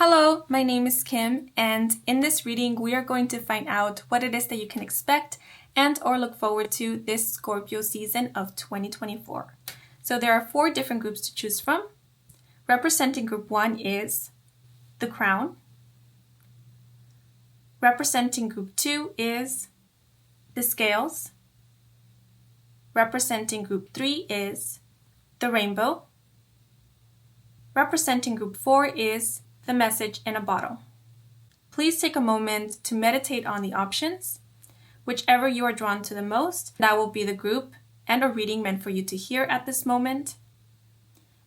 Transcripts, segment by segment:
Hello, my name is Kim, and in this reading we are going to find out what it is that you can expect and or look forward to this Scorpio season of 2024. So there are 4 different groups to choose from. Representing group 1 is the Crown. Representing group 2 is the Scales. Representing group 3 is the Rainbow. Representing group 4 is the Message in a Bottle. Please take a moment to meditate on the options. Whichever you are drawn to the most, that will be the group and or reading meant for you to hear at this moment.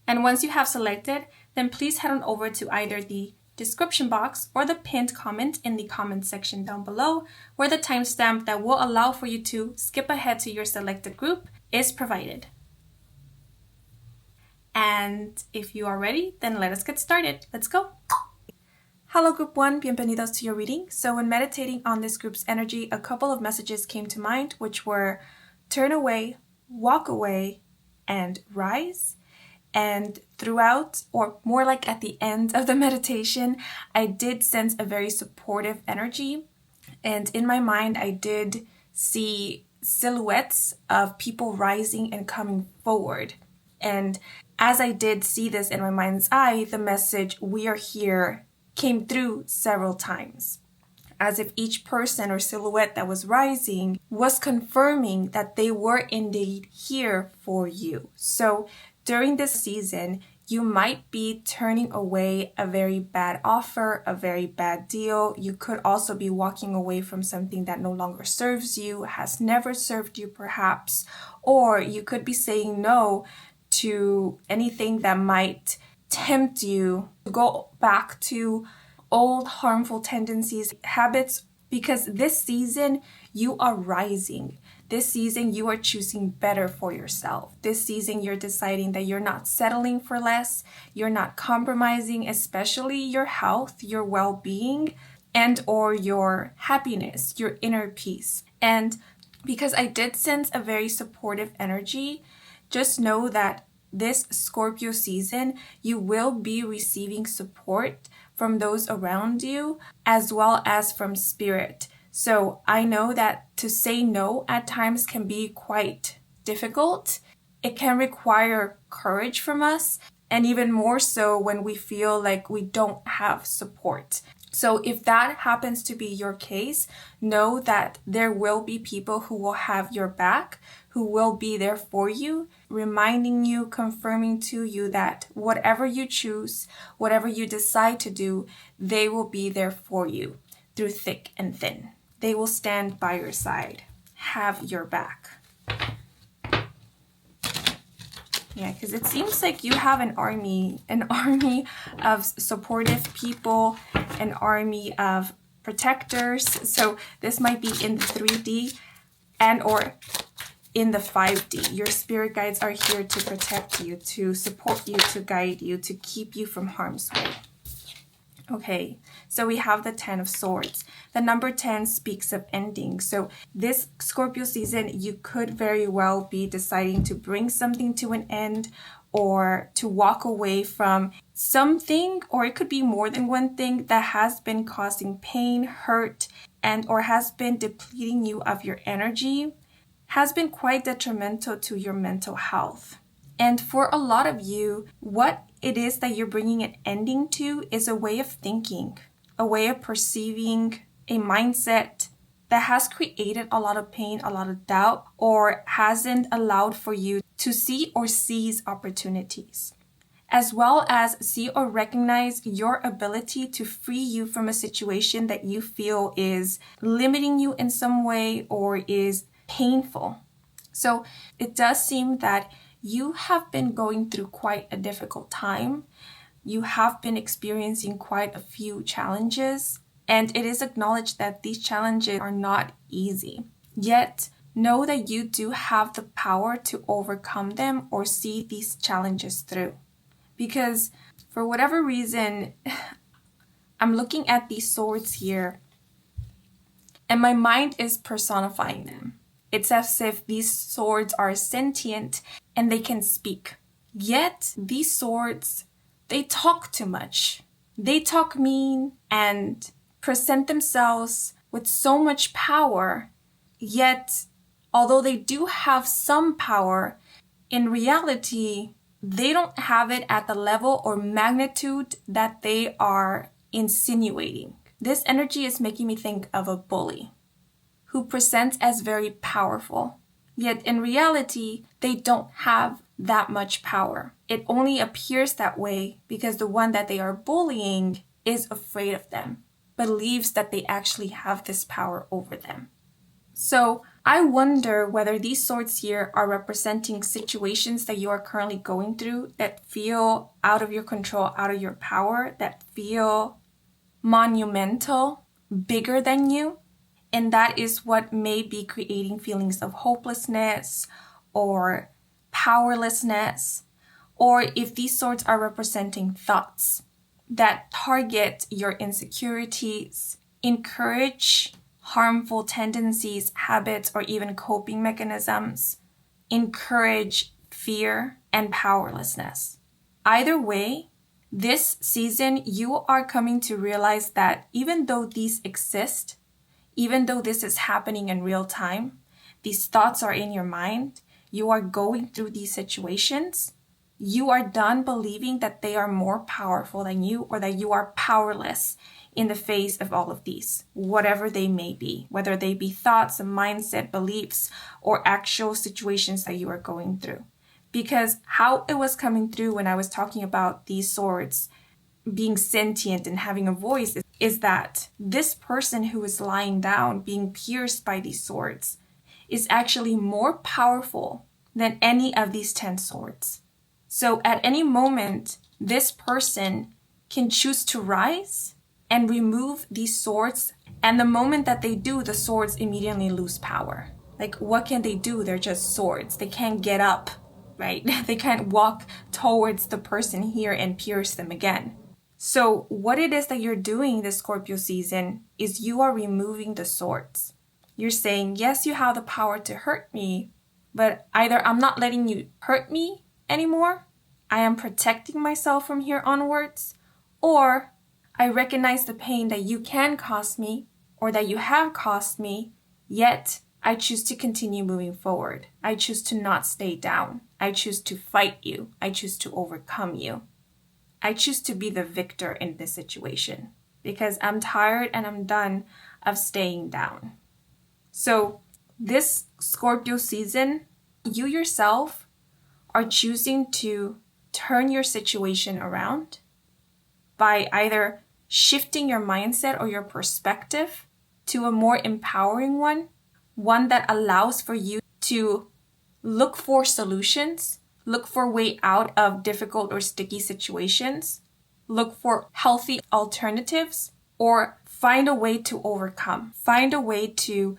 And once you have selected, then please head on over to either the description box or the pinned comment in the comment section down below, where the timestamp that will allow for you to skip ahead to your selected group is provided. And if you are ready, then let us get started. Let's go. Hello group 1, bienvenidos to your reading. So when meditating on this group's energy, a couple of messages came to mind, which were turn away, walk away, and rise. And throughout, or more like at the end of the meditation, I did sense a very supportive energy. And in my mind, I did see silhouettes of people rising and coming forward. And as I did see this in my mind's eye, the message, "We are here," came through several times, as if each person or silhouette that was rising was confirming that they were indeed here for you. So during this season, you might be turning away a very bad offer, a very bad deal. You could also be walking away from something that no longer serves you, has never served you perhaps, or you could be saying no to anything that might tempt you to go back to old harmful tendencies, habits, because this season you are rising. This season you are choosing better for yourself. This season you're deciding that you're not settling for less, you're not compromising, especially your health, your well-being, and or your happiness, your inner peace. And because I did sense a very supportive energy, just know that this Scorpio season, you will be receiving support from those around you, as well as from spirit. So I know that to say no at times can be quite difficult. It can require courage from us, and even more so when we feel like we don't have support. So if that happens to be your case, know that there will be people who will have your back, who will be there for you, reminding you, confirming to you that whatever you choose, whatever you decide to do, they will be there for you through thick and thin. They will stand by your side, have your back. Yeah, because it seems like you have an army of supportive people, an army of protectors. So this might be in the 3D and or in the 5D. Your spirit guides are here to protect you, to support you, to guide you, to keep you from harm's way. Okay, so we have the 10 of Swords. The number 10 speaks of ending. So this Scorpio season, you could very well be deciding to bring something to an end or to walk away from something, or it could be more than one thing that has been causing pain, hurt, and or has been depleting you of your energy, has been quite detrimental to your mental health. And for a lot of you, what it is that you're bringing an ending to is a way of thinking, a way of perceiving, a mindset that has created a lot of pain, a lot of doubt, or hasn't allowed for you to see or seize opportunities, as well as see or recognize your ability to free you from a situation that you feel is limiting you in some way or is painful. So it does seem that you have been going through quite a difficult time. You have been experiencing quite a few challenges, and it is acknowledged that these challenges are not easy. Yet, know that you do have the power to overcome them or see these challenges through. Because for whatever reason, I'm looking at these swords here, and my mind is personifying them. It's as if these swords are sentient and they can speak. Yet, these swords, they talk too much. They talk mean and present themselves with so much power, yet although they do have some power, in reality, they don't have it at the level or magnitude that they are insinuating. This energy is making me think of a bully who presents as very powerful, yet in reality, they don't have that much power. It only appears that way because the one that they are bullying is afraid of them, believes that they actually have this power over them. So I wonder whether these swords here are representing situations that you are currently going through that feel out of your control, out of your power, that feel monumental, bigger than you. And that is what may be creating feelings of hopelessness or powerlessness. Or if these swords are representing thoughts that target your insecurities, encourage harmful tendencies, habits, or even coping mechanisms, encourage fear and powerlessness. Either way, this season you are coming to realize that even though these exist, even though this is happening in real time, these thoughts are in your mind, you are going through these situations, you are done believing that they are more powerful than you or that you are powerless in the face of all of these, whatever they may be, whether they be thoughts, mindset, beliefs, or actual situations that you are going through. Because how it was coming through when I was talking about these swords being sentient and having a voice is that this person who is lying down, being pierced by these swords, is actually more powerful than any of these 10 swords. So at any moment, this person can choose to rise and remove these swords. And the moment that they do, the swords immediately lose power. Like, what can they do? They're just swords. They can't get up, right? They can't walk towards the person here and pierce them again. So what it is that you're doing this Scorpio season is you are removing the swords. You're saying, yes, you have the power to hurt me, but either I'm not letting you hurt me anymore, I am protecting myself from here onwards, or I recognize the pain that you can cause me or that you have caused me, yet I choose to continue moving forward. I choose to not stay down. I choose to fight you. I choose to overcome you. I choose to be the victor in this situation because I'm tired and I'm done of staying down. So this Scorpio season, you yourself are choosing to turn your situation around by either shifting your mindset or your perspective to a more empowering one that allows for you to look for solutions, look for a way out of difficult or sticky situations, look for healthy alternatives, or find a way to overcome, find a way to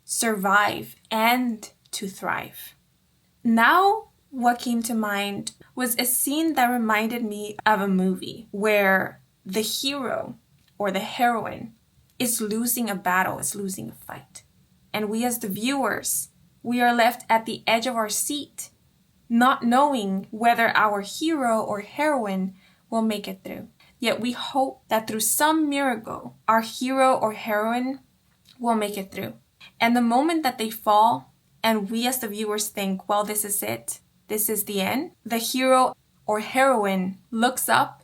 survive and to thrive. Now, what came to mind was a scene that reminded me of a movie where the hero or the heroine is losing a battle, is losing a fight. And we as the viewers, we are left at the edge of our seat, not knowing whether our hero or heroine will make it through. Yet we hope that through some miracle, our hero or heroine will make it through. And the moment that they fall, and we as the viewers think, well, this is it, this is the end, the hero or heroine looks up,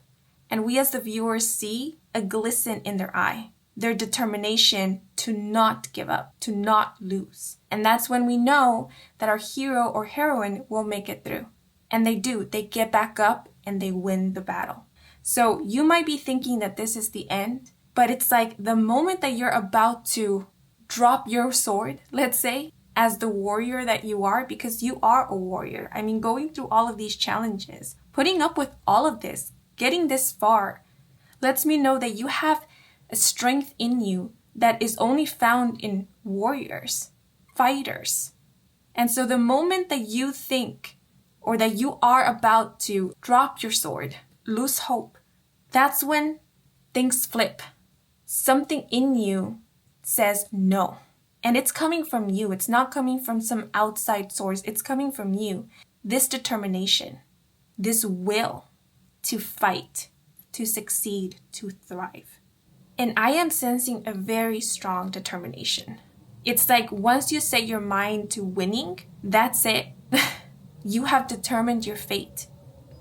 and we as the viewers see a glisten in their eye, their determination to not give up, to not lose. And that's when we know that our hero or heroine will make it through. And they do. They get back up and they win the battle. So you might be thinking that this is the end, but it's like the moment that you're about to drop your sword, let's say, as the warrior that you are, because you are a warrior. I mean, going through all of these challenges, putting up with all of this, getting this far, lets me know that you have a strength in you that is only found in warriors, fighters. And so the moment that you think or that you are about to drop your sword, lose hope, that's when things flip. Something in you says no. And it's coming from you. It's not coming from some outside source. It's coming from you. This determination, this will to fight, to succeed, to thrive. And I am sensing a very strong determination. It's like once you set your mind to winning, that's it. You have determined your fate.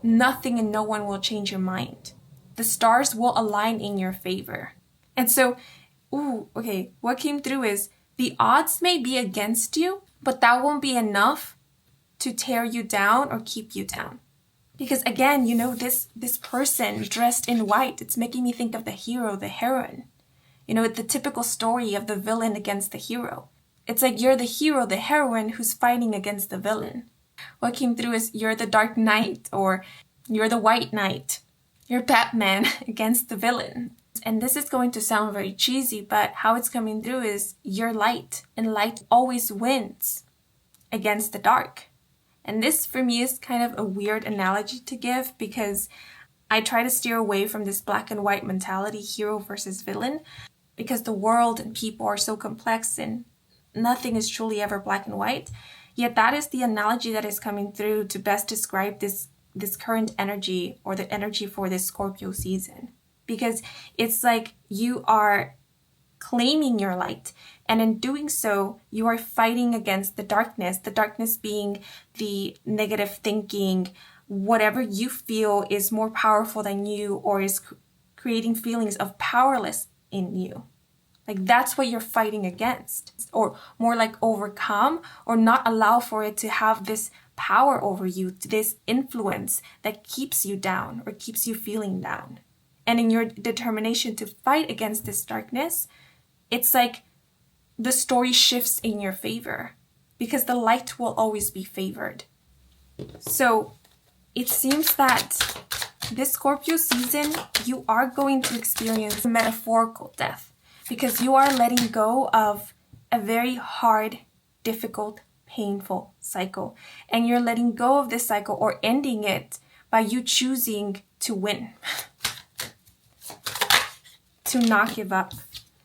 Nothing and no one will change your mind. The stars will align in your favor. And so, what came through is the odds may be against you, but that won't be enough to tear you down or keep you down. Because again, this person dressed in white, it's making me think of the hero, the heroine. The typical story of the villain against the hero. It's like you're the hero, the heroine who's fighting against the villain. What came through is you're the Dark Knight, or you're the White Knight. You're Batman against the villain. And this is going to sound very cheesy, but how it's coming through is you're light, and light always wins against the dark. And this for me is kind of a weird analogy to give, because I try to steer away from this black and white mentality, hero versus villain, because the world and people are so complex and nothing is truly ever black and white. Yet that is the analogy that is coming through to best describe this current energy, or the energy for this Scorpio season. Because it's like you are claiming your light, and in doing so, you are fighting against the darkness being the negative thinking, whatever you feel is more powerful than you, or is creating feelings of powerless in you. Like that's what you're fighting against, or more like overcome, or not allow for it to have this power over you, this influence that keeps you down or keeps you feeling down. And in your determination to fight against this darkness, it's like the story shifts in your favor, because the light will always be favored. So it seems that this Scorpio season, you are going to experience metaphorical death, because you are letting go of a very hard, difficult, painful cycle. And you're letting go of this cycle, or ending it, by you choosing to win. To not give up.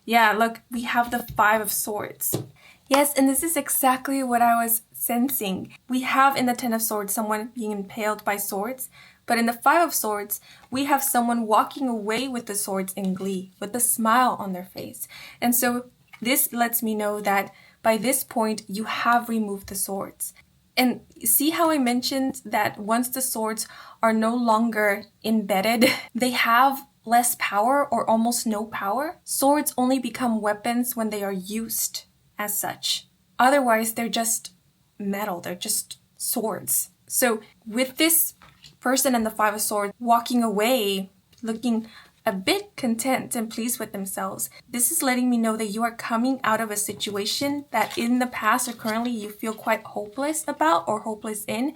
Yeah, look, we have the 5 of Swords. Yes, and this is exactly what I was sensing. We have in the 10 of Swords someone being impaled by swords, but in the 5 of Swords, we have someone walking away with the swords in glee, with a smile on their face. And so this lets me know that by this point, you have removed the swords. And see how I mentioned that once the swords are no longer embedded, they have less power or almost no power. Swords only become weapons when they are used as such. Otherwise, they're just metal, they're just swords. So with this person and the 5 of Swords walking away, looking a bit content and pleased with themselves, this is letting me know that you are coming out of a situation that in the past or currently you feel quite hopeless about or hopeless in,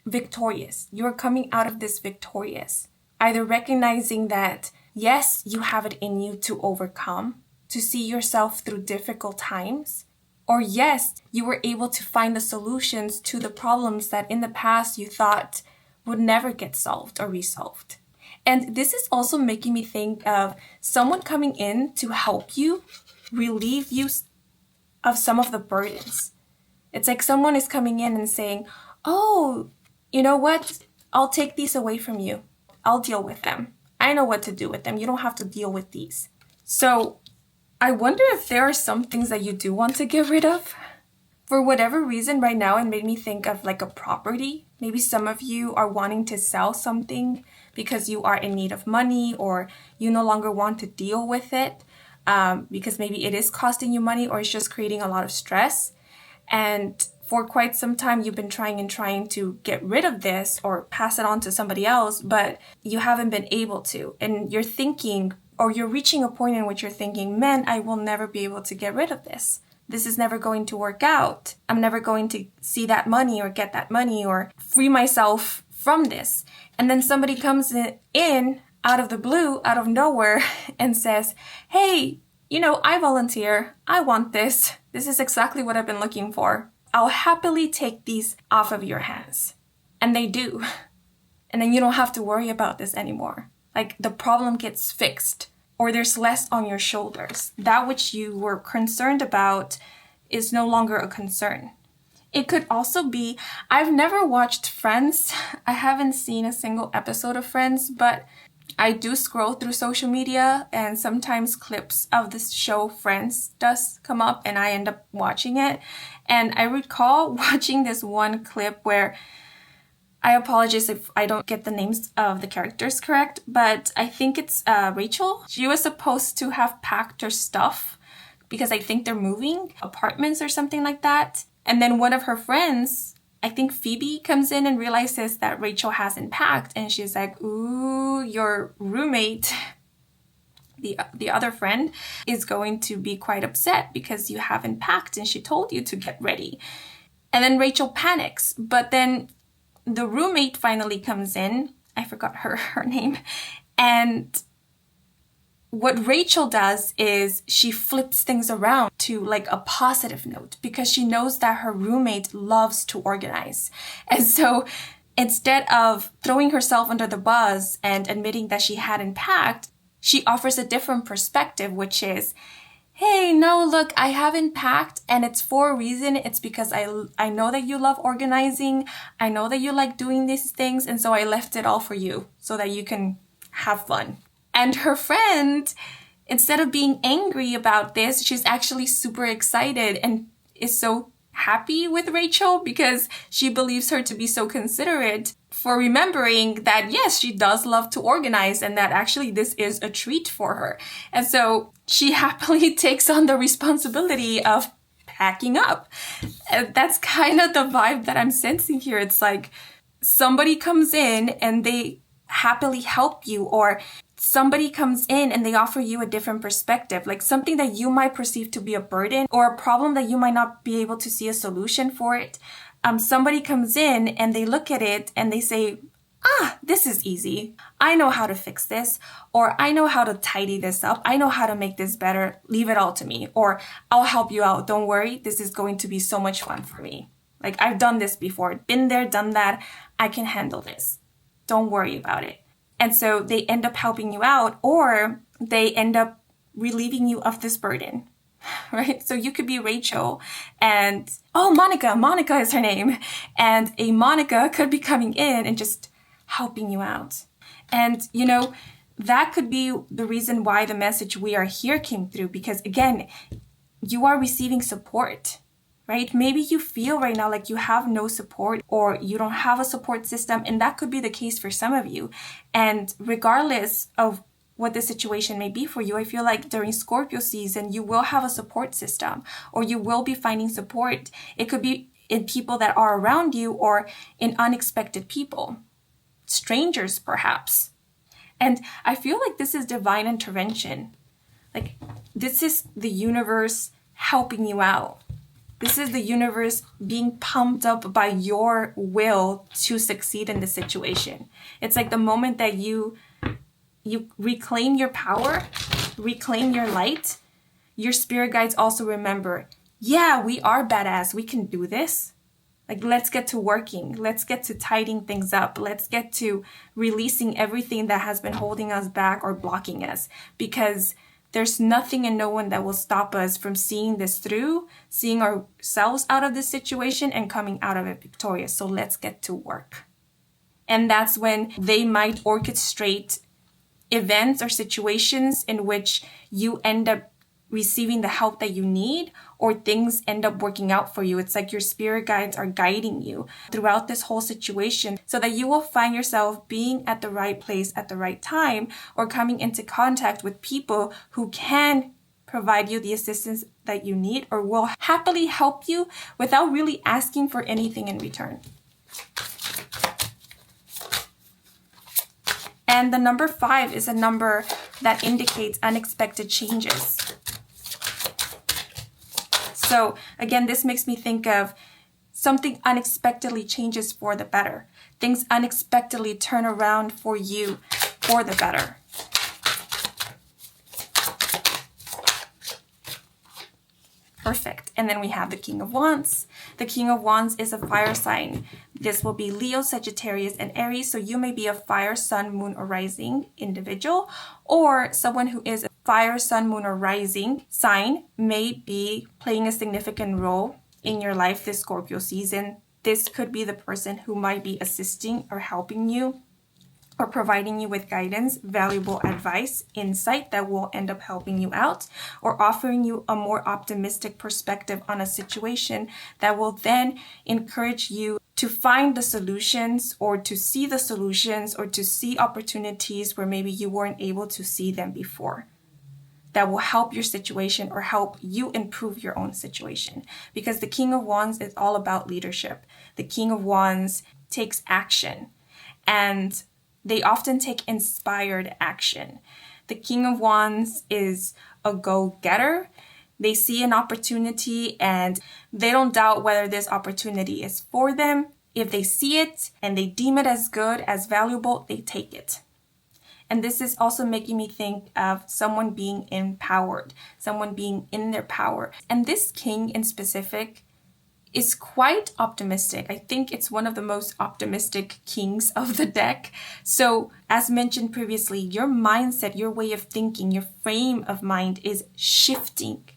victorious. You are coming out of this victorious. Either recognizing that, yes, you have it in you to overcome, to see yourself through difficult times, or yes, you were able to find the solutions to the problems that in the past you thought would never get solved or resolved. And this is also making me think of someone coming in to help you, relieve you of some of the burdens. It's like someone is coming in and saying, oh, you know what? I'll take these away from you. I'll deal with them. I know what to do with them. You don't have to deal with these. So I wonder if there are some things that you do want to get rid of. For whatever reason right now, it made me think of like a property. Maybe some of you are wanting to sell something because you are in need of money, or you no longer want to deal with it because maybe it is costing you money, or it's just creating a lot of stress. And for quite some time, you've been trying to get rid of this or pass it on to somebody else, but you haven't been able to. And you're thinking, or you're reaching a point in which you're thinking, man, I will never be able to get rid of this. This is never going to work out. I'm never going to see that money or get that money or free myself from this. And then somebody comes in out of the blue, out of nowhere, and says, hey, I volunteer. I want this. This is exactly what I've been looking for. I'll happily take these off of your hands. And they do. And then you don't have to worry about this anymore. Like the problem gets fixed, or there's less on your shoulders. That which you were concerned about is no longer a concern. It could also be, I've never watched Friends. I haven't seen a single episode of Friends, but I do scroll through social media, and sometimes clips of this show Friends does come up and I end up watching it. And I recall watching this one clip where, I apologize if I don't get the names of the characters correct, but I think it's Rachel. She was supposed to have packed her stuff because I think they're moving apartments or something like that. And then one of her friends, I think Phoebe, comes in and realizes that Rachel hasn't packed, and she's like, ooh, your roommate, the other friend, is going to be quite upset because you haven't packed and she told you to get ready. And then Rachel panics, but then the roommate finally comes in. I forgot her name. And what Rachel does is she flips things around to like a positive note because she knows that her roommate loves to organize. And so instead of throwing herself under the bus and admitting that she hadn't packed, she offers a different perspective, which is, hey, no, look, I haven't packed, and it's for a reason. It's because I know that you love organizing. I know that you like doing these things, and so I left it all for you so that you can have fun. And her friend, instead of being angry about this, she's actually super excited and is so happy with Rachel because she believes her to be so considerate for remembering that, yes, she does love to organize and that actually this is a treat for her. And so she happily takes on the responsibility of packing up. And that's kind of the vibe that I'm sensing here. It's like somebody comes in and they happily help you, or somebody comes in and they offer you a different perspective, like something that you might perceive to be a burden or a problem that you might not be able to see a solution for it. Somebody comes in and they look at it and they say, this is easy. I know how to fix this, or I know how to tidy this up. I know how to make this better. Leave it all to me, or I'll help you out. Don't worry. This is going to be so much fun for me. Like, I've done this before, been there, done that. I can handle this. Don't worry about it. And so they end up helping you out, or they end up relieving you of this burden, right? So you could be Rachel and, Monica is her name. And a Monica could be coming in and just helping you out. And, that could be the reason why the message "we are here" came through, because again, you are receiving support. Right? Maybe you feel right now like you have no support or you don't have a support system, and that could be the case for some of you. And regardless of what the situation may be for you, I feel like during Scorpio season, you will have a support system, or you will be finding support. It could be in people that are around you or in unexpected people, strangers perhaps. And I feel like this is divine intervention. Like, this is the universe helping you out. This is the universe being pumped up by your will to succeed in the situation. It's like the moment that you reclaim your power, reclaim your light, your spirit guides also remember, yeah, we are badass. We can do this. Like, let's get to working. Let's get to tidying things up. Let's get to releasing everything that has been holding us back or blocking us, because there's nothing and no one that will stop us from seeing this through, seeing ourselves out of this situation and coming out of it victorious. So let's get to work. And that's when they might orchestrate events or situations in which you end up receiving the help that you need, or things end up working out for you. It's like your spirit guides are guiding you throughout this whole situation so that you will find yourself being at the right place at the right time, or coming into contact with people who can provide you the assistance that you need, or will happily help you without really asking for anything in return. And the number 5 is a number that indicates unexpected changes. So again, this makes me think of something unexpectedly changes for the better. Things unexpectedly turn around for you for the better. Perfect. And then we have the King of Wands. The King of Wands is a fire sign. This will be Leo, Sagittarius, and Aries. So you may be a fire, sun, moon, or rising individual, or someone who is a fire, sun, moon, or rising sign may be playing a significant role in your life this Scorpio season. This could be the person who might be assisting or helping you or providing you with guidance, valuable advice, insight that will end up helping you out, or offering you a more optimistic perspective on a situation that will then encourage you to find the solutions, or to see the solutions, or to see opportunities where maybe you weren't able to see them before. That will help your situation or help you improve your own situation. Because the King of Wands is all about leadership. The King of Wands takes action, and they often take inspired action. The King of Wands is a go-getter. They see an opportunity and they don't doubt whether this opportunity is for them. If they see it and they deem it as good, as valuable, they take it. And this is also making me think of someone being empowered, someone being in their power. And this king in specific is quite optimistic. I think it's one of the most optimistic kings of the deck. So as mentioned previously, your mindset, your way of thinking, your frame of mind is shifting.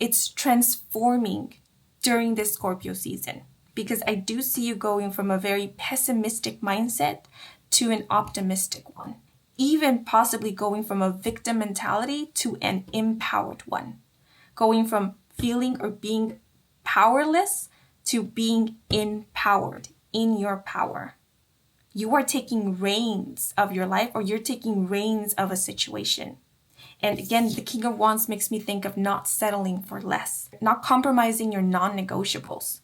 It's transforming during this Scorpio season, because I do see you going from a very pessimistic mindset to an optimistic one, even possibly going from a victim mentality to an empowered one, going from feeling or being powerless to being empowered, in your power. You are taking reins of your life, or you're taking reins of a situation. And again, the King of Wands makes me think of not settling for less, not compromising your non-negotiables.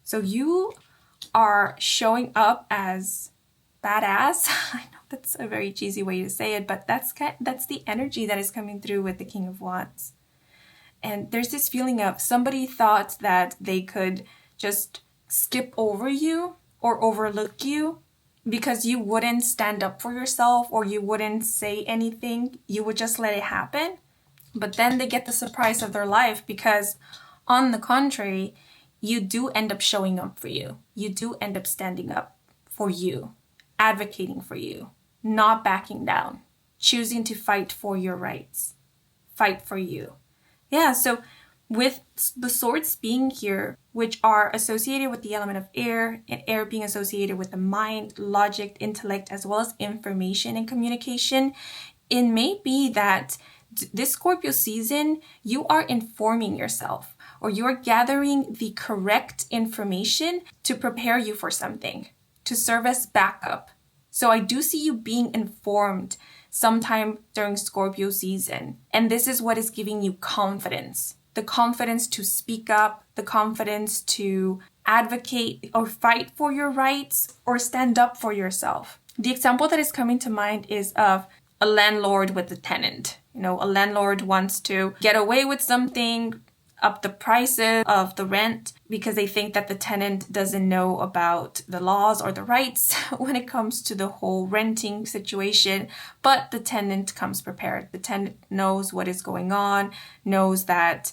So you are showing up as badass. I know that's a very cheesy way to say it, but that's the energy that is coming through with the King of Wands. And there's this feeling of somebody thought that they could just skip over you or overlook you because you wouldn't stand up for yourself, or you wouldn't say anything. You would just let it happen. But then they get the surprise of their life, because on the contrary, you do end up showing up for you. You do end up standing up for you, advocating for you, not backing down, choosing to fight for your rights, fight for you. Yeah, so with the swords being here, which are associated with the element of air, and air being associated with the mind, logic, intellect, as well as information and communication, it may be that this Scorpio season, you are informing yourself, or you're gathering the correct information to prepare you for something, to serve as backup. So I do see you being informed sometime during Scorpio season. And this is what is giving you confidence. The confidence to speak up, the confidence to advocate or fight for your rights, or stand up for yourself. The example that is coming to mind is of a landlord with a tenant. You know, a landlord wants to get away with something, up the prices of the rent, because they think that the tenant doesn't know about the laws or the rights when it comes to the whole renting situation. But the tenant comes prepared. The tenant knows what is going on, knows that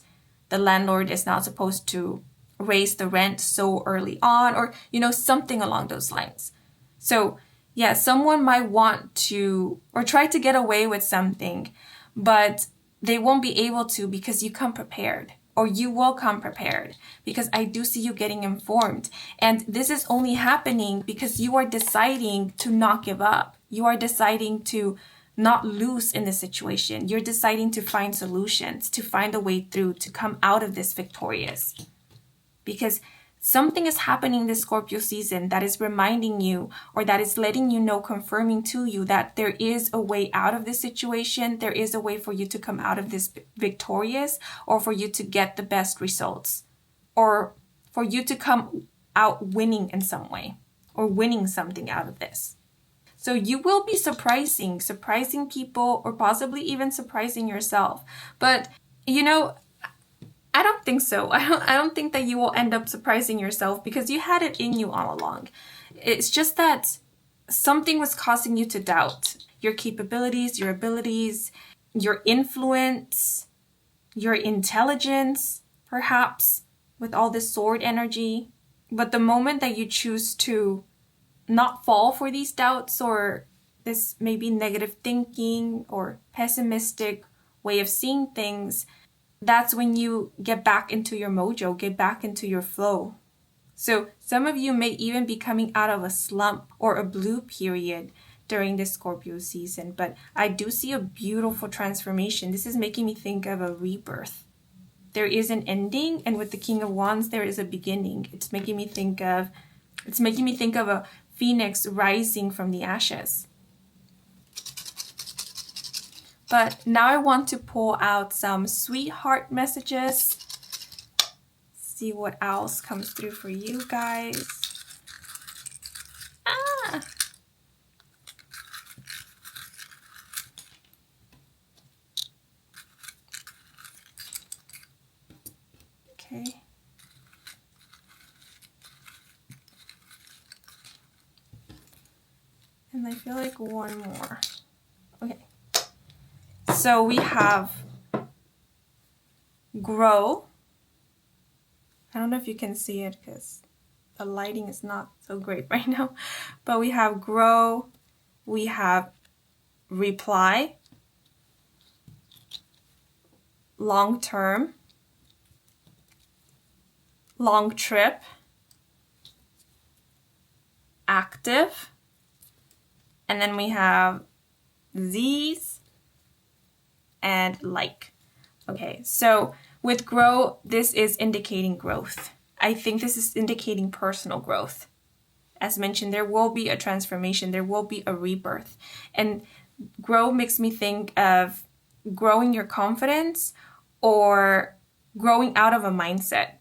the landlord is not supposed to raise the rent so early on, or, you know, something along those lines. So yeah, someone might want to, or try to get away with something, but they won't be able to, because you come prepared. Or you will come prepared, because I do see you getting informed. And this is only happening because you are deciding to not give up. You are deciding to not lose in this situation. You're deciding to find solutions, to find a way through, to come out of this victorious. Because something is happening this Scorpio season that is reminding you, or that is letting you know, confirming to you that there is a way out of this situation. There is a way for you to come out of this victorious, or for you to get the best results, or for you to come out winning in some way, or winning something out of this. So you will be surprising people, or possibly even surprising yourself. But, you know, I don't think so. I don't think that you will end up surprising yourself, because you had it in you all along. It's just that something was causing you to doubt your capabilities, your abilities, your influence, your intelligence, perhaps, with all this sword energy. But the moment that you choose to not fall for these doubts, or this maybe negative thinking or pessimistic way of seeing things, that's when you get back into your mojo, get back into your flow. So some of you may even be coming out of a slump or a blue period during this Scorpio season, but I do see a beautiful transformation. This is making me think of a rebirth. There is an ending, and with the King of Wands, there is a beginning. It's making me think of a phoenix rising from the ashes. But now I want to pull out some sweetheart messages. See what else comes through for you guys. Okay. And I feel like one more. Okay. So we have grow. I don't know if you can see it because the lighting is not so great right now. But we have grow. We have reply. Long term. Long trip. Active. And then we have these and like. Okay, so with grow, this is indicating growth. I think this is indicating personal growth. As mentioned, there will be a transformation. There will be a rebirth. And grow makes me think of growing your confidence or growing out of a mindset.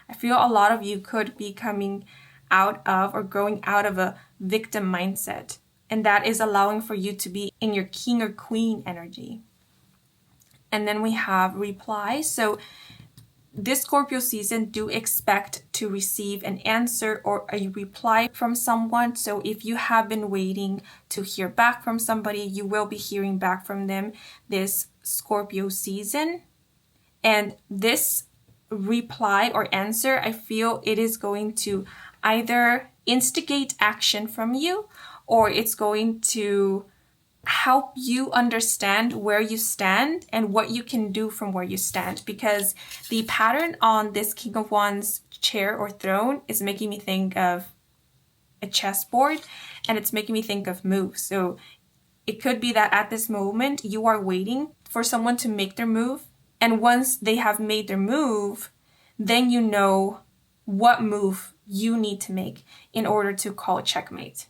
I feel a lot of you could be coming out of or growing out of a victim mindset. And that is allowing for you to be in your king or queen energy. And then we have reply. So this Scorpio season, do expect to receive an answer or a reply from someone. So if you have been waiting to hear back from somebody, you will be hearing back from them this Scorpio season. And this reply or answer, I feel it is going to either instigate action from you, or it's going to help you understand where you stand and what you can do from where you stand. Because the pattern on this King of Wands chair or throne is making me think of a chessboard, and it's making me think of moves. So it could be that at this moment you are waiting for someone to make their move, and once they have made their move, then you know what move you need to make in order to call checkmate.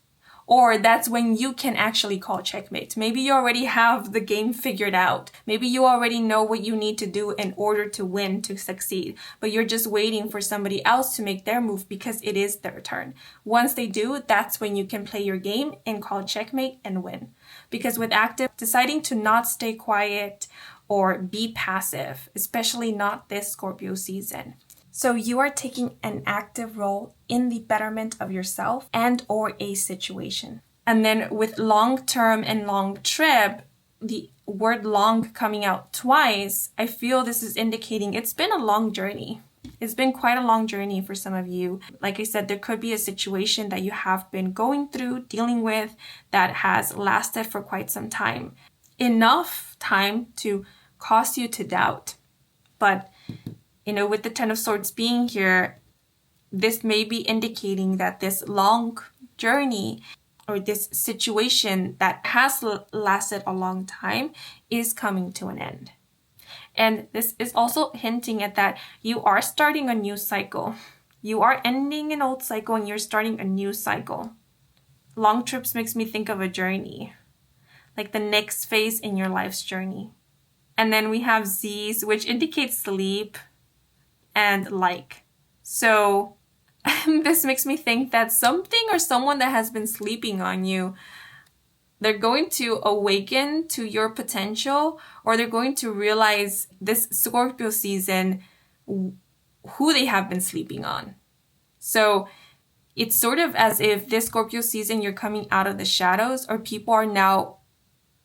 Or that's when you can actually call checkmate. Maybe you already have the game figured out. Maybe you already know what you need to do in order to win, to succeed. But you're just waiting for somebody else to make their move because it is their turn. Once they do, that's when you can play your game and call checkmate and win. Because with active, deciding to not stay quiet or be passive, especially not this Scorpio season. So you are taking an active role in the betterment of yourself and or a situation. And then with long term and long trip, the word long coming out twice, I feel this is indicating it's been a long journey. It's been quite a long journey for some of you. Like I said, there could be a situation that you have been going through, dealing with, that has lasted for quite some time. Enough time to cause you to doubt. But with the Ten of Swords being here, this may be indicating that this long journey or this situation that has lasted a long time is coming to an end. And this is also hinting at that you are starting a new cycle. You are ending an old cycle and you're starting a new cycle. Long trips makes me think of a journey, like the next phase in your life's journey. And then we have Z's, which indicates sleep and like. So this makes me think that something or someone that has been sleeping on you, they're going to awaken to your potential, or they're going to realize this Scorpio season who they have been sleeping on. So it's sort of as if this Scorpio season you're coming out of the shadows, or people are now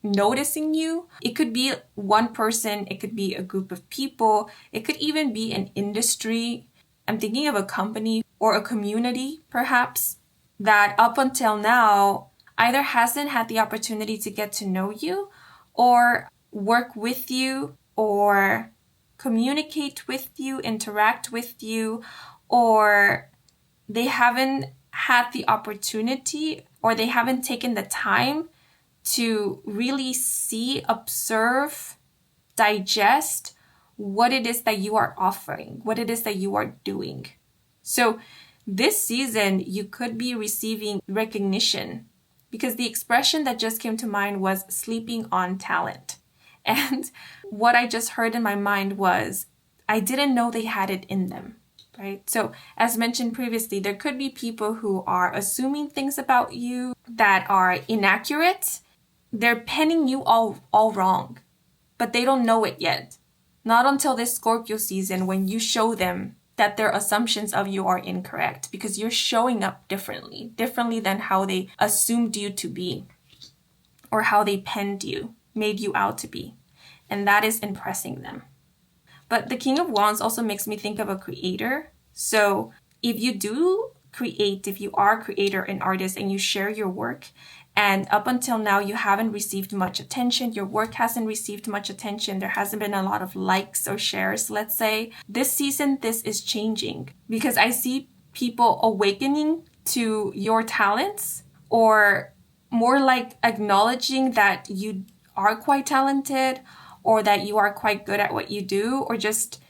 noticing you. It could be one person, it could be a group of people, it could even be an industry. I'm thinking of a company or a community perhaps that up until now either hasn't had the opportunity to get to know you or work with you or communicate with you, interact with you, or they haven't had the opportunity, or they haven't taken the time to really see, observe, digest what it is that you are offering, what it is that you are doing. So this season, you could be receiving recognition, because the expression that just came to mind was sleeping on talent. And what I just heard in my mind was, I didn't know they had it in them, right? So as mentioned previously, there could be people who are assuming things about you that are inaccurate. They're penning you all wrong, but they don't know it yet. Not until this Scorpio season, when you show them that their assumptions of you are incorrect, because you're showing up differently than how they assumed you to be, or how they penned you, made you out to be. And that is impressing them. But the King of Wands also makes me think of a creator. So if you do create, if you are a creator and artist and you share your work, and up until now you haven't received much attention, your work hasn't received much attention, there hasn't been a lot of likes or shares, let's say, this season, this is changing. Because I see people awakening to your talents, or more like acknowledging that you are quite talented, or that you are quite good at what you do, or just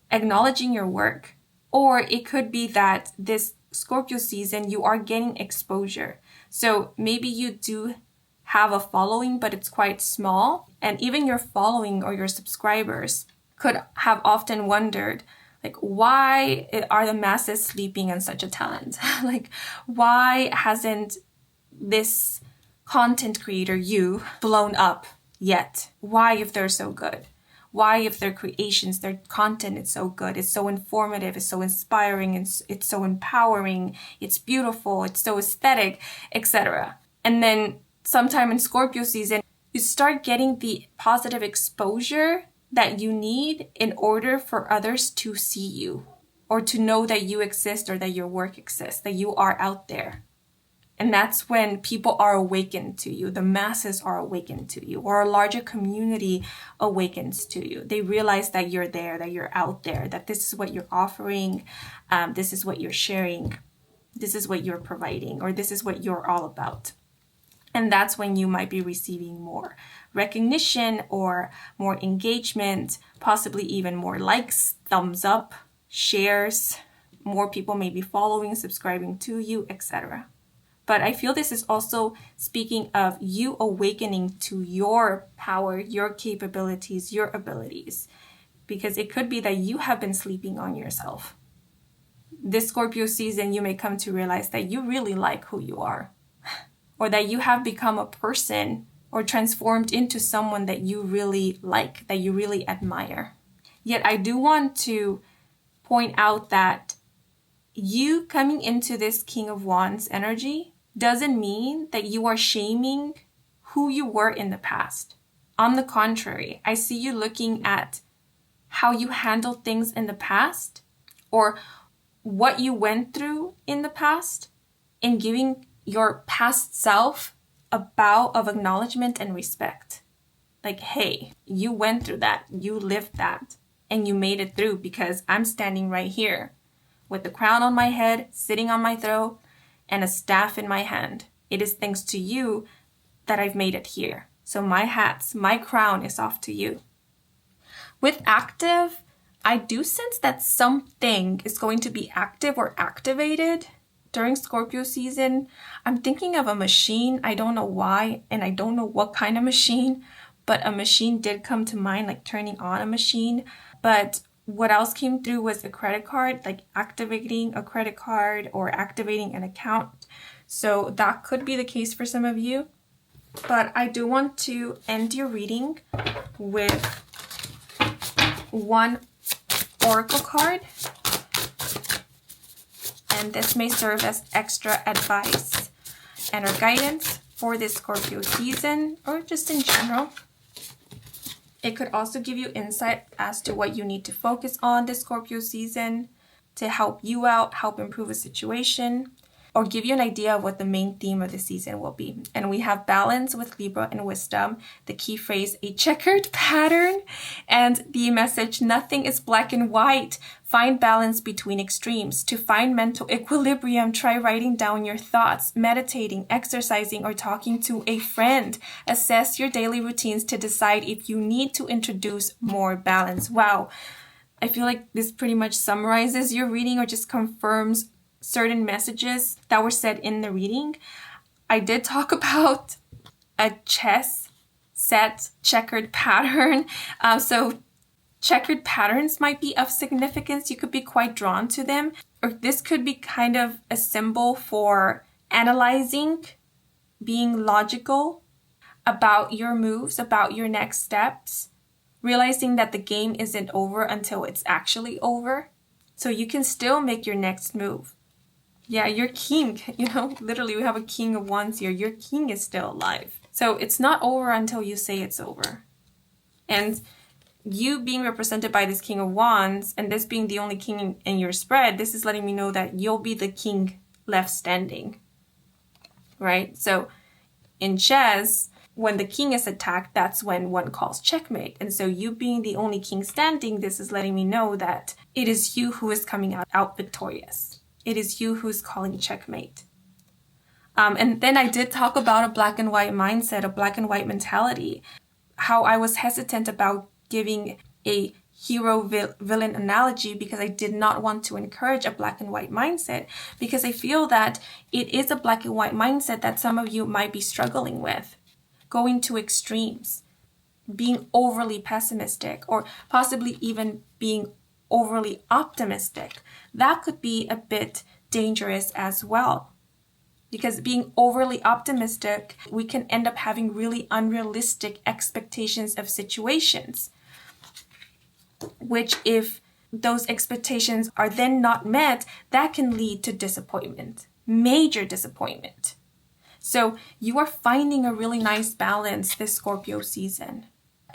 acknowledging your work. Or it could be that this Scorpio season, you are getting exposure. So maybe you do have a following, but it's quite small. And even your following or your subscribers could have often wondered, like, why are the masses sleeping on such a talent? Like, why hasn't this content creator, you, blown up yet? Why, if they're so good? Why, if their creations, their content is so good, it's so informative, it's so inspiring, it's so empowering, it's beautiful, it's so aesthetic, etc. And then sometime in Scorpio season, you start getting the positive exposure that you need in order for others to see you, or to know that you exist, or that your work exists, that you are out there. And that's when people are awakened to you, the masses are awakened to you, or a larger community awakens to you. They realize that you're there, that you're out there, that this is what you're offering, this is what you're sharing, this is what you're providing, or this is what you're all about. And that's when you might be receiving more recognition, or more engagement, possibly even more likes, thumbs up, shares, more people may be following, subscribing to you, etc. But I feel this is also speaking of you awakening to your power, your capabilities, your abilities. Because it could be that you have been sleeping on yourself. This Scorpio season, you may come to realize that you really like who you are. Or that you have become a person, or transformed into someone that you really like, that you really admire. Yet I do want to point out that you coming into this King of Wands energy doesn't mean that you are shaming who you were in the past. On the contrary, I see you looking at how you handled things in the past, or what you went through in the past, and giving your past self a bow of acknowledgement and respect. Like, hey, you went through that, you lived that, and you made it through, because I'm standing right here with the crown on my head, sitting on my throne, and a staff in my hand. It is thanks to you that I've made it here. So my hats, my crown is off to you. With active, I do sense that something is going to be active or activated during Scorpio season. I'm thinking of a machine. I don't know why, and I don't know what kind of machine, but a machine did come to mind, like turning on a machine. But what else came through was a credit card, like activating a credit card or activating an account. So that could be the case for some of you. But I do want to end your reading with one oracle card. And this may serve as extra advice and or guidance for this Scorpio season, or just in general. It could also give you insight as to what you need to focus on this Scorpio season to help you out, help improve a situation. or give you an idea of what the main theme of the season will be. And we have balance with Libra and wisdom, the key phrase, a checkered pattern, and the message, nothing is black and white. Find balance between extremes. To find mental equilibrium, try writing down your thoughts, meditating, exercising, or talking to a friend. Assess your daily routines to decide if you need to introduce more balance. Wow. I feel like this pretty much summarizes your reading or just confirms certain messages that were said in the reading. I did talk about a chess set checkered pattern. So checkered patterns might be of significance. You could be quite drawn to them. Or this could be kind of a symbol for analyzing, being logical about your moves, about your next steps, realizing that the game isn't over until it's actually over. So you can still make your next move. Yeah, your king, literally we have a king of wands here. Your king is still alive. So it's not over until you say it's over. And you being represented by this king of wands and this being the only king in your spread, this is letting me know that you'll be the king left standing, right? So in chess, when the king is attacked, that's when one calls checkmate. And so you being the only king standing, this is letting me know that it is you who is coming out victorious. It is you who's calling checkmate. And then I did talk about a black and white mindset, a black and white mentality, how I was hesitant about giving a hero villain analogy because I did not want to encourage a black and white mindset, because I feel that it is a black and white mindset that some of you might be struggling with, going to extremes, being overly pessimistic, or possibly even being overly optimistic. That could be a bit dangerous as well. Because being overly optimistic, we can end up having really unrealistic expectations of situations, which if those expectations are then not met, that can lead to disappointment, major disappointment. So you are finding a really nice balance this Scorpio season.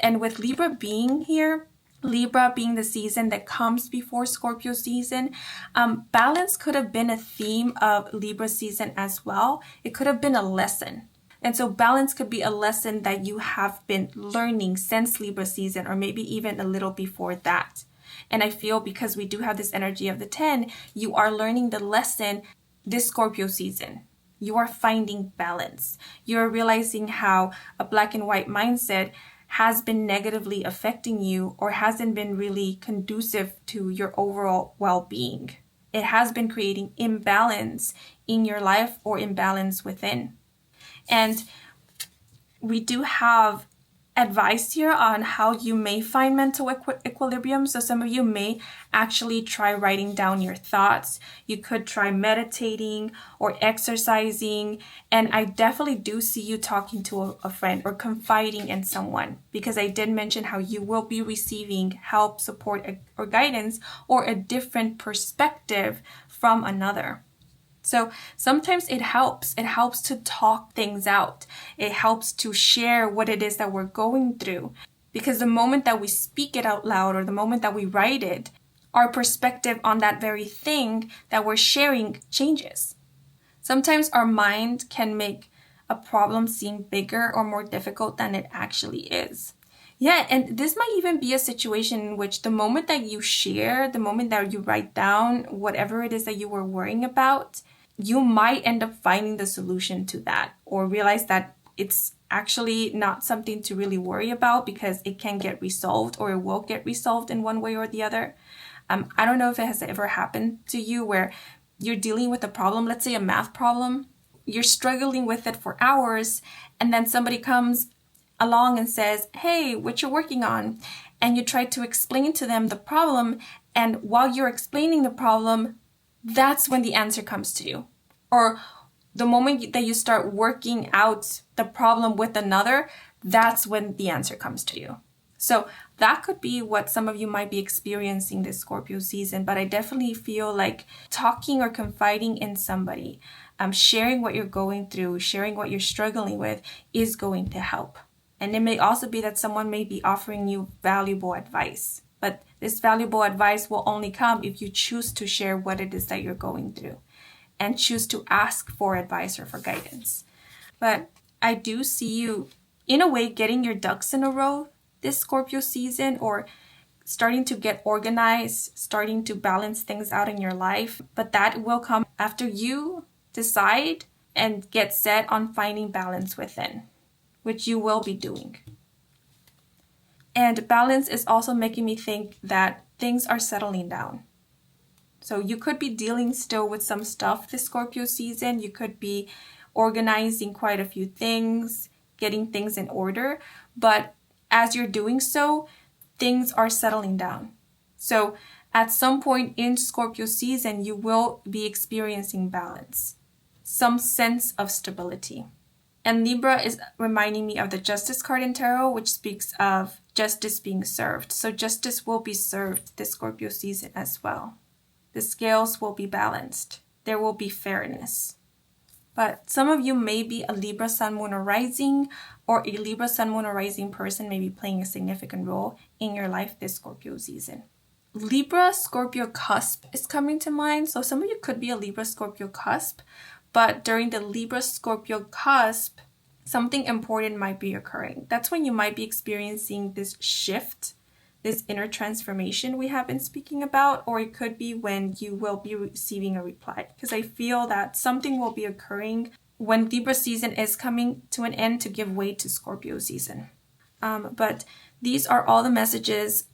And with Libra being here, Libra being the season that comes before Scorpio season, balance could have been a theme of Libra season as well. It could have been a lesson. And so balance could be a lesson that you have been learning since Libra season, or maybe even a little before that. And I feel because we do have this energy of the 10, you are learning the lesson this Scorpio season. You are finding balance. You're realizing how a black and white mindset has been negatively affecting you or hasn't been really conducive to your overall well-being. It has been creating imbalance in your life or imbalance within. And we do have advice here on how you may find mental equilibrium. So some of you may actually try writing down your thoughts. You could try meditating or exercising. And I definitely do see you talking to a friend or confiding in someone, because I did mention how you will be receiving help, support, or guidance, or a different perspective from another. So sometimes it helps. It helps to talk things out. It helps to share what it is that we're going through. Because the moment that we speak it out loud, or the moment that we write it, our perspective on that very thing that we're sharing changes. Sometimes our mind can make a problem seem bigger or more difficult than it actually is. Yeah, and this might even be a situation in which the moment that you share, the moment that you write down whatever it is that you were worrying about, you might end up finding the solution to that, or realize that it's actually not something to really worry about because it can get resolved, or it will get resolved in one way or the other. I don't know if it has ever happened to you where you're dealing with a problem, let's say a math problem, you're struggling with it for hours, and then somebody comes along and says, hey, what you're working on? And you try to explain to them the problem, and while you're explaining the problem, that's when the answer comes to you. Or the moment that you start working out the problem with another, that's when the answer comes to you. So that could be what some of you might be experiencing this Scorpio season. But I definitely feel like talking or confiding in somebody, sharing what you're going through, sharing what you're struggling with is going to help. And it may also be that someone may be offering you valuable advice. But this valuable advice will only come if you choose to share what it is that you're going through. and choose to ask for advice or for guidance. But I do see you, in a way, getting your ducks in a row this Scorpio season, or starting to get organized, starting to balance things out in your life. But that will come after you decide and get set on finding balance within, which you will be doing. And balance is also making me think that things are settling down. So you could be dealing still with some stuff this Scorpio season. You could be organizing quite a few things, getting things in order. But as you're doing so, things are settling down. So at some point in Scorpio season, you will be experiencing balance, some sense of stability. And Libra is reminding me of the Justice card in Tarot, which speaks of justice being served. So justice will be served this Scorpio season as well. The scales will be balanced. There will be fairness. But some of you may be a Libra Sun, Moon, or Rising, or a Libra Sun, Moon, or Rising person may be playing a significant role in your life this Scorpio season. Libra Scorpio cusp is coming to mind. So some of you could be a Libra Scorpio cusp, but during the Libra Scorpio cusp, something important might be occurring. That's when you might be experiencing this shift, this inner transformation we have been speaking about, or it could be when you will be receiving a reply, because I feel that something will be occurring when Libra season is coming to an end to give way to Scorpio season. But these are all the messages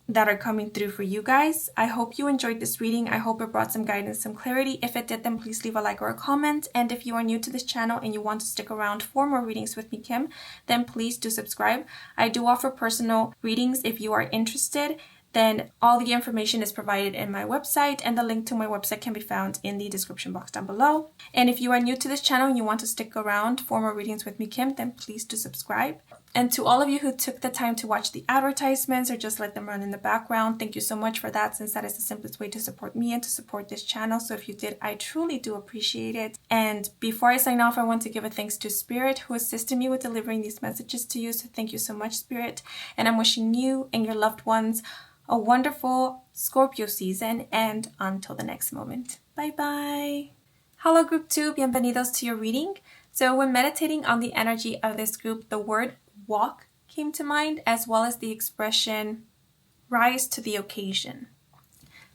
that are coming through for you guys. I hope you enjoyed this reading. I hope it brought some guidance, some clarity. If it did, then please leave a like or a comment. And if you are new to this channel and you want to stick around for more readings with me, Kim, then please do subscribe. I do offer personal readings if you are interested. Then all the information is provided in my website, and the link to my website can be found in the description box down below. And if you are new to this channel and you want to stick around for more readings with me, Kim, then please do subscribe. And to all of you who took the time to watch the advertisements or just let them run in the background, thank you so much for that, since that is the simplest way to support me and to support this channel. So if you did, I truly do appreciate it. And before I sign off, I want to give a thanks to Spirit, who assisted me with delivering these messages to you. So thank you so much, Spirit. And I'm wishing you and your loved ones a wonderful Scorpio season, and until the next moment. Bye bye. Hello group 2, bienvenidos to your reading. So when meditating on the energy of this group, the word walk came to mind, as well as the expression rise to the occasion.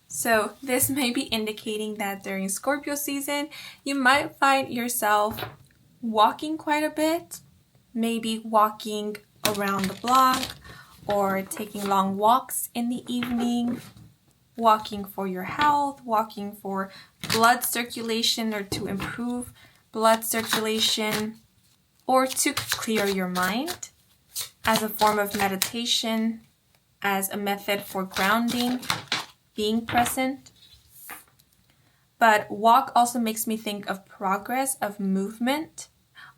So this may be indicating that during Scorpio season, you might find yourself walking quite a bit, maybe walking around the block, or taking long walks in the evening, walking for your health, walking for blood circulation or to improve blood circulation, or to clear your mind as a form of meditation, as a method for grounding, being present. But walk also makes me think of progress, of movement.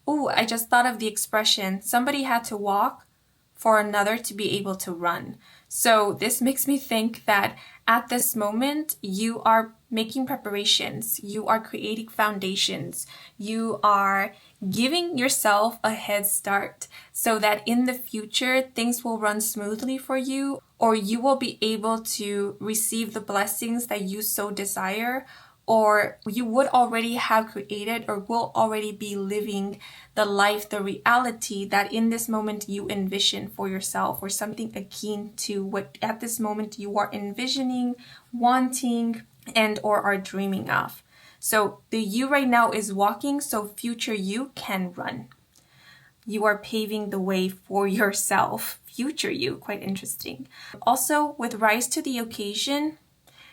Oh, I just thought of the expression, somebody had to walk for another to be able to run. So this makes me think that at this moment, you are making preparations, you are creating foundations, you are giving yourself a head start so that in the future, things will run smoothly for you, or you will be able to receive the blessings that you so desire, or you would already have created or will already be living the life, the reality that in this moment you envision for yourself, or something akin to what at this moment you are envisioning, wanting, and or are dreaming of. So the you right now is walking, so future you can run. You are paving the way for yourself, future you, quite interesting. Also, with rise to the occasion,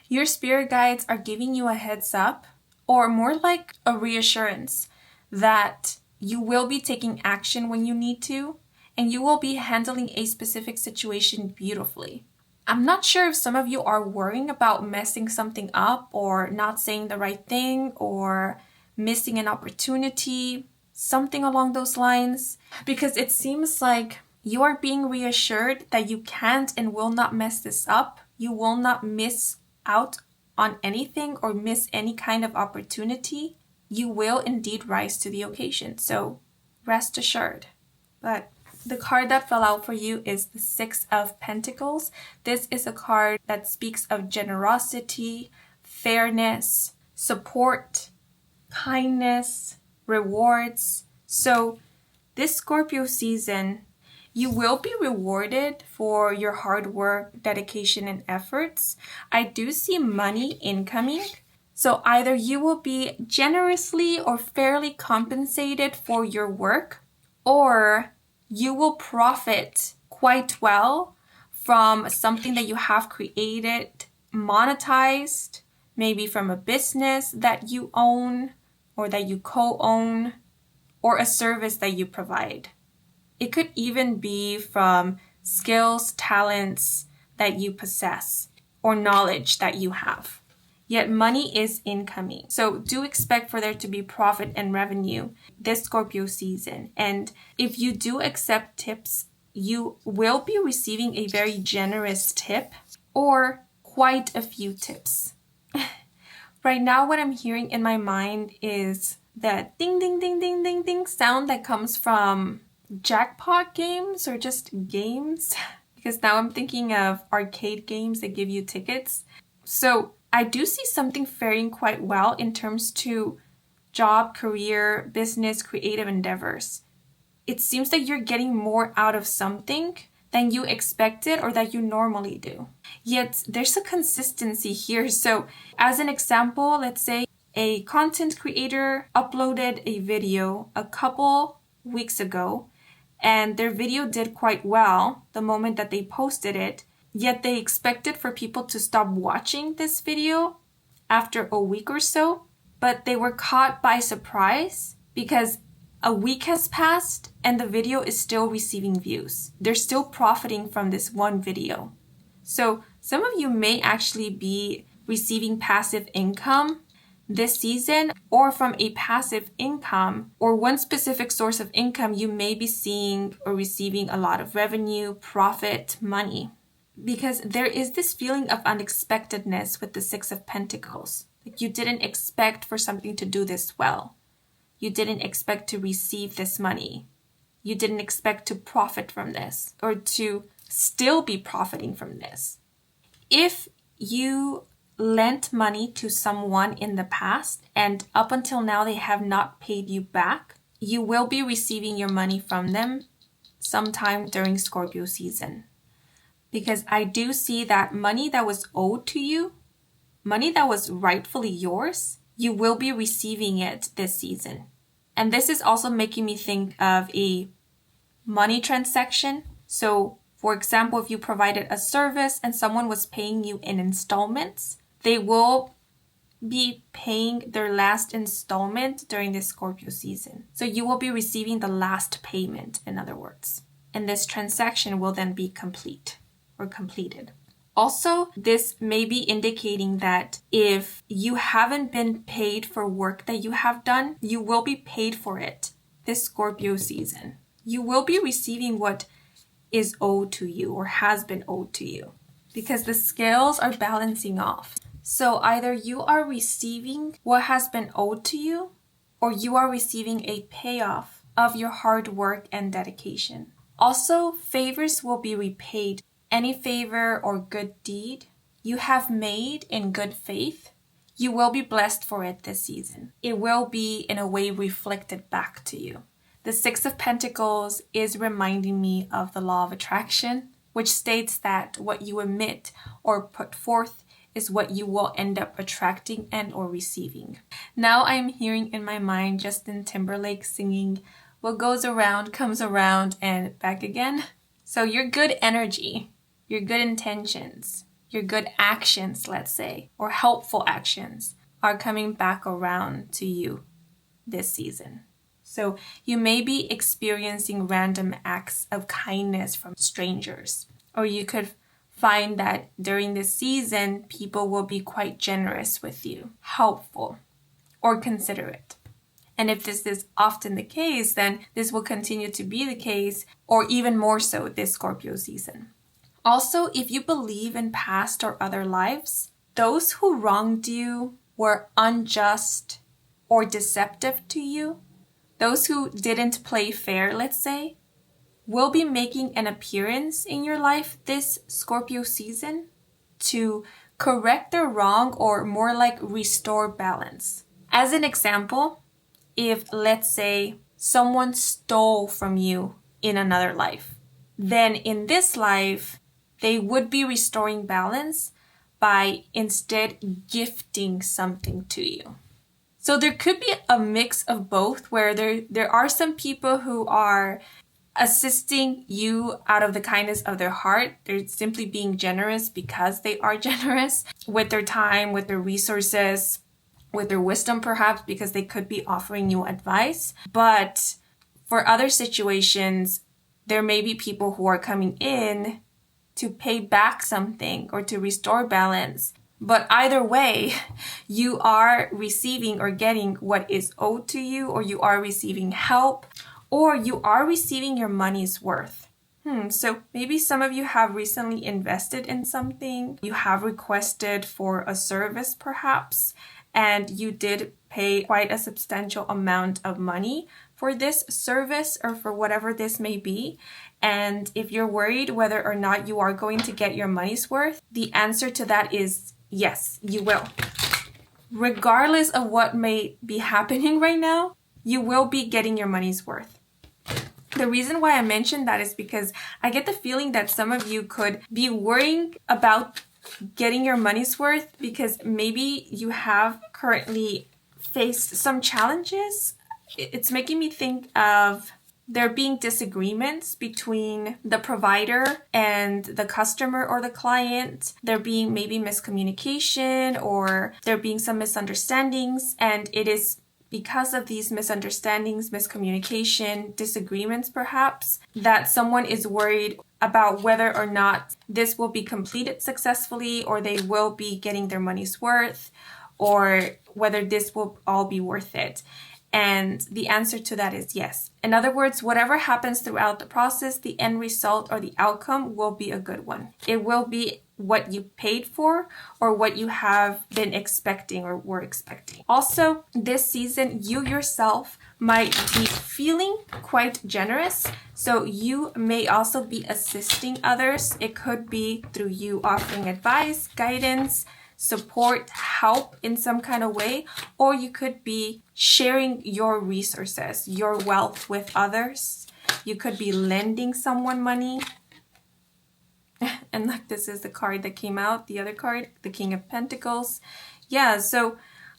your spirit guides are giving you a heads up, or more like a reassurance, that you will be taking action when you need to, and you will be handling a specific situation beautifully. I'm not sure if some of you are worrying about messing something up, or not saying the right thing, or missing an opportunity, something along those lines, because it seems like you are being reassured that you can't and will not mess this up. You will not miss out on anything or miss any kind of opportunity. You will indeed rise to the occasion, so rest assured. But the card that fell out for you is the Six of Pentacles. This is a card that speaks of generosity, fairness, support, kindness, rewards. So this Scorpio season, you will be rewarded for your hard work, dedication, and efforts. I do see money incoming. So either you will be generously or fairly compensated for your work, or you will profit quite well from something that you have created, monetized, maybe from a business that you own or that you co-own, or a service that you provide. It could even be from skills, talents that you possess, or knowledge that you have. Yet money is incoming. So do expect for there to be profit and revenue this Scorpio season. And if you do accept tips, you will be receiving a very generous tip or quite a few tips. Right now, what I'm hearing in my mind is that ding, ding, ding, ding, ding, ding sound that comes from jackpot games or just games. Because now I'm thinking of arcade games that give you tickets. So I do see something faring quite well in terms to job, career, business, creative endeavors. It seems that you're getting more out of something than you expected or that you normally do. Yet there's a consistency here. So as an example, let's say a content creator uploaded a video a couple weeks ago and their video did quite well the moment that they posted it, yet they expected for people to stop watching this video after a week or so, but they were caught by surprise because a week has passed and the video is still receiving views. They're still profiting from this one video. So some of you may actually be receiving passive income this season, or from a passive income or one specific source of income, you may be seeing or receiving a lot of revenue, profit, money. Because there is this feeling of unexpectedness with the Six of Pentacles. Like you didn't expect for something to do this well. You didn't expect to receive this money. You didn't expect to profit from this or to still be profiting from this. If you lent money to someone in the past and up until now they have not paid you back, you will be receiving your money from them sometime during Scorpio season. Because I do see that money that was owed to you, money that was rightfully yours, you will be receiving it this season. And this is also making me think of a money transaction. So, for example, if you provided a service and someone was paying you in installments, they will be paying their last installment during this Scorpio season. So you will be receiving the last payment, in other words. And this transaction will then be complete or completed. Also, this may be indicating that if you haven't been paid for work that you have done, you will be paid for it this Scorpio season. You will be receiving what is owed to you or has been owed to you because the scales are balancing off. So either you are receiving what has been owed to you or you are receiving a payoff of your hard work and dedication. Also, favors will be repaid. Any favor or good deed you have made in good faith, you will be blessed for it this season. It will be in a way reflected back to you. The Six of Pentacles is reminding me of the law of attraction, which states that what you emit or put forth is what you will end up attracting and or receiving. Now I'm hearing in my mind Justin Timberlake singing, "What goes around comes around and back again." So your good energy, your good intentions, your good actions, let's say, or helpful actions are coming back around to you this season. So you may be experiencing random acts of kindness from strangers, or you could find that during this season, people will be quite generous with you, helpful, or considerate. And if this is often the case, then this will continue to be the case, or even more so this Scorpio season. Also, if you believe in past or other lives, those who wronged you, were unjust or deceptive to you, those who didn't play fair, let's say, will be making an appearance in your life this Scorpio season to correct their wrong or more like restore balance. As an example, if let's say someone stole from you in another life, then in this life, they would be restoring balance by instead gifting something to you. So there could be a mix of both, where there are some people who are assisting you out of the kindness of their heart. They're simply being generous because they are generous with their time, with their resources, with their wisdom perhaps, because they could be offering you advice. But for other situations, there may be people who are coming in to pay back something or to restore balance. But either way, you are receiving or getting what is owed to you, or you are receiving help, or you are receiving your money's worth. So maybe some of you have recently invested in something. You have requested for a service perhaps, and you did pay quite a substantial amount of money for this service or for whatever this may be. And if you're worried whether or not you are going to get your money's worth, the answer to that is yes, you will. Regardless of what may be happening right now, you will be getting your money's worth. The reason why I mentioned that is because I get the feeling that some of you could be worrying about getting your money's worth because maybe you have currently faced some challenges. It's making me think of there being disagreements between the provider and the customer or the client. There being maybe miscommunication, or there being some misunderstandings, and it is because of these misunderstandings, miscommunication, disagreements perhaps, that someone is worried about whether or not this will be completed successfully, or they will be getting their money's worth, or whether this will all be worth it. And the answer to that is yes. In other words, whatever happens throughout the process, the end result or the outcome will be a good one. It will be what you paid for or what you have been expecting or were expecting. Also, this season, you yourself might be feeling quite generous. So you may also be assisting others. It could be through you offering advice, guidance, support, help in some kind of way, or you could be sharing your resources, your wealth with others. You could be lending someone money. And look, this is the card that came out, the other card, the King of Pentacles. Yeah, so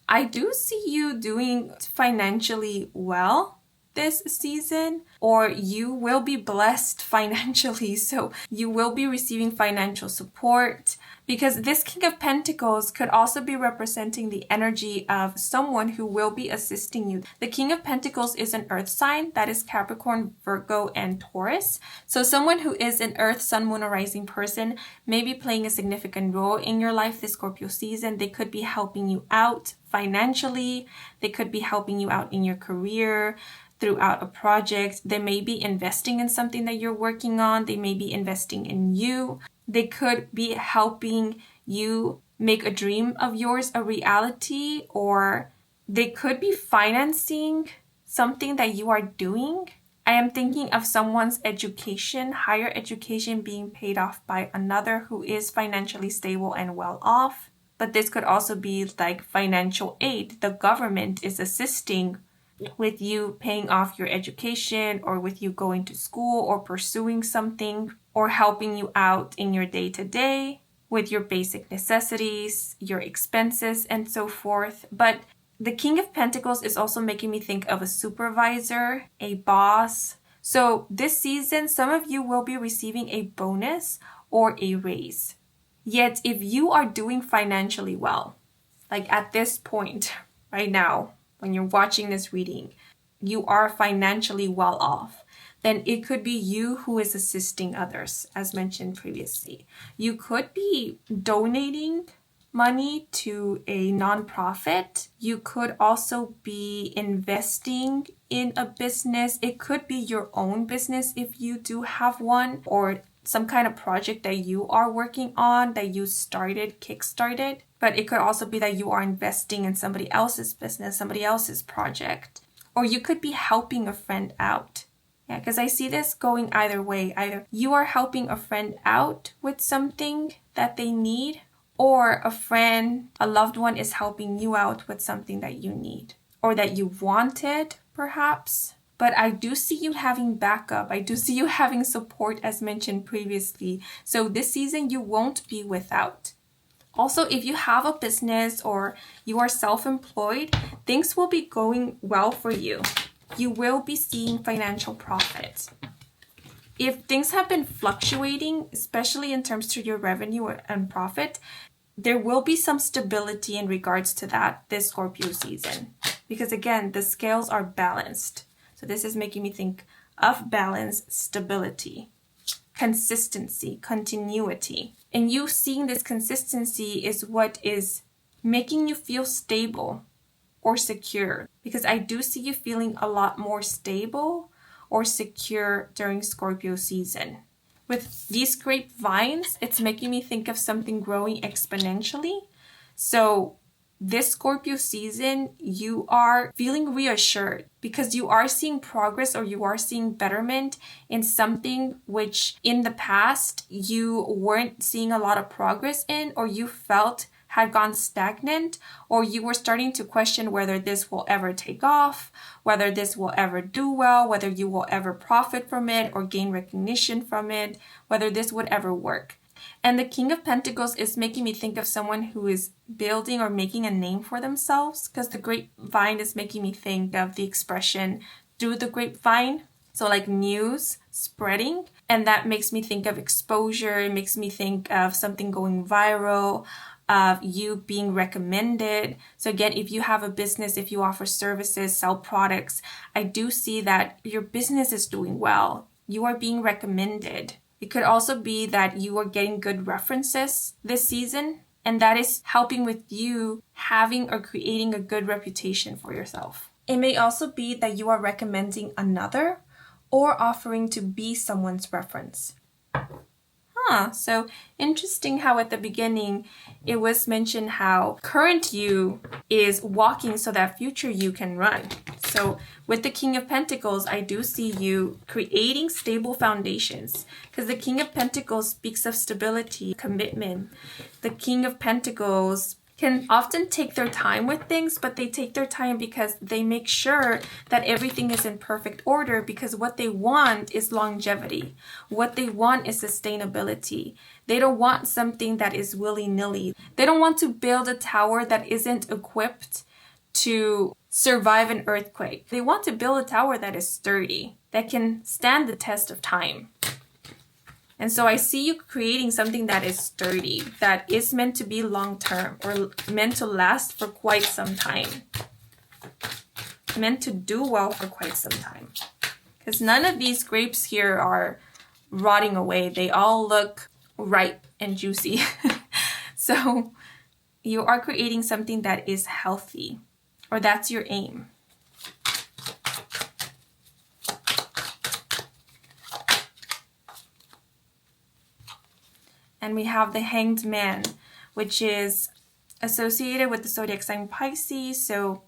I do see you doing financially well this season, or you will be blessed financially. So you will be receiving financial support, because this King of Pentacles could also be representing the energy of someone who will be assisting you. The King of Pentacles is an earth sign, that is Capricorn, Virgo, and Taurus. So someone who is an earth, sun, moon, or rising person may be playing a significant role in your life this Scorpio season. They could be helping you out financially. They could be helping you out in your career, throughout a project. They may be investing in something that you're working on. They may be investing in you. They could be helping you make a dream of yours a reality, or they could be financing something that you are doing. I am thinking of someone's education, higher education, being paid off by another who is financially stable and well off. But this could also be like financial aid. The government is assisting with you paying off your education, or with you going to school or pursuing something, or helping you out in your day-to-day with your basic necessities, your expenses, and so forth. But the King of Pentacles is also making me think of a supervisor, a boss. So this season, some of you will be receiving a bonus or a raise. Yet if you are doing financially well, like at this point right now, when you're watching this reading, you are financially well off, then it could be you who is assisting others, as mentioned previously. You could be donating money to a nonprofit. You could also be investing in a business. It could be your own business if you do have one, or some kind of project that you are working on that you started, kickstarted. But it could also be that you are investing in somebody else's business, somebody else's project. Or you could be helping a friend out. Yeah, because I see this going either way. Either you are helping a friend out with something that they need, or a friend, a loved one is helping you out with something that you need or that you wanted, perhaps. But I do see you having backup. I do see you having support, as mentioned previously. So this season, you won't be without. Also, if you have a business or you are self-employed, things will be going well for you. You will be seeing financial profit. If things have been fluctuating, especially in terms to your revenue and profit, there will be some stability in regards to that this Scorpio season. Because again, the scales are balanced. So this is making me think of balance, stability, consistency, continuity. And you seeing this consistency is what is making you feel stable or secure. Because I do see you feeling a lot more stable or secure during Scorpio season. With these grapevines, it's making me think of something growing exponentially. So this Scorpio season, you are feeling reassured because you are seeing progress or you are seeing betterment in something which in the past you weren't seeing a lot of progress in, or you felt had gone stagnant, or you were starting to question whether this will ever take off, whether this will ever do well, whether you will ever profit from it or gain recognition from it, whether this would ever work. And the King of Pentacles is making me think of someone who is building or making a name for themselves, because the grapevine is making me think of the expression through the grapevine. So like news spreading, and that makes me think of exposure. It makes me think of something going viral, of you being recommended. So again, if you have a business, if you offer services, sell products, I do see that your business is doing well. You are being recommended. It could also be that you are getting good references this season, and that is helping with you having or creating a good reputation for yourself. It may also be that you are recommending another or offering to be someone's reference. So interesting how at the beginning it was mentioned how current you is walking so that future you can run. So with the King of Pentacles, I do see you creating stable foundations, because the King of Pentacles speaks of stability, commitment. The King of Pentacles can often take their time with things, but they take their time because they make sure that everything is in perfect order, because what they want is longevity. What they want is sustainability. They don't want something that is willy-nilly. They don't want to build a tower that isn't equipped to survive an earthquake. They want to build a tower that is sturdy, that can stand the test of time. And so I see you creating something that is sturdy, that is meant to be long-term or meant to last for quite some time. Meant to do well for quite some time. Because none of these grapes here are rotting away. They all look ripe and juicy. So you are creating something that is healthy, or that's your aim. And we have the Hanged Man, which is associated with the zodiac sign Pisces. So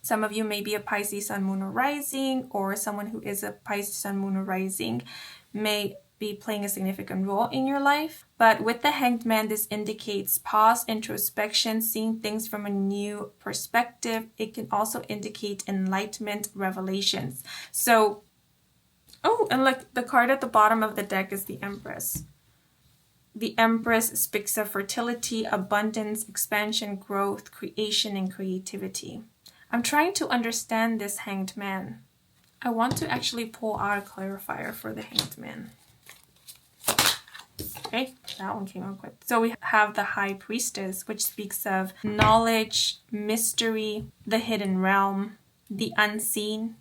some of you may be a Pisces sun, moon, or rising, or someone who is a Pisces sun, moon, or rising may be playing a significant role in your life. But with the Hanged Man, this indicates pause, introspection, seeing things from a new perspective. It can also indicate enlightenment, revelations. So, and like the card at the bottom of the deck is the Empress. The Empress speaks of fertility, abundance, expansion, growth, creation, and creativity. I'm trying to understand this Hanged Man. I want to actually pull out a clarifier for the Hanged Man. Okay, that one came out quick. So we have the High Priestess, which speaks of knowledge, mystery, the hidden realm, the unseen.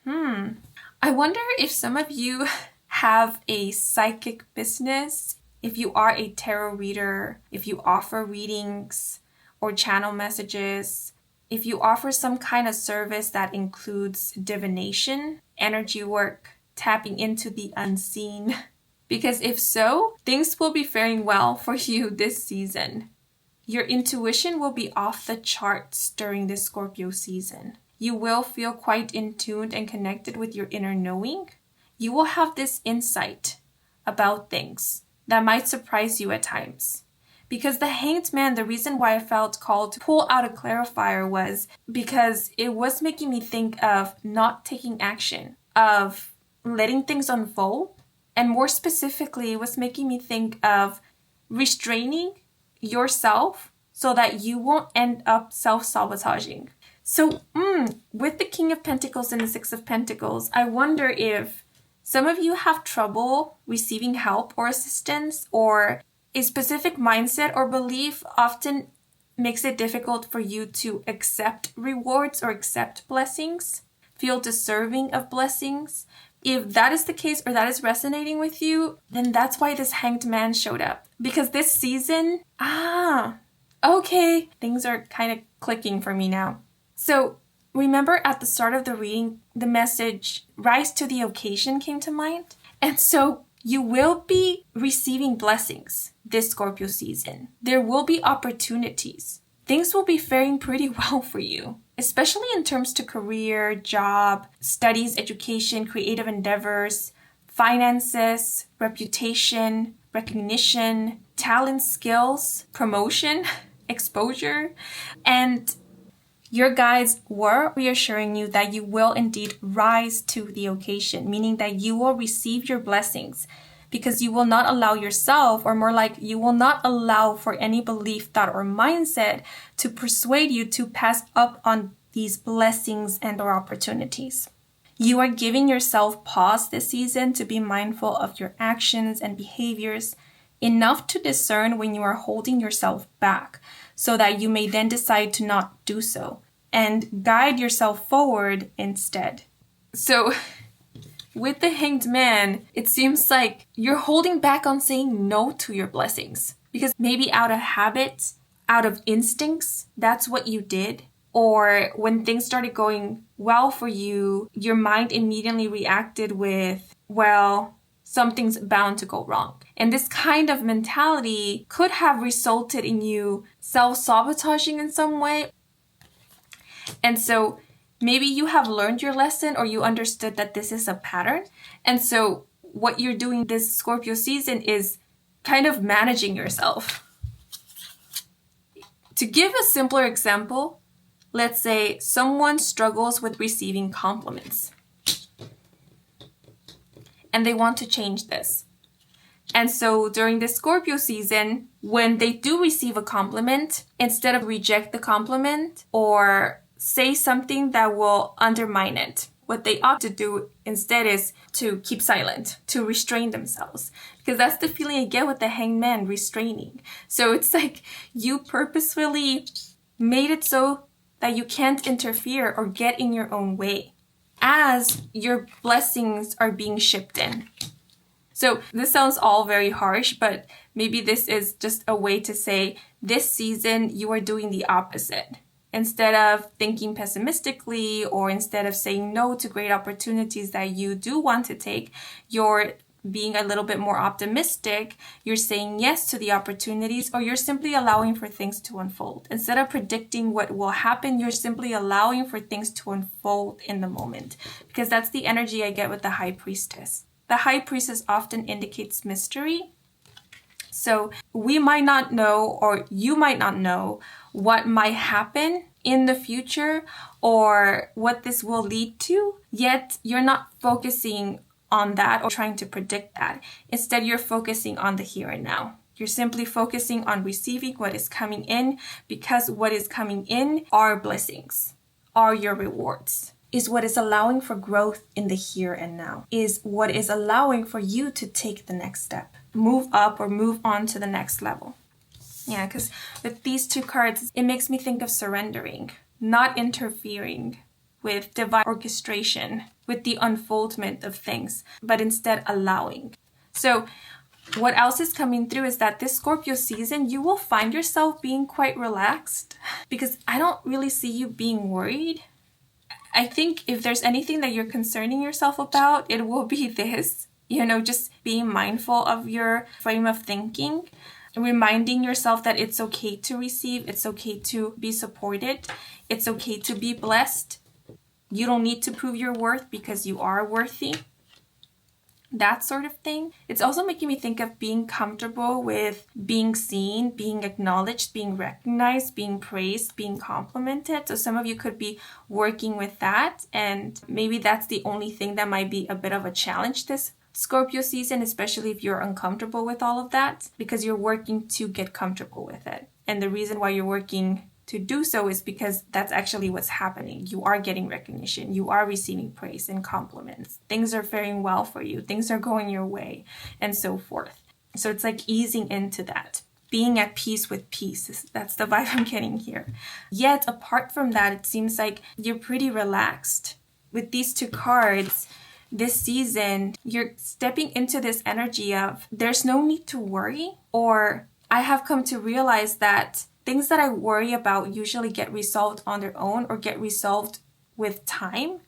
I wonder if some of you have a psychic business. If you are a tarot reader, if you offer readings or channel messages, if you offer some kind of service that includes divination, energy work, tapping into the unseen. Because if so, things will be faring well for you this season. Your intuition will be off the charts during this Scorpio season. You will feel quite in tune and connected with your inner knowing. You will have this insight about things that might surprise you at times. Because the Hanged Man, the reason why I felt called to pull out a clarifier was because it was making me think of not taking action, of letting things unfold. And more specifically, it was making me think of restraining yourself so that you won't end up self-sabotaging. So with the King of Pentacles and the Six of Pentacles, I wonder if some of you have trouble receiving help or assistance, or a specific mindset or belief often makes it difficult for you to accept rewards or accept blessings, feel deserving of blessings. If that is the case or that is resonating with you, then that's why this Hanged Man showed up. Because this season, okay, things are kind of clicking for me now. So remember at the start of the reading, the message, rise to the occasion came to mind. And so you will be receiving blessings this Scorpio season. There will be opportunities. Things will be faring pretty well for you, especially in terms to career, job, studies, education, creative endeavors, finances, reputation, recognition, talent, skills, promotion, exposure, and your guides were reassuring you that you will indeed rise to the occasion, meaning that you will receive your blessings because you will not allow yourself, or more like you will not allow for any belief, thought, or mindset to persuade you to pass up on these blessings and or opportunities. You are giving yourself pause this season to be mindful of your actions and behaviors, enough to discern when you are holding yourself back, so that you may then decide to not do so and guide yourself forward instead. So with the Hanged Man, it seems like you're holding back on saying no to your blessings because maybe out of habit, out of instincts, that's what you did. Or when things started going well for you, your mind immediately reacted with, well, something's bound to go wrong. And this kind of mentality could have resulted in you self-sabotaging in some way. And so maybe you have learned your lesson, or you understood that this is a pattern. And so what you're doing this Scorpio season is kind of managing yourself. To give a simpler example, let's say someone struggles with receiving compliments and they want to change this. And so during this Scorpio season, when they do receive a compliment, instead of reject the compliment or say something that will undermine it, what they ought to do instead is to keep silent, to restrain themselves. Because that's the feeling I get with the Hanged Man, restraining. So it's like you purposefully made it so that you can't interfere or get in your own way as your blessings are being shipped in. So this sounds all very harsh, but maybe this is just a way to say this season you are doing the opposite. Instead of thinking pessimistically, or instead of saying no to great opportunities that you do want to take, you're being a little bit more optimistic. You're saying yes to the opportunities, or you're simply allowing for things to unfold. Instead of predicting what will happen, you're simply allowing for things to unfold in the moment. Because that's the energy I get with the High Priestess. The High Priestess often indicates mystery. So we might not know, or you might not know, what might happen in the future or what this will lead to, yet you're not focusing on that or trying to predict that. Instead, you're focusing on the here and now. You're simply focusing on receiving what is coming in, because what is coming in are blessings, are your rewards, is what is allowing for growth in the here and now, is what is allowing for you to take the next step, move up or move on to the next level. Yeah, because with these two cards, it makes me think of surrendering, not interfering with divine orchestration, with the unfoldment of things, but instead allowing. So what else is coming through is that this Scorpio season, you will find yourself being quite relaxed, because I don't really see you being worried. I think if there's anything that you're concerning yourself about, it will be this, just being mindful of your frame of thinking, reminding yourself that it's okay to receive, it's okay to be supported, it's okay to be blessed. You don't need to prove your worth because you are worthy. that sort of thing. It's also making me think of being comfortable with being seen, being acknowledged, being recognized, being praised, being complimented. So some of you could be working with that, and maybe that's the only thing that might be a bit of a challenge this Scorpio season, especially if you're uncomfortable with all of that, because you're working to get comfortable with it. And the reason why you're working to do so is because that's actually what's happening. You are getting recognition. You are receiving praise and compliments. Things are faring well for you. Things are going your way, and so forth. So it's like easing into that. Being at peace with peace. That's the vibe I'm getting here. Yet, apart from that, it seems like you're pretty relaxed. With these two cards, this season, you're stepping into this energy of there's no need to worry, or I have come to realize that things that I worry about usually get resolved on their own or get resolved with time,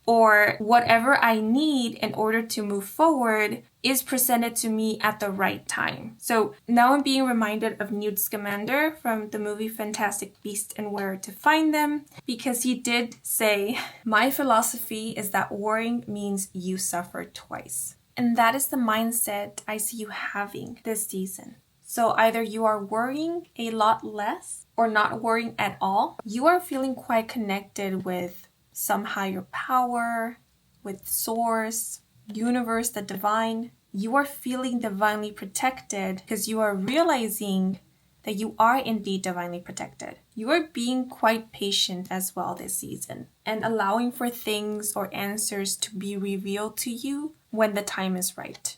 or whatever I need in order to move forward is presented to me at the right time. So now I'm being reminded of Newt Scamander from the movie Fantastic Beasts and Where to Find Them, because he did say, "My philosophy is that worrying means you suffer twice." And that is the mindset I see you having this season. So either you are worrying a lot less or not worrying at all. You are feeling quite connected with some higher power, with source, universe, the divine. You are feeling divinely protected because you are realizing that you are indeed divinely protected. You are being quite patient as well this season and allowing for things or answers to be revealed to you when the time is right.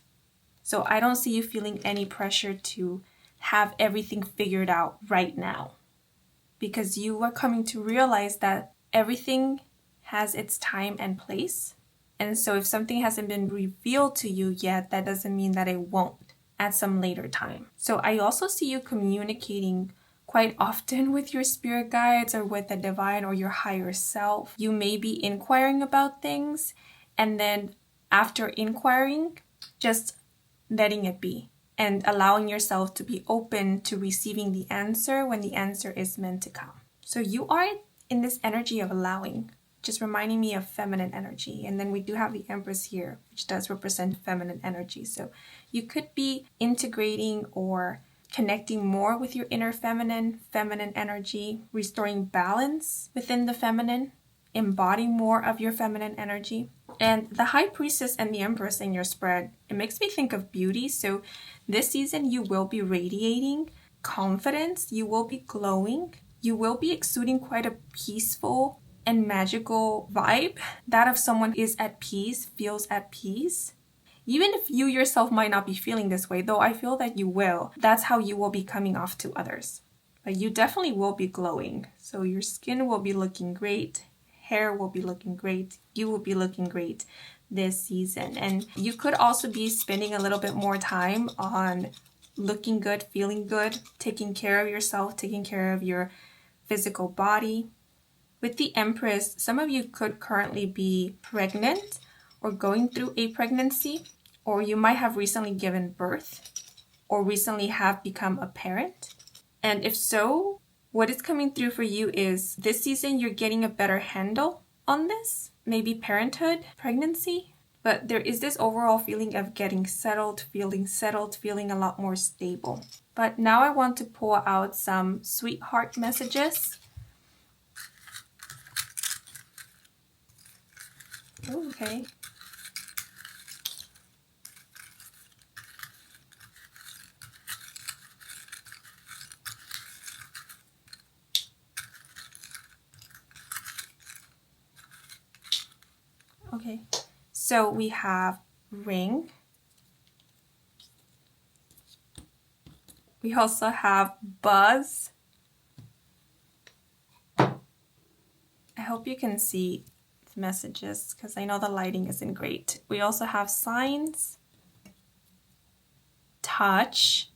So I don't see you feeling any pressure to have everything figured out right now, because you are coming to realize that everything has its time and place. And so if something hasn't been revealed to you yet, that doesn't mean that it won't at some later time. So I also see you communicating quite often with your spirit guides or with the divine or your higher self. You may be inquiring about things, and then after inquiring, just letting it be and allowing yourself to be open to receiving the answer when the answer is meant to come. So you are in this energy of allowing, just reminding me of feminine energy. And then we do have the Empress here, which does represent feminine energy. So you could be integrating or connecting more with your inner feminine energy, restoring balance within the feminine, embodying more of your feminine energy. And the High Priestess and the Empress in your spread, it makes me think of beauty. So this season you will be radiating confidence, you will be glowing, you will be exuding quite a peaceful and magical vibe. That of someone who is at peace, feels at peace. Even if you yourself might not be feeling this way, though I feel that you will. That's how you will be coming off to others. But you definitely will be glowing. So your skin will be looking great. Hair will be looking great. You will be looking great this season. And you could also be spending a little bit more time on looking good, feeling good, taking care of yourself, taking care of your physical body. With the Empress, some of you could currently be pregnant or going through a pregnancy, or you might have recently given birth or recently have become a parent. And if so, what is coming through for you is this season you're getting a better handle on this, maybe parenthood, pregnancy, but there is this overall feeling of getting settled, feeling a lot more stable. But now I want to pull out some sweetheart messages. Okay. Okay, so we have ring. We also have buzz. I hope you can see the messages because I know the lighting isn't great. We also have signs, touch,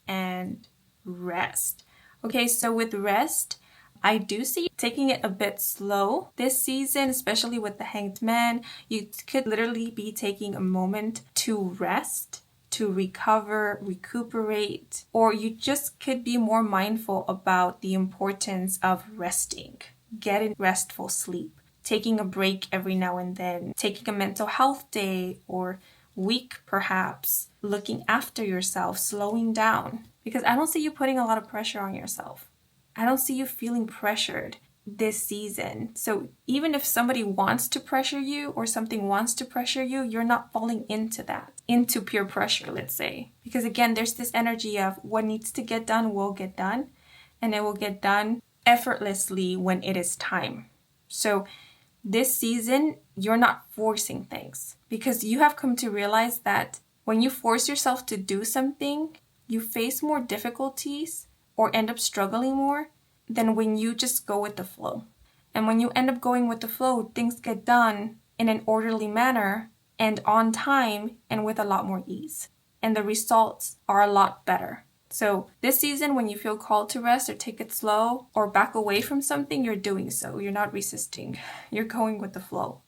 and rest. Okay, so with rest, I do see taking it a bit slow this season, especially with the Hanged Man. You could literally be taking a moment to rest, to recover, recuperate, or you just could be more mindful about the importance of resting, getting restful sleep, taking a break every now and then, taking a mental health day, or week perhaps, looking after yourself, slowing down. Because I don't see you putting a lot of pressure on yourself. I don't see you feeling pressured this season. So even if somebody wants to pressure you or something wants to pressure you, you're not falling into that, into peer pressure, let's say. Because again, there's this energy of what needs to get done will get done, and it will get done effortlessly when it is time. So this season, you're not forcing things, because you have come to realize that when you force yourself to do something, you face more difficulties or end up struggling more than when you just go with the flow. And when you end up going with the flow, things get done in an orderly manner and on time and with a lot more ease. And the results are a lot better. So this season, when you feel called to rest or take it slow or back away from something, you're doing so. You're not resisting. You're going with the flow.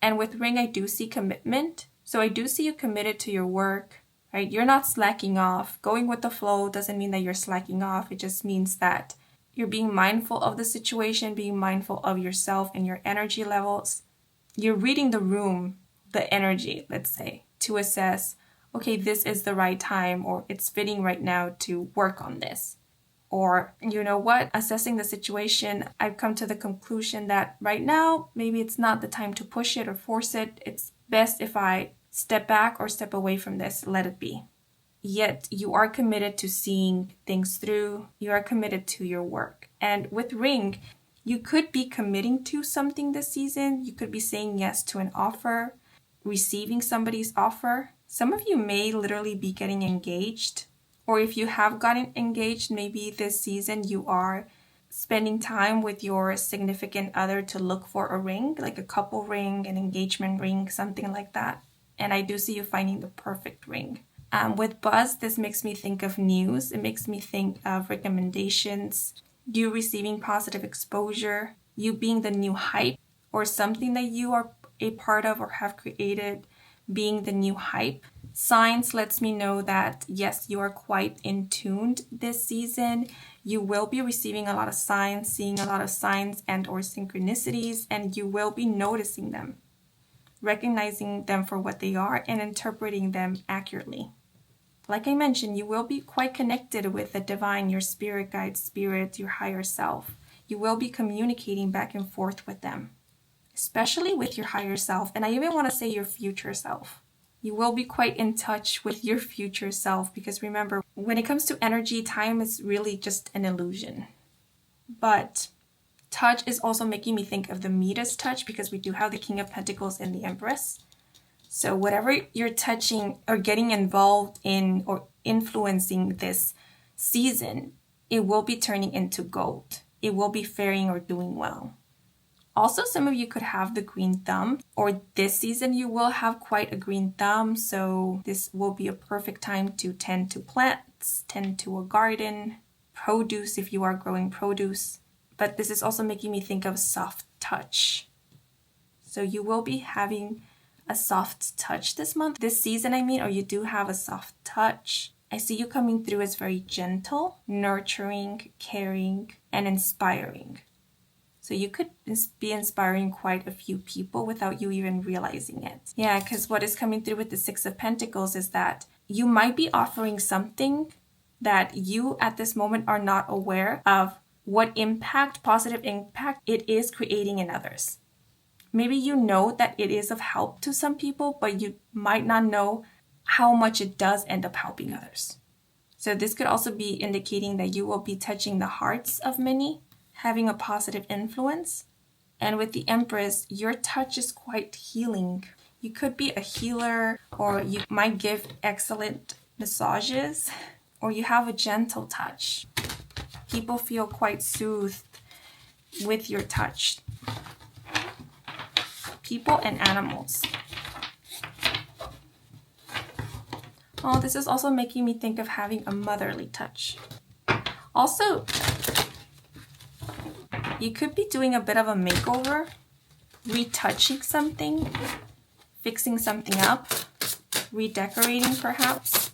And with Ring, I do see commitment. So I do see you committed to your work, right? You're not slacking off. Going with the flow doesn't mean that you're slacking off. It just means that you're being mindful of the situation, being mindful of yourself and your energy levels. You're reading the room, the energy, let's say, to assess, okay, this is the right time, or it's fitting right now to work on this. Or, you know what, assessing the situation, I've come to the conclusion that right now, maybe it's not the time to push it or force it. It's best if I step back or step away from this, let it be. Yet you are committed to seeing things through. You are committed to your work. And with Ring, you could be committing to something this season. You could be saying yes to an offer, receiving somebody's offer. Some of you may literally be getting engaged. Or if you have gotten engaged, maybe this season you are spending time with your significant other to look for a ring, like a couple ring, an engagement ring, something like that. And I do see you finding the perfect ring. With Buzz, this makes me think of news. It makes me think of recommendations, you receiving positive exposure, you being the new hype, or something that you are a part of or have created being the new hype. Signs lets me know that, yes, you are quite in tuned this season. You will be receiving a lot of signs, seeing a lot of signs and or synchronicities, and you will be noticing them, recognizing them for what they are and interpreting them accurately. Like I mentioned, you will be quite connected with the divine, your spirit guide, spirit, your higher self. You will be communicating back and forth with them, especially with your higher self. And I even want to say your future self. You will be quite in touch with your future self, because remember, when it comes to energy, time is really just an illusion. But touch is also making me think of the Midas touch, because we do have the King of Pentacles and the Empress. So whatever you're touching or getting involved in or influencing this season, it will be turning into gold. It will be faring or doing well. Also, some of you could have the green thumb, or this season you will have quite a green thumb. So this will be a perfect time to tend to plants, tend to a garden, produce if you are growing produce. But this is also making me think of soft touch. So you will be having a soft touch this month, this season or you do have a soft touch. I see you coming through as very gentle, nurturing, caring, and inspiring. So you could be inspiring quite a few people without you even realizing it. Yeah, because what is coming through with the Six of Pentacles is that you might be offering something that you at this moment are not aware of what impact, positive impact it is creating in others. Maybe you know that it is of help to some people, but you might not know how much it does end up helping others. So this could also be indicating that you will be touching the hearts of many, having a positive influence. And with the Empress, your touch is quite healing. You could be a healer, or you might give excellent massages, or you have a gentle touch. People feel quite soothed with your touch. People and animals. Oh, this is also making me think of having a motherly touch. Also, you could be doing a bit of a makeover, retouching something, fixing something up, redecorating perhaps.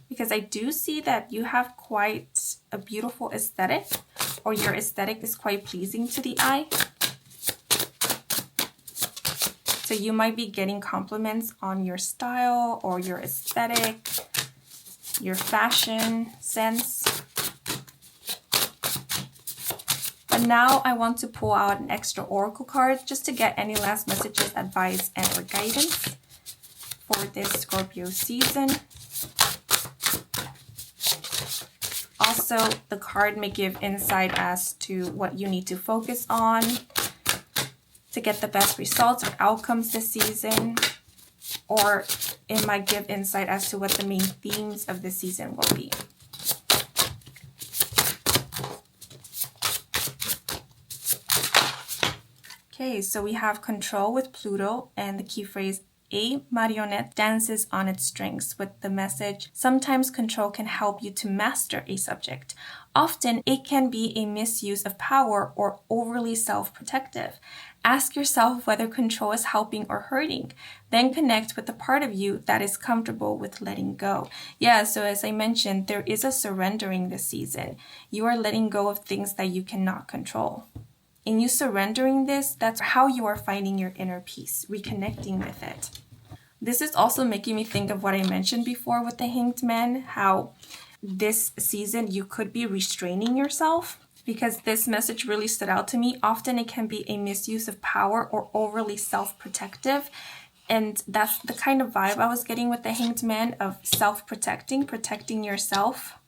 Because I do see that you have quite a beautiful aesthetic, or your aesthetic is quite pleasing to the eye. So So you might be getting compliments on your style or your aesthetic, your fashion sense. But now I want to pull out an extra oracle card just to get any last messages, advice, and or guidance for this Scorpio season. Also, the card may give insight as to what you need to focus on to get the best results or outcomes this season, or it might give insight as to what the main themes of this season will be. Okay, so we have control with Pluto and the key phrase, a marionette dances on its strings, with the message, sometimes control can help you to master a subject. Often it can be a misuse of power or overly self-protective. Ask yourself whether control is helping or hurting. Then connect with the part of you that is comfortable with letting go. Yeah, so as I mentioned, there is a surrendering this season. You are letting go of things that you cannot control. In you surrendering this, that's how you are finding your inner peace, reconnecting with it. This is also making me think of what I mentioned before with the Hanged Man, how this season you could be restraining yourself, because this message really stood out to me. Often it can be a misuse of power or overly self-protective. And that's the kind of vibe I was getting with the Hanged Man, of self-protecting, protecting yourself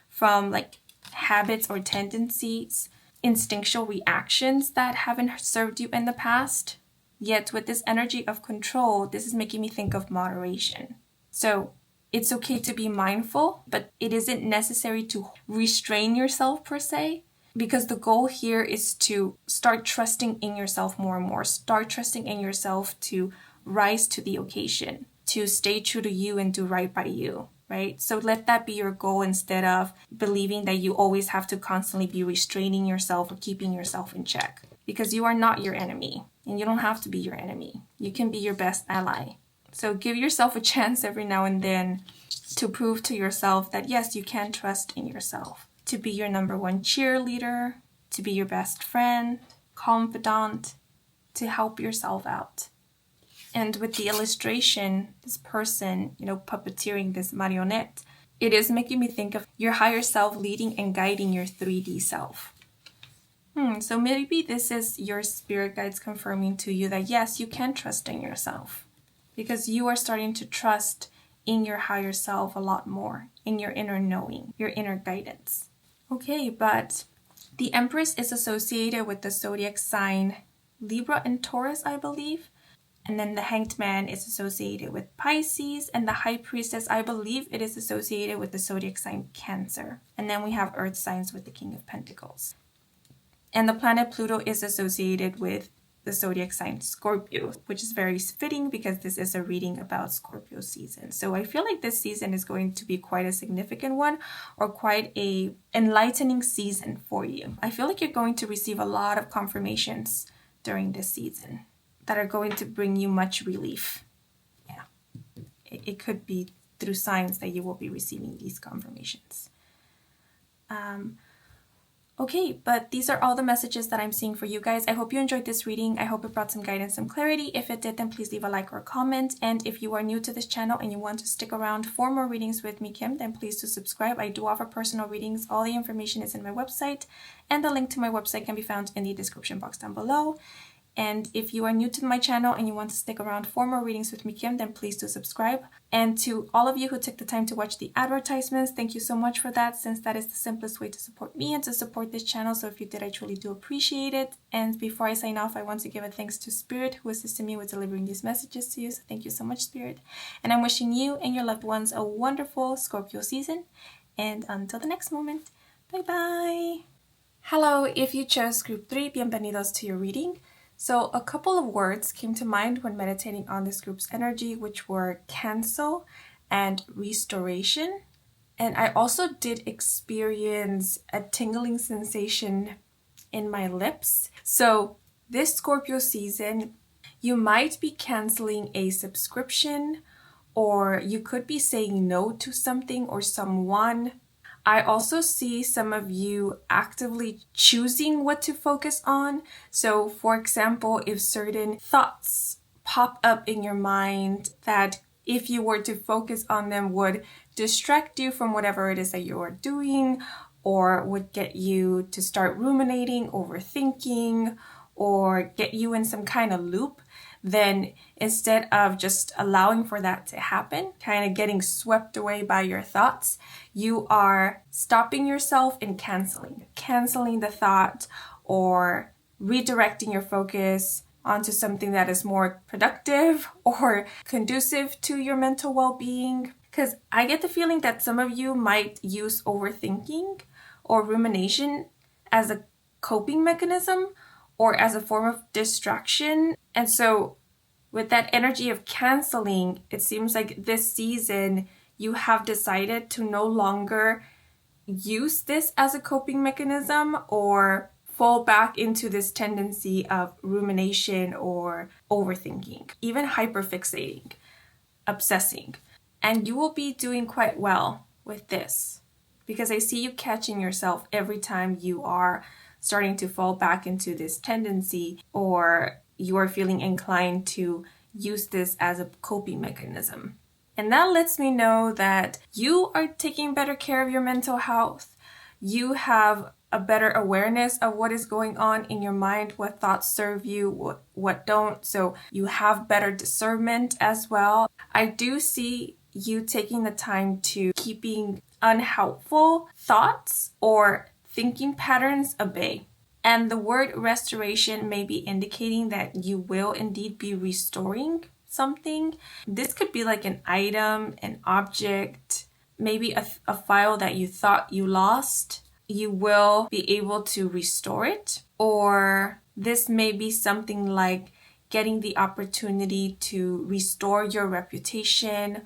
from like habits or tendencies, instinctual reactions that haven't served you in the past. Yet with this energy of control, this is making me think of moderation. So it's okay to be mindful, but it isn't necessary to restrain yourself per se, because the goal here is to start trusting in yourself more and more. Start trusting in yourself to rise to the occasion, to stay true to you and do right by you. Right? So let that be your goal, instead of believing that you always have to constantly be restraining yourself or keeping yourself in check, because you are not your enemy and you don't have to be your enemy. You can be your best ally. So give yourself a chance every now and then to prove to yourself that yes, you can trust in yourself, to be your number one cheerleader, to be your best friend, confidant, to help yourself out. And with the illustration, this person, puppeteering this marionette, it is making me think of your higher self leading and guiding your 3D self. So maybe this is your spirit guides confirming to you that yes, you can trust in yourself, because you are starting to trust in your higher self a lot more, in your inner knowing, your inner guidance. Okay, but the Empress is associated with the zodiac sign Libra and Taurus, I believe. And then the Hanged Man is associated with Pisces, and the High Priestess, I believe it is associated with the zodiac sign Cancer. And then we have Earth signs with the King of Pentacles. And the planet Pluto is associated with the zodiac sign Scorpio, which is very fitting because this is a reading about Scorpio season. So I feel like this season is going to be quite a significant one, or quite a enlightening season for you. I feel like you're going to receive a lot of confirmations during this season that are going to bring you much relief. Yeah, it could be through signs that you will be receiving these confirmations. Okay, but these are all the messages that I'm seeing for you guys. I hope you enjoyed this reading. I hope it brought some guidance, some clarity. If it did, then please leave a like or a comment. And if you are new to this channel and you want to stick around for more readings with me, Kim, then please do subscribe. I do offer personal readings. All the information is in my website, and the link to my website can be found in the description box down below. And if you are new to my channel and you want to stick around for more readings with me, Kim, then please do subscribe. And to all of you who took the time to watch the advertisements, thank you so much for that, since that is the simplest way to support me and to support this channel. So if you did, I truly do appreciate it. And before I sign off, I want to give a thanks to Spirit, who assisted me with delivering these messages to you. So thank you so much, Spirit. And I'm wishing you and your loved ones a wonderful Scorpio season. And until the next moment, bye-bye. Hello, if you chose Group 3, bienvenidos to your reading. So a couple of words came to mind when meditating on this group's energy, which were cancel and restoration. And I also did experience a tingling sensation in my lips. So this Scorpio season, you might be canceling a subscription, or you could be saying no to something or someone. I also see some of you actively choosing what to focus on. So for example, if certain thoughts pop up in your mind that if you were to focus on them would distract you from whatever it is that you are doing, or would get you to start ruminating, overthinking, or get you in some kind of loop, then instead of just allowing for that to happen, kind of getting swept away by your thoughts, you are stopping yourself and canceling the thought, or redirecting your focus onto something that is more productive or conducive to your mental well-being. Because I get the feeling that some of you might use overthinking or rumination as a coping mechanism or as a form of distraction. And so with that energy of canceling, it seems like this season you have decided to no longer use this as a coping mechanism or fall back into this tendency of rumination or overthinking, even hyperfixating, obsessing. And you will be doing quite well with this, because I see you catching yourself every time you are starting to fall back into this tendency, or you are feeling inclined to use this as a coping mechanism. And that lets me know that you are taking better care of your mental health. You have a better awareness of what is going on in your mind, what thoughts serve you, what don't. So you have better discernment as well. I do see you taking the time to keeping unhelpful thoughts or thinking patterns at bay. And the word restoration may be indicating that you will indeed be restoring something. This could be like an item, an object, maybe a file that you thought you lost. You will be able to restore it. Or this may be something like getting the opportunity to restore your reputation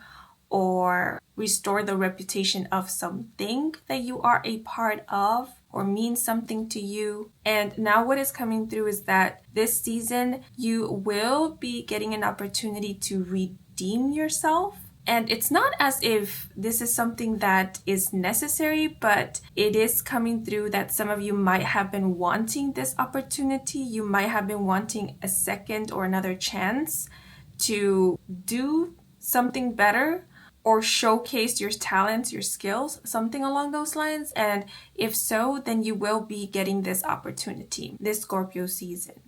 or restore the reputation of something that you are a part of or means something to you. And now what is coming through is that this season you will be getting an opportunity to redeem yourself. And it's not as if this is something that is necessary, but it is coming through that some of you might have been wanting this opportunity. You might have been wanting a second or another chance to do something better or showcase your talents, your skills, something along those lines. And if so, then you will be getting this opportunity this Scorpio season.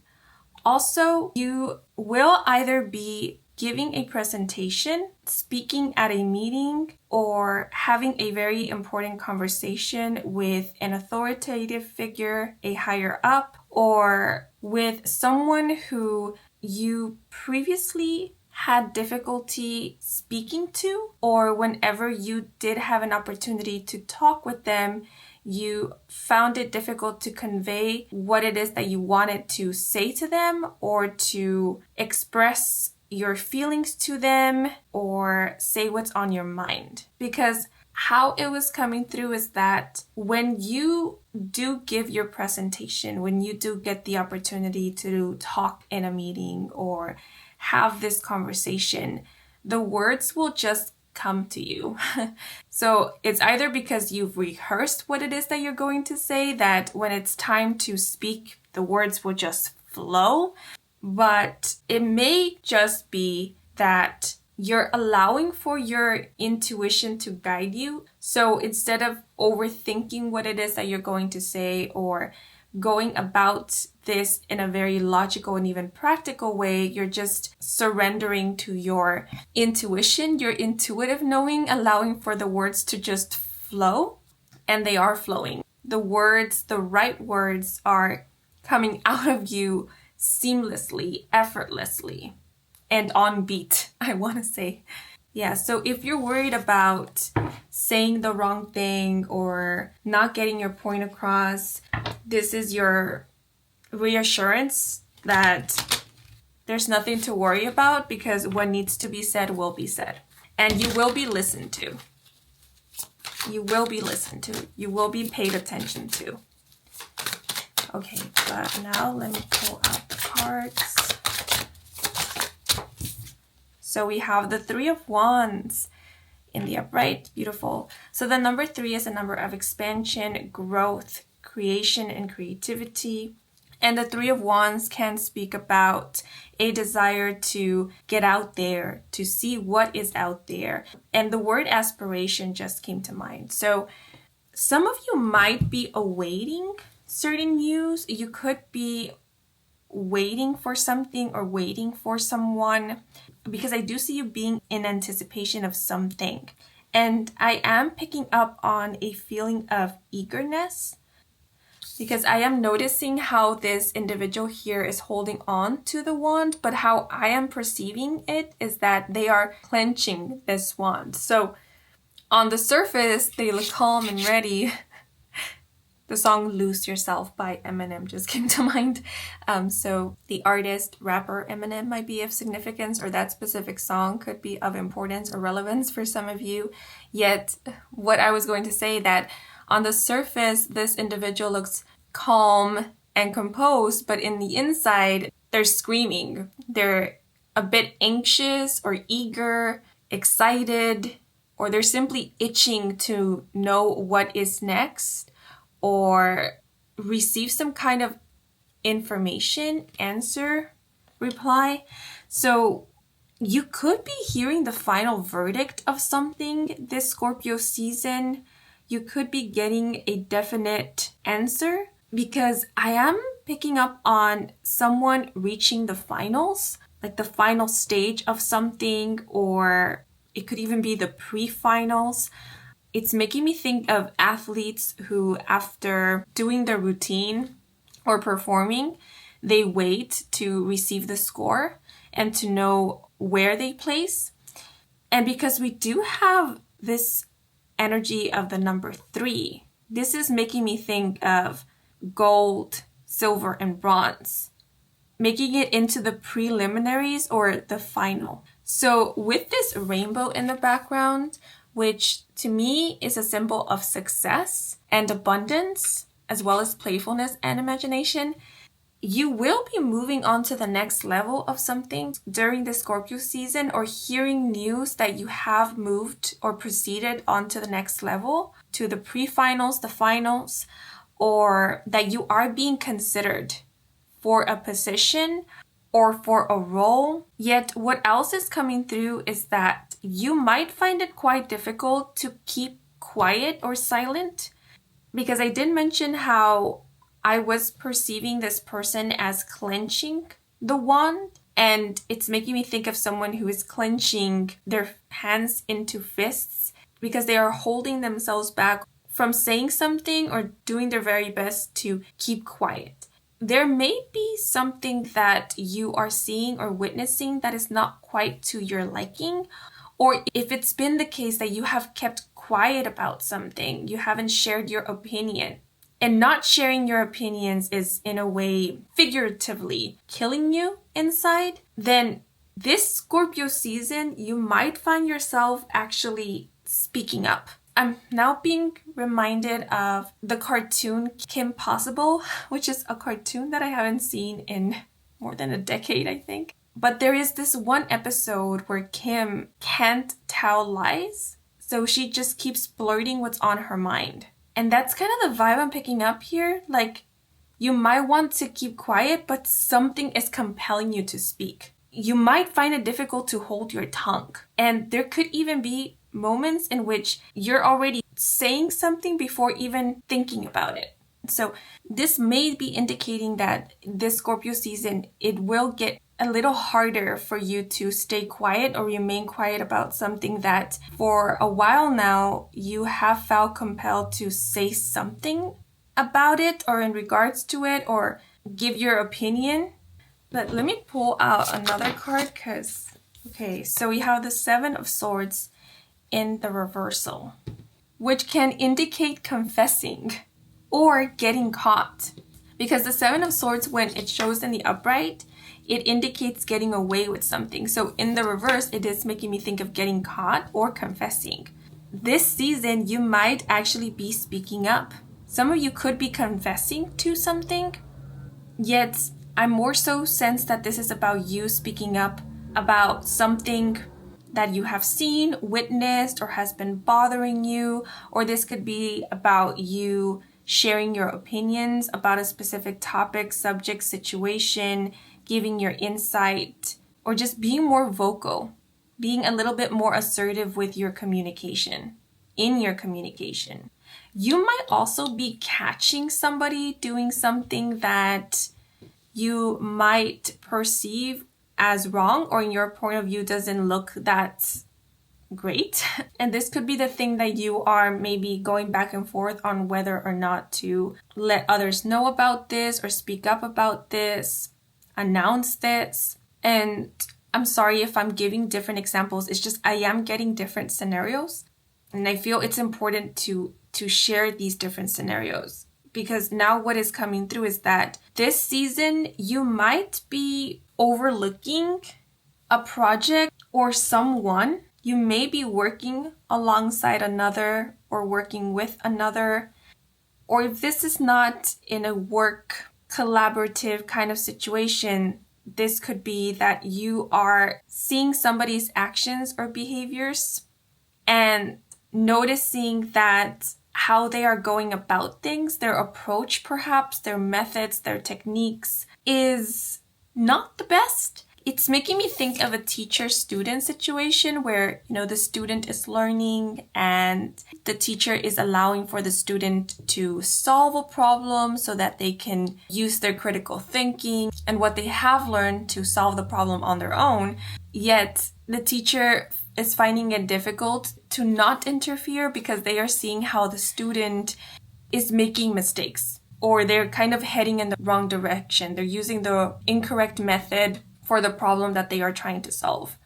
Also, you will either be giving a presentation, speaking at a meeting, or having a very important conversation with an authoritative figure, a higher up, or with someone who you previously had difficulty speaking to, or whenever you did have an opportunity to talk with them, you found it difficult to convey what it is that you wanted to say to them or to express your feelings to them or say what's on your mind. Because how it was coming through is that when you do give your presentation, when you do get the opportunity to talk in a meeting or have this conversation, the words will just come to you. So it's either because you've rehearsed what it is that you're going to say, that when it's time to speak, the words will just flow. But it may just be that you're allowing for your intuition to guide you. So instead of overthinking what it is that you're going to say or going about this in a very logical and even practical way, you're just surrendering to your intuition, your intuitive knowing, allowing for the words to just flow. And they are flowing. The words, the right words are coming out of you seamlessly, effortlessly, and on beat, I want to say. Yeah, so if you're worried about saying the wrong thing or not getting your point across, this is your reassurance that there's nothing to worry about, because what needs to be said will be said. And you will be listened to. You will be listened to. You will be paid attention to. Okay, but now let me pull out the cards. So we have the Three of Wands in the upright. Beautiful. So the number 3 is a number of expansion, growth, creation, and creativity. And the Three of Wands can speak about a desire to get out there, to see what is out there. And the word aspiration just came to mind. So some of you might be awaiting certain news. You could be waiting for something or waiting for someone, because I do see you being in anticipation of something. And I am picking up on a feeling of eagerness, because I am noticing how this individual here is holding on to the wand, but how I am perceiving it is that they are clenching this wand. So on the surface, they look calm and ready. The song Lose Yourself by Eminem just came to mind. So the artist, rapper Eminem might be of significance, or that specific song could be of importance or relevance for some of you. Yet what I was going to say, that on the surface, this individual looks calm and composed, but in the inside, they're screaming. They're a bit anxious or eager, excited, or they're simply itching to know what is next, or receive some kind of information, answer, reply. So you could be hearing the final verdict of something this Scorpio season. You could be getting a definite answer, because I am picking up on someone reaching the finals, like the final stage of something, or it could even be the pre-finals. It's making me think of athletes who, after doing their routine or performing, they wait to receive the score and to know where they place. And because we do have this energy of the number 3, this is making me think of gold, silver, and bronze, making it into the preliminaries or the final. So with this rainbow in the background, which to me is a symbol of success and abundance, as well as playfulness and imagination, you will be moving on to the next level of something during the Scorpio season, or hearing news that you have moved or proceeded on to the next level, to the pre-finals, the finals, or that you are being considered for a position or for a role. Yet what else is coming through is that you might find it quite difficult to keep quiet or silent, because I did mention how I was perceiving this person as clenching the wand, and it's making me think of someone who is clenching their hands into fists because they are holding themselves back from saying something or doing their very best to keep quiet. There may be something that you are seeing or witnessing that is not quite to your liking, or if it's been the case that you have kept quiet about something, you haven't shared your opinion. And not sharing your opinions is, in a way, figuratively killing you inside, then this Scorpio season, you might find yourself actually speaking up. I'm now being reminded of the cartoon Kim Possible, which is a cartoon that I haven't seen in more than a decade, I think. But there is this one episode where Kim can't tell lies, so she just keeps blurting what's on her mind. And that's kind of the vibe I'm picking up here. Like, you might want to keep quiet, but something is compelling you to speak. You might find it difficult to hold your tongue. And there could even be moments in which you're already saying something before even thinking about it. So this may be indicating that this Scorpio season, it will get a little harder for you to stay quiet or remain quiet about something that for a while now you have felt compelled to say something about it or in regards to it or give your opinion. But let me pull out another card because, okay, so we have the Seven of Swords in the reversal, which can indicate confessing or getting caught. Because the Seven of Swords, when it shows in the upright, it indicates getting away with something. So in the reverse, it is making me think of getting caught or confessing. This season, you might actually be speaking up. Some of you could be confessing to something, yet I more so sense that this is about you speaking up about something that you have seen, witnessed, or has been bothering you, or this could be about you sharing your opinions about a specific topic, subject, situation, giving your insight, or just being more vocal, being a little bit more assertive with your communication, in your communication. You might also be catching somebody doing something that you might perceive as wrong, or in your point of view doesn't look that great. And this could be the thing that you are maybe going back and forth on whether or not to let others know about this or speak up about this, announce this. And I'm sorry if I'm giving different examples. It's just I am getting different scenarios. And I feel it's important to share these different scenarios. Because now what is coming through is that this season you might be overlooking a project or someone. You may be working alongside another or working with another. Or if this is not in a work collaborative kind of situation, this could be that you are seeing somebody's actions or behaviors and noticing that how they are going about things, their approach perhaps, their methods, their techniques is not the best. It's making me think of a teacher-student situation where, the student is learning and the teacher is allowing for the student to solve a problem so that they can use their critical thinking and what they have learned to solve the problem on their own. Yet the teacher is finding it difficult to not interfere because they are seeing how the student is making mistakes or they're kind of heading in the wrong direction. They're using the incorrect method for the problem that they are trying to solve.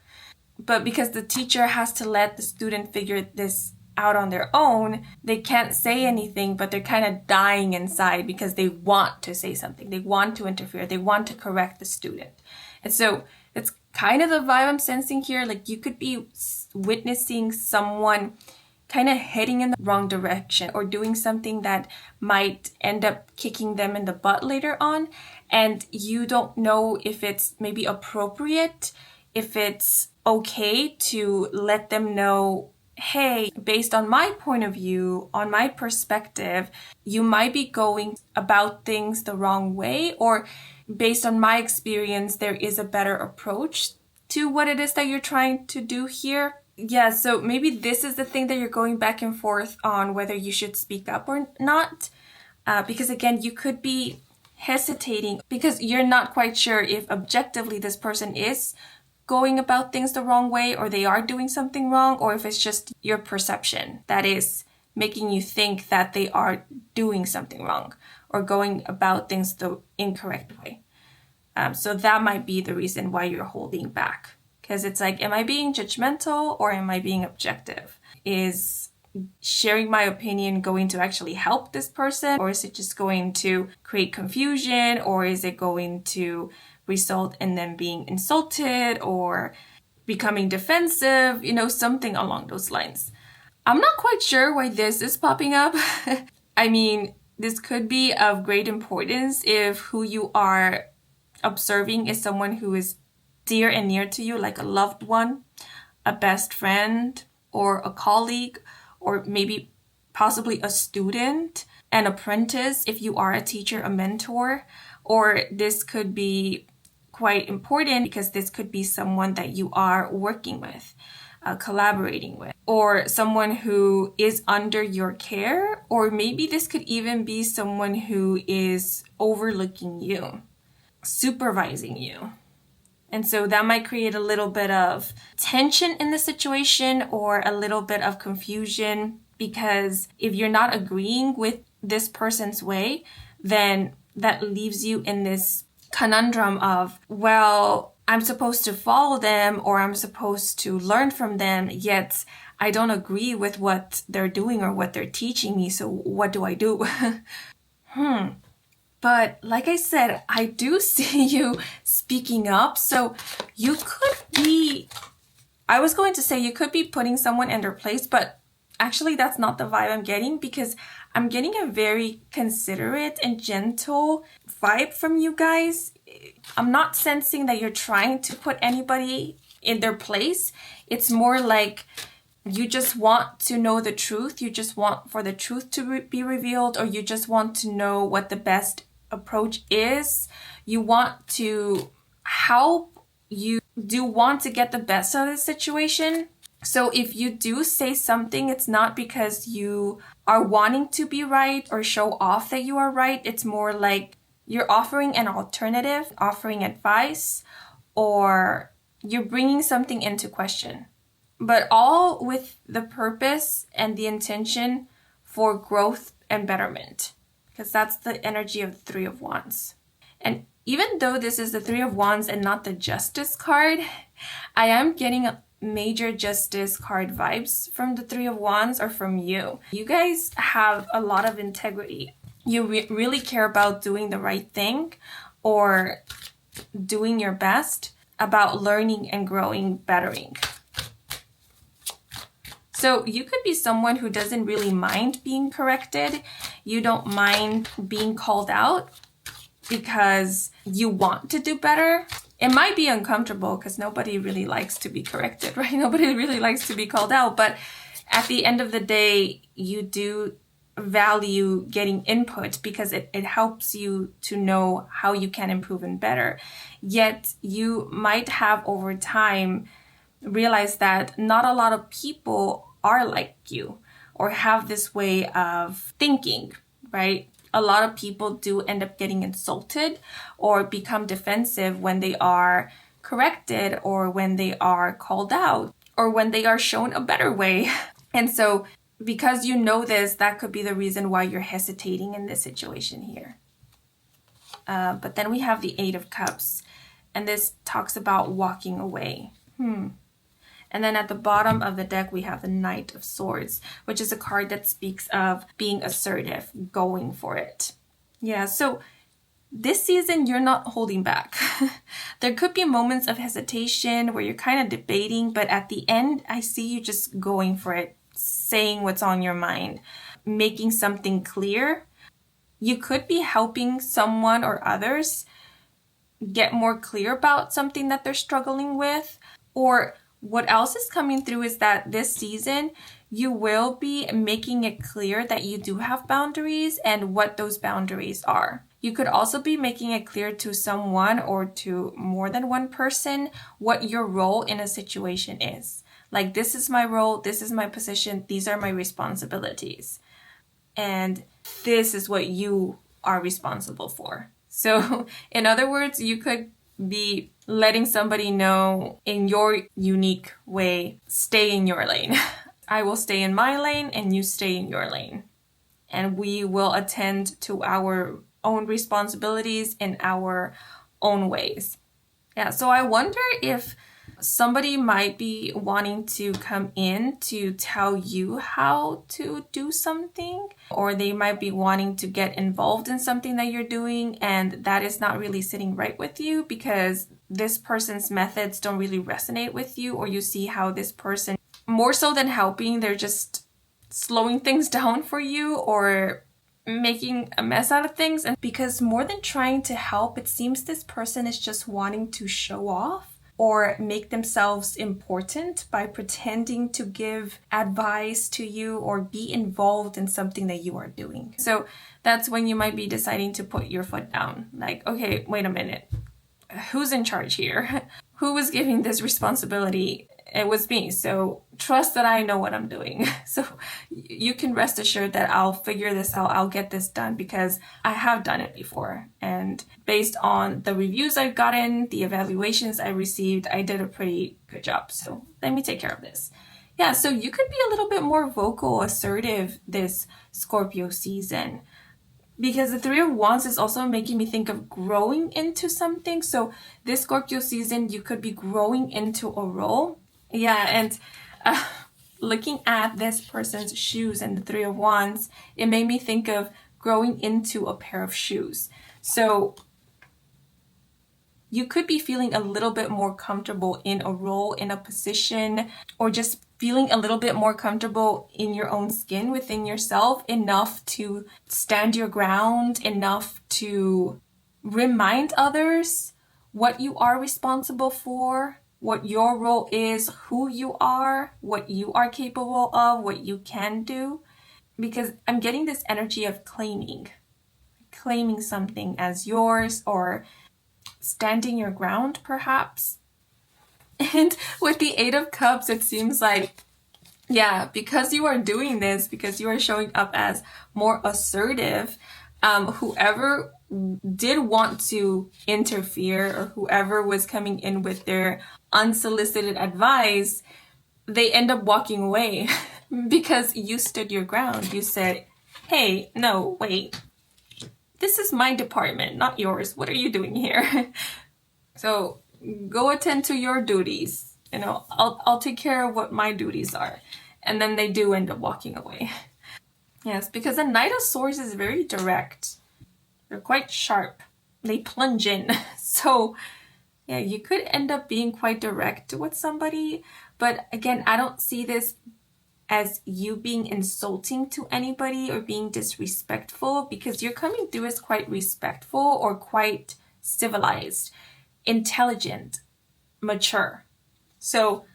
But because the teacher has to let the student figure this out on their own, they can't say anything, but they're kind of dying inside because they want to say something. They want to interfere. They want to correct the student. And so it's kind of the vibe I'm sensing here. Like you could be witnessing someone kind of heading in the wrong direction or doing something that might end up kicking them in the butt later on. And you don't know if it's maybe appropriate, if it's okay to let them know, hey, based on my point of view, on my perspective, you might be going about things the wrong way, or based on my experience, there is a better approach to what it is that you're trying to do here. Yeah, so maybe this is the thing that you're going back and forth on whether you should speak up or not. Because again, you could be hesitating because you're not quite sure if objectively this person is going about things the wrong way or they are doing something wrong, or if it's just your perception that is making you think that they are doing something wrong or going about things the incorrect way. So that might be the reason why you're holding back. Because it's like, am I being judgmental or am I being objective? Is sharing my opinion going to actually help this person? Or is it just going to create confusion? Or is it going to result in them being insulted or becoming defensive? Something along those lines. I'm not quite sure why this is popping up. I mean, this could be of great importance if who you are observing is someone who is dear and near to you, like a loved one, a best friend, or a colleague, or maybe possibly a student, an apprentice if you are a teacher, a mentor. Or this could be quite important because this could be someone that you are working with, collaborating with, or someone who is under your care, or maybe this could even be someone who is overlooking you, supervising you. And so that might create a little bit of tension in the situation or a little bit of confusion, because if you're not agreeing with this person's way, then that leaves you in this conundrum of, well, I'm supposed to follow them or I'm supposed to learn from them, yet I don't agree with what they're doing or what they're teaching me. So what do I do? But like I said, I do see you speaking up. So you could be, I was going to say you could be putting someone in their place, but actually that's not the vibe I'm getting, because I'm getting a very considerate and gentle vibe from you guys. I'm not sensing that you're trying to put anybody in their place. It's more like you just want to know the truth, you just want for the truth to be revealed, or you just want to know what the best approach is. You want to help, you do want to get the best out of the situation. So if you do say something, it's not because you are wanting to be right or show off that you are right. It's more like you're offering an alternative, offering advice, or you're bringing something into question. But all with the purpose and the intention for growth and betterment, because that's the energy of the Three of Wands. And even though this is the Three of Wands and not the Justice card, I am getting a major Justice card vibes from the Three of Wands, or from you. You guys have a lot of integrity. You really care about doing the right thing or doing your best, about learning and growing, bettering. So you could be someone who doesn't really mind being corrected. You don't mind being called out because you want to do better. It might be uncomfortable because nobody really likes to be corrected, right? Nobody really likes to be called out. But at the end of the day, you do value getting input because it helps you to know how you can improve and better. Yet you might have over time realized that not a lot of people are like you or have this way of thinking, right? A lot of people do end up getting insulted or become defensive when they are corrected, or when they are called out, or when they are shown a better way. And so because you know this, that could be the reason why you're hesitating in this situation here. But then we have the Eight of Cups, and this talks about walking away. And then at the bottom of the deck, we have the Knight of Swords, which is a card that speaks of being assertive, going for it. Yeah, so this season, you're not holding back. There could be moments of hesitation where you're kind of debating, but at the end, I see you just going for it, saying what's on your mind, making something clear. You could be helping someone or others get more clear about something that they're struggling with. Or what else is coming through is that this season, you will be making it clear that you do have boundaries and what those boundaries are. You could also be making it clear to someone or to more than one person what your role in a situation is. Like, this is my role, this is my position, these are my responsibilities. And this is what you are responsible for. So, in other words, you could be letting somebody know in your unique way, stay in your lane. I will stay in my lane and you stay in your lane. And we will attend to our own responsibilities in our own ways. Yeah, so I wonder if somebody might be wanting to come in to tell you how to do something, or they might be wanting to get involved in something that you're doing, and that is not really sitting right with you because this person's methods don't really resonate with you, or you see how this person, more so than helping, they're just slowing things down for you or making a mess out of things. And because more than trying to help, it seems this person is just wanting to show off or make themselves important by pretending to give advice to you or be involved in something that you are doing. So that's when you might be deciding to put your foot down. Like, okay, wait a minute. Who's in charge here? Who was giving this responsibility? It was me. So trust that I know what I'm doing. So you can rest assured that I'll figure this out. I'll get this done because I have done it before. And based on the reviews I've gotten, the evaluations I received, I did a pretty good job. So let me take care of this. Yeah, so you could be a little bit more vocal, assertive this Scorpio season. Because the Three of Wands is also making me think of growing into something. So this Scorpio season, you could be growing into a role. Yeah, and looking at this person's shoes and the Three of Wands, it made me think of growing into a pair of shoes. So you could be feeling a little bit more comfortable in a role, in a position, or just feeling a little bit more comfortable in your own skin within yourself, enough to stand your ground, enough to remind others what you are responsible for, what your role is, who you are, what you are capable of, what you can do. Because I'm getting this energy of claiming something as yours, or standing your ground perhaps. And with the Eight of Cups, it seems like, yeah, because you are doing this, because you are showing up as more assertive, whoever did want to interfere, or whoever was coming in with their unsolicited advice, they end up walking away because you stood your ground. You said, hey, no, wait, this is my department, not yours. What are you doing here? So go attend to your duties. You know, I'll take care of what my duties are. And then they do end up walking away. Yes, because the Knight of Swords is very direct. They're quite sharp. They plunge in. So yeah, you could end up being quite direct with somebody. But again, I don't see this as you being insulting to anybody or being disrespectful, because you're coming through as quite respectful or quite civilized, intelligent, mature. So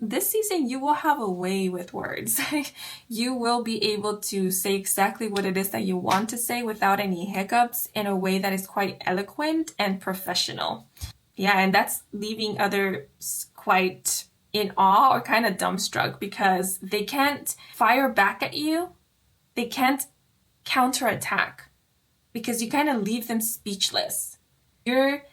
this season you will have a way with words. You will be able to say exactly what it is that you want to say without any hiccups, in a way that is quite eloquent and professional. Yeah, and that's leaving others quite in awe or kind of dumbstruck, because they can't fire back at you. They can't counterattack, because you kind of leave them speechless. You're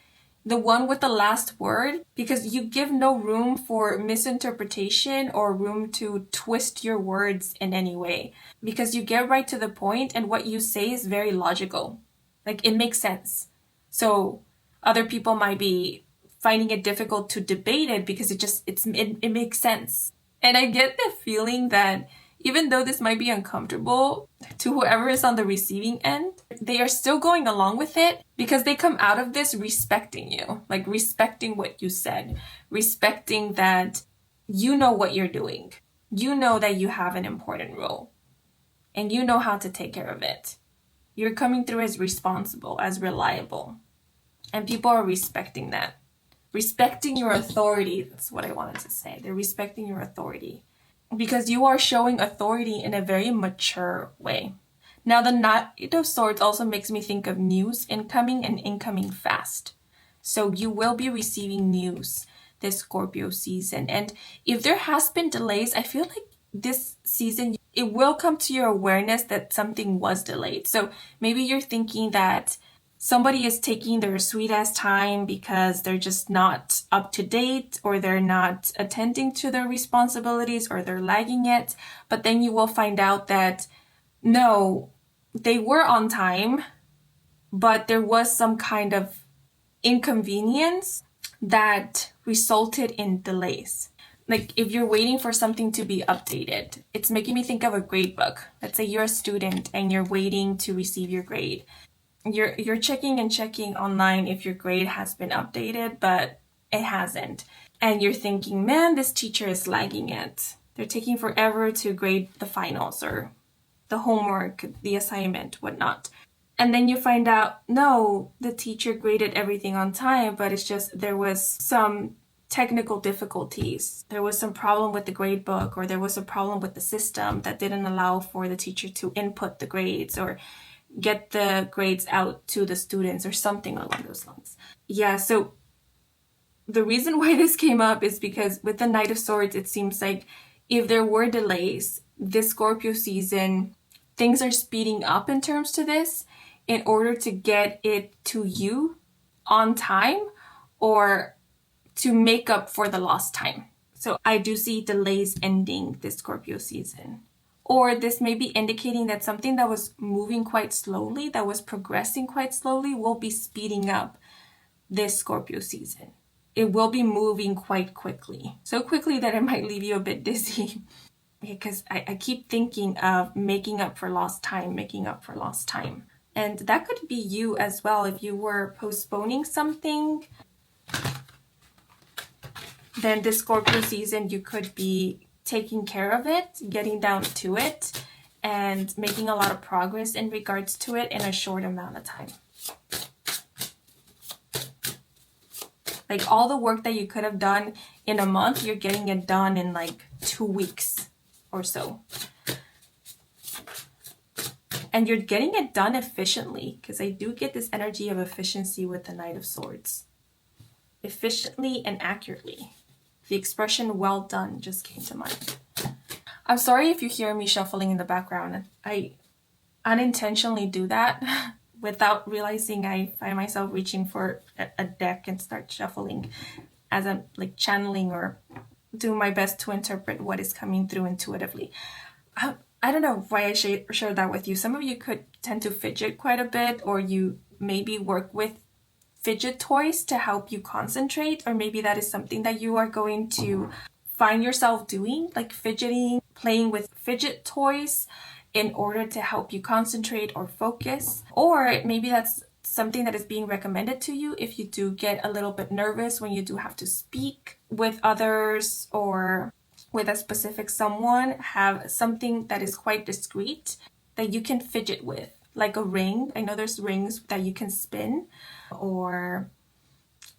the one with the last word, because you give no room for misinterpretation or room to twist your words in any way, because you get right to the point, and what you say is very logical. Like, it makes sense. So other people might be finding it difficult to debate it, because it makes sense. And I get the feeling that even though this might be uncomfortable to whoever is on the receiving end, they are still going along with it, because they come out of this respecting you, like respecting what you said, respecting that you know what you're doing. You know that you have an important role, and you know how to take care of it. You're coming through as responsible, as reliable, and people are respecting that. Respecting your authority, that's what I wanted to say. They're respecting your authority, because you are showing authority in a very mature way. Now, the Knight of Swords also makes me think of news incoming, and incoming fast. So you will be receiving news this Scorpio season. And if there has been delays, I feel like this season, it will come to your awareness that something was delayed. So maybe you're thinking that somebody is taking their sweet ass time because they're just not up to date, or they're not attending to their responsibilities, or they're lagging it. But then you will find out that no, they were on time, but there was some kind of inconvenience that resulted in delays. Like, if you're waiting for something to be updated, it's making me think of a grade book. Let's say you're a student and you're waiting to receive your grade. You're checking and checking online if your grade has been updated, but it hasn't. And you're thinking, man, this teacher is lagging it. They're taking forever to grade the finals or the homework, the assignment, whatnot. And then you find out, no, the teacher graded everything on time, but it's just there was some technical difficulties. There was some problem with the grade book, or there was a problem with the system that didn't allow for the teacher to input the grades or get the grades out to the students, or something along those lines. Yeah, so the reason why this came up is because with the Knight of Swords, it seems like if there were delays this Scorpio season, things are speeding up in terms to this in order to get it to you on time, or to make up for the lost time. So I do see delays ending this Scorpio season. Or this may be indicating that something that was moving quite slowly, that was progressing quite slowly, will be speeding up this Scorpio season. It will be moving quite quickly. So quickly that it might leave you a bit dizzy. Because I keep thinking of making up for lost time, making up for lost time. And that could be you as well. If you were postponing something, then this Scorpio season, you could be taking care of it, getting down to it, and making a lot of progress in regards to it in a short amount of time. Like all the work that you could have done in a month, you're getting it done in like 2 weeks or so. And you're getting it done efficiently, because I do get this energy of efficiency with the Knight of Swords. Efficiently and accurately. The expression well done just came to mind. I'm sorry if you hear me shuffling in the background. I unintentionally do that without realizing. I find myself reaching for a deck and start shuffling as I'm like channeling or doing my best to interpret what is coming through intuitively. I don't know why I shared that with you. Some of you could tend to fidget quite a bit, or you maybe work with fidget toys to help you concentrate, or maybe that is something that you are going to find yourself doing, like fidgeting, playing with fidget toys in order to help you concentrate or focus. Or maybe that's something that is being recommended to you if you do get a little bit nervous when you do have to speak with others or with a specific someone. Have something that is quite discreet that you can fidget with, like a ring. I know there's rings that you can spin, or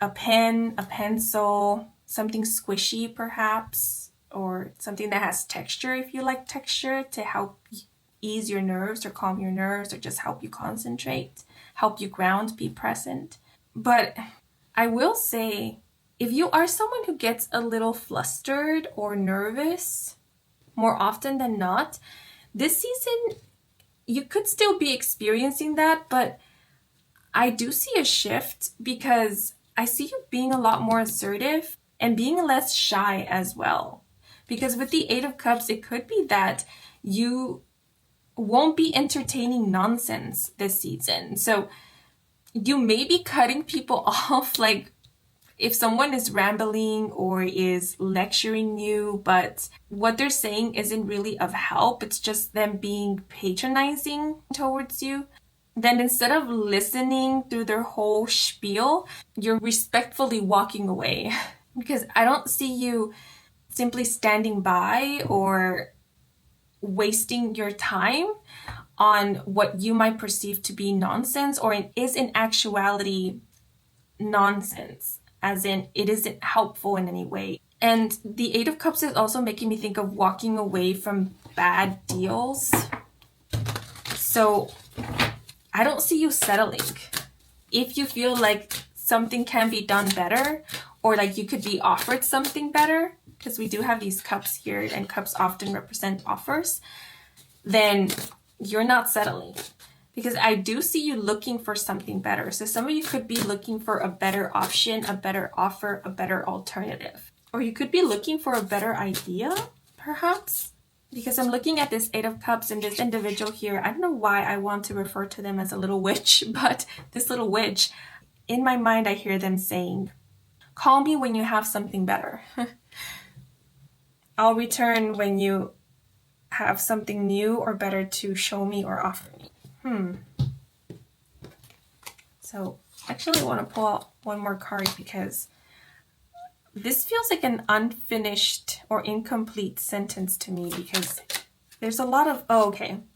a pen, a pencil, something squishy perhaps, or something that has texture if you like texture, to help ease your nerves or calm your nerves or just help you concentrate, help you ground, be present. But I will say, if you are someone who gets a little flustered or nervous more often than not, this season you could still be experiencing that, but I do see a shift, because I see you being a lot more assertive and being less shy as well. Because with the Eight of Cups, it could be that you won't be entertaining nonsense this season. So you may be cutting people off, like if someone is rambling or is lecturing you, but what they're saying isn't really of help, it's just them being patronizing towards you, then instead of listening through their whole spiel, you're respectfully walking away. Because I don't see you simply standing by or wasting your time on what you might perceive to be nonsense, or it is in actuality nonsense, as in it isn't helpful in any way. And the Eight of Cups is also making me think of walking away from bad deals. So I don't see you settling. If you feel like something can be done better, or like you could be offered something better, because we do have these cups here and cups often represent offers, then you're not settling. Because I do see you looking for something better. So some of you could be looking for a better option, a better offer, a better alternative. Or you could be looking for a better idea, perhaps. Because I'm looking at this Eight of Cups and this individual here. I don't know why I want to refer to them as a little witch, but this little witch, in my mind I hear them saying, call me when you have something better. I'll return when you have something new or better to show me or offer me. So actually I want to pull out one more card, because this feels like an unfinished or incomplete sentence to me, because there's a lot of,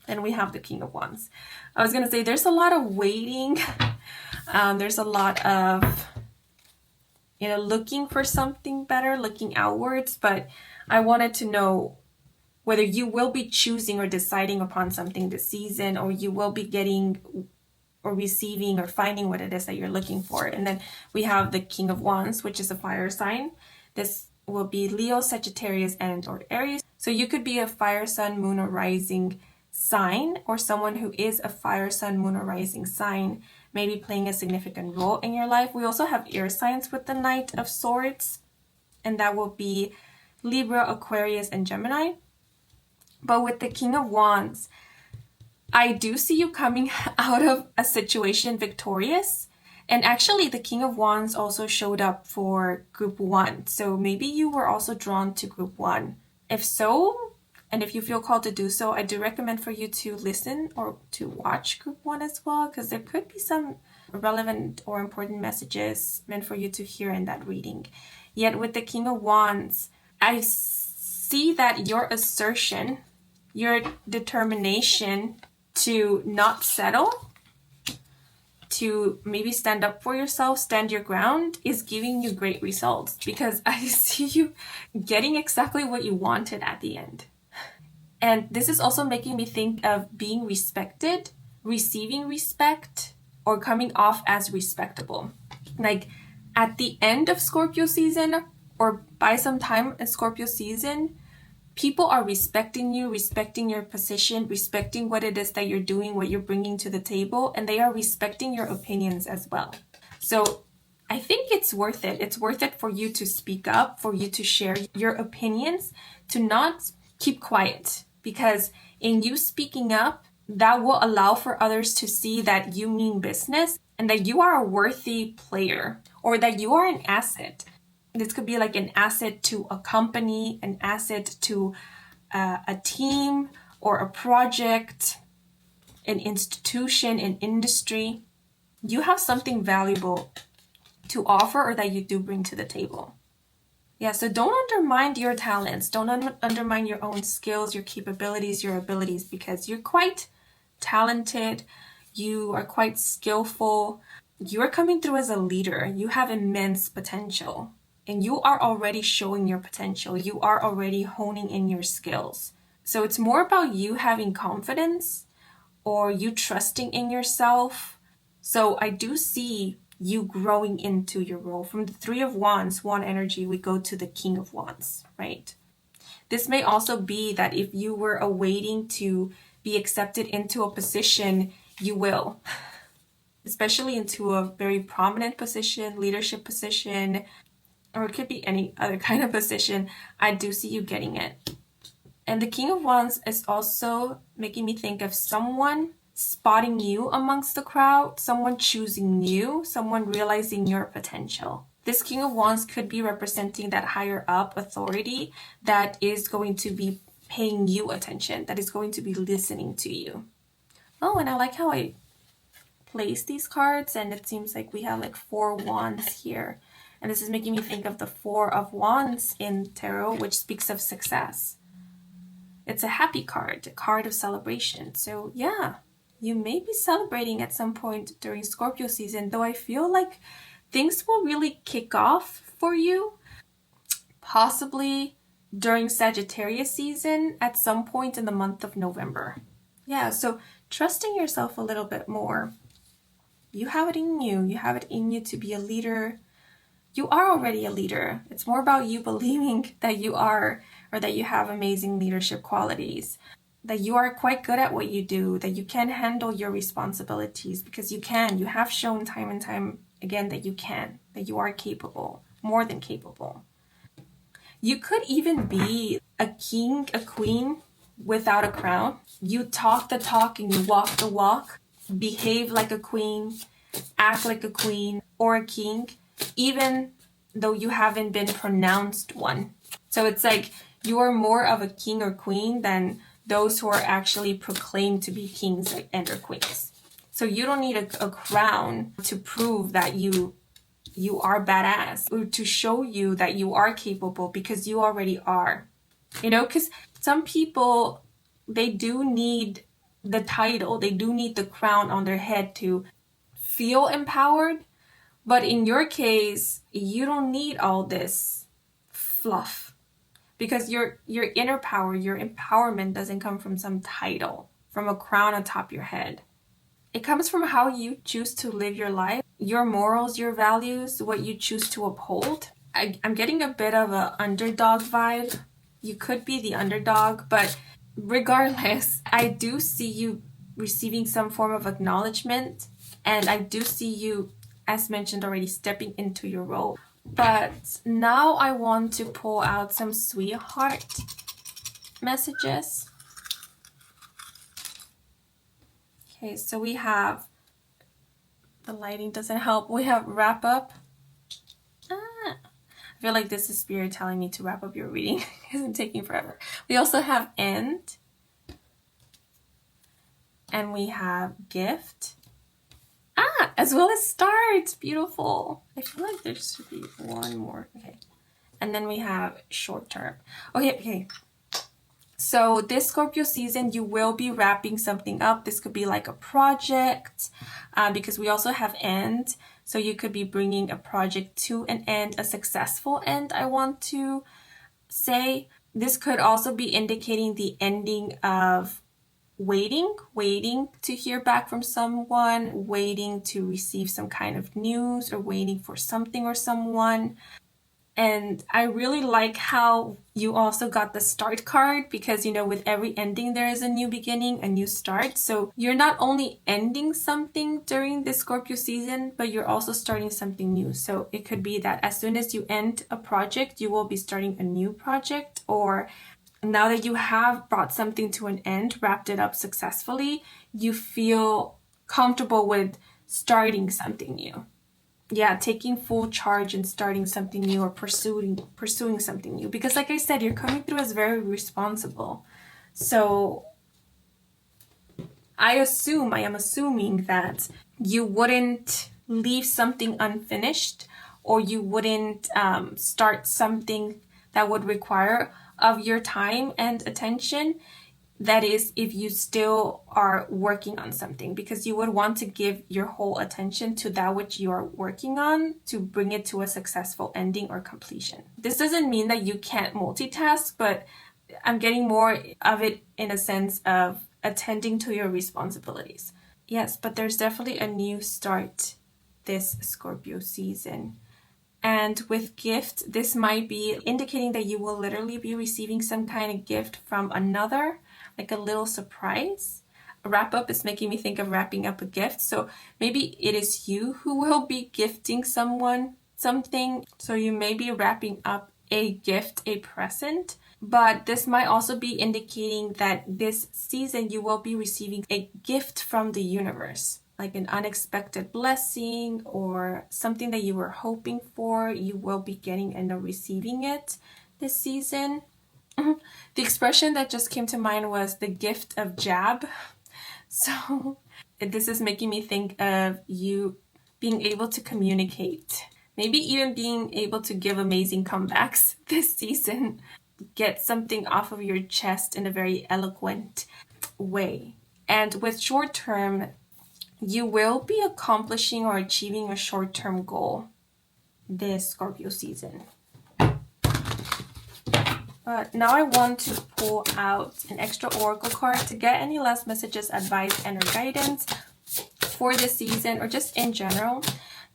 and we have the King of Wands. I was going to say there's a lot of waiting. There's a lot of, looking for something better, looking outwards, but I wanted to know whether you will be choosing or deciding upon something this season, or you will be getting or receiving or finding what it is that you're looking for. And then we have the King of Wands, which is a fire sign. This will be Leo, Sagittarius, and or Aries. So you could be a fire, sun, moon, or rising sign, or someone who is a fire, sun, moon, or rising sign, maybe playing a significant role in your life. We also have air signs with the Knight of Swords, and that will be Libra, Aquarius, and Gemini. But with the King of Wands, I do see you coming out of a situation victorious. And actually, the King of Wands also showed up for Group 1. So maybe you were also drawn to Group 1. If so, and if you feel called to do so, I do recommend for you to listen or to watch Group 1 as well, because there could be some relevant or important messages meant for you to hear in that reading. Yet with the King of Wands, I see that your assertion, your determination to not settle, to maybe stand up for yourself, stand your ground, is giving you great results, because I see you getting exactly what you wanted at the end. And this is also making me think of being respected, receiving respect, or coming off as respectable. Like at the end of Scorpio season, or by some time in Scorpio season, people are respecting you, respecting your position, respecting what it is that you're doing, what you're bringing to the table, and they are respecting your opinions as well. So I think it's worth it. It's worth it for you to speak up, for you to share your opinions, to not keep quiet, because in you speaking up, that will allow for others to see that you mean business and that you are a worthy player, or that you are an asset. This could be like an asset to a company, an asset to a team or a project, an institution, an industry. You have something valuable to offer, or that you do bring to the table. Yeah, so don't undermine your talents. Don't undermine your own skills, your capabilities, your abilities, because you're quite talented. You are quite skillful. You are coming through as a leader. You have immense potential. And you are already showing your potential. You are already honing in your skills. So it's more about you having confidence, or you trusting in yourself. So I do see you growing into your role. From the Three of Wands, Wand energy, we go to the King of Wands, right? This may also be that if you were awaiting to be accepted into a position, you will. Especially into a very prominent position, leadership position, or it could be any other kind of position. I do see you getting it. And the King of Wands is also making me think of someone spotting you amongst the crowd, someone choosing you, someone realizing your potential. This King of Wands could be representing that higher up authority that is going to be paying you attention, that is going to be listening to you. Oh, and I like how I place these cards, and it seems like we have like 4 wands here. And this is making me think of the 4 of Wands in tarot, which speaks of success. It's a happy card, a card of celebration. So yeah, you may be celebrating at some point during Scorpio season, though I feel like things will really kick off for you, possibly during Sagittarius season at some point in the month of November. Yeah, so trusting yourself a little bit more. You have it in you. You have it in you to be a leader. You are already a leader. It's more about you believing that you are, or that you have amazing leadership qualities, that you are quite good at what you do, that you can handle your responsibilities, because you can. You have shown time and time again that you can, that you are capable, more than capable. You could even be a king, a queen without a crown. You talk the talk and you walk the walk, behave like a queen, act like a queen or a king, even though you haven't been pronounced one. So it's like you are more of a king or queen than those who are actually proclaimed to be kings and or queens. So you don't need a crown to prove that you are badass, or to show you that you are capable, because you already are. You know, because some people, they do need the title, they do need the crown on their head to feel empowered. But in your case, you don't need all this fluff, because your inner power, your empowerment doesn't come from some title, from a crown atop your head. It comes from how you choose to live your life, your morals, your values, what you choose to uphold. I'm getting a bit of an underdog vibe. You could be the underdog, but regardless, I do see you receiving some form of acknowledgement, and I do see you, as mentioned already, stepping into your role. But now I want to pull out some sweetheart messages. Okay, so we have, the lighting doesn't help, we have wrap up. I feel like this is spirit telling me to wrap up your reading because it's taking forever. We also have end, and we have gift, as well as start. Beautiful. I feel like there should be one more. Okay, and then we have short term. Okay. So this Scorpio season, you will be wrapping something up. This could be like a project, because we also have end. So you could be bringing a project to an end, a successful end, I want to say. This could also be indicating the ending of waiting to hear back from someone, waiting to receive some kind of news, or waiting for something or someone. And I really like how you also got the start card, because, you know, with every ending, there is a new beginning, a new start. So you're not only ending something during the Scorpio season, but you're also starting something new. So it could be that as soon as you end a project, you will be starting a new project, or now that you have brought something to an end, wrapped it up successfully, you feel comfortable with starting something new. Yeah, taking full charge and starting something new, or pursuing something new. Because like I said, you're coming through as very responsible. So I am assuming that you wouldn't leave something unfinished, or you wouldn't start something that would require of your time and attention. That is, if you still are working on something, because you would want to give your whole attention to that which you are working on to bring it to a successful ending or completion. This doesn't mean that you can't multitask, but I'm getting more of it in a sense of attending to your responsibilities. Yes, but there's definitely a new start this Scorpio season. And with gift, this might be indicating that you will literally be receiving some kind of gift from another, like a little surprise. A wrap up is making me think of wrapping up a gift. So maybe it is you who will be gifting someone something. So you may be wrapping up a gift, a present. But this might also be indicating that this season you will be receiving a gift from the universe, like an unexpected blessing or something that you were hoping for. You will be getting and receiving it this season. The expression that just came to mind was the gift of jab. So this is making me think of you being able to communicate, maybe even being able to give amazing comebacks this season. Get something off of your chest in a very eloquent way. And with short term, you will be accomplishing or achieving a short-term goal this Scorpio season. But now I want to pull out an extra oracle card to get any last messages, advice, and or guidance for this season, or just in general.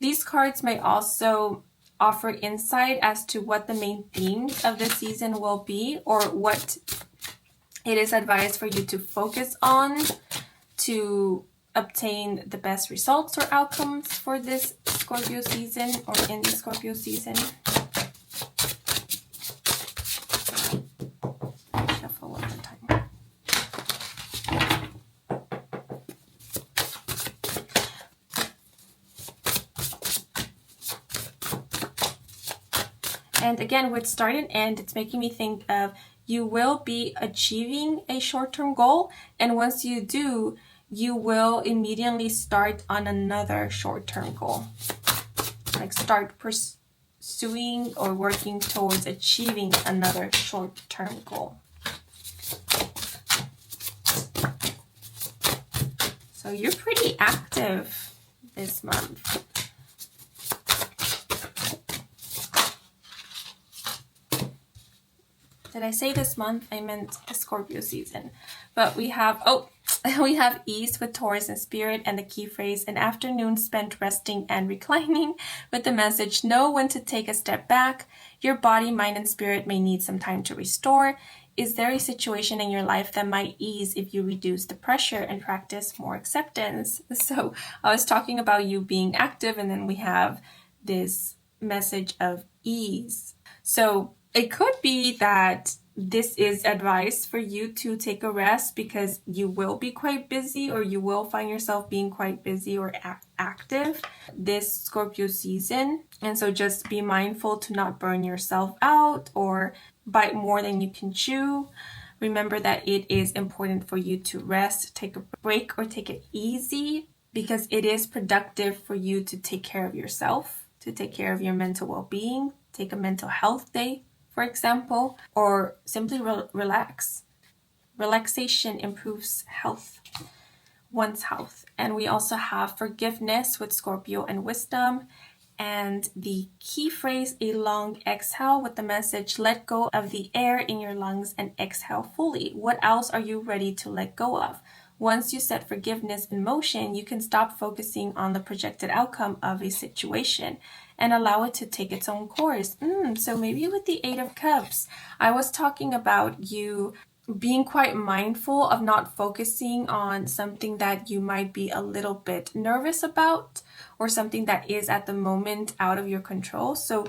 These cards may also offer insight as to what the main themes of this season will be, or what it is advised for you to focus on to obtain the best results or outcomes for this Scorpio season, or in the Scorpio season. Shuffle one more time. And again, with start and end, it's making me think of you will be achieving a short-term goal, and once you do, you will immediately start on another short-term goal. Like start pursuing or working towards achieving another short-term goal. So you're pretty active this month. Did I say this month? I meant the Scorpio season. But we have ease with Taurus and Spirit, and the key phrase, an afternoon spent resting and reclining, with the message, know when to take a step back. Your body, mind, and spirit may need some time to restore. Is there a situation in your life that might ease if you reduce the pressure and practice more acceptance? So I was talking about you being active, and then we have this message of ease. So it could be that this is advice for you to take a rest, because you will be quite busy, or you will find yourself being quite busy or active this Scorpio season. And so just be mindful to not burn yourself out or bite more than you can chew. Remember that it is important for you to rest, take a break, or take it easy, because it is productive for you to take care of yourself, to take care of your mental well-being, take a mental health day, for example, or simply relax. Relaxation improves health, one's health. And we also have forgiveness with Scorpio and wisdom. And the key phrase, a long exhale, with the message, let go of the air in your lungs and exhale fully. What else are you ready to let go of? Once you set forgiveness in motion, you can stop focusing on the projected outcome of a situation and allow it to take its own course. So maybe with the Eight of Cups, I was talking about you being quite mindful of not focusing on something that you might be a little bit nervous about or something that is at the moment out of your control. So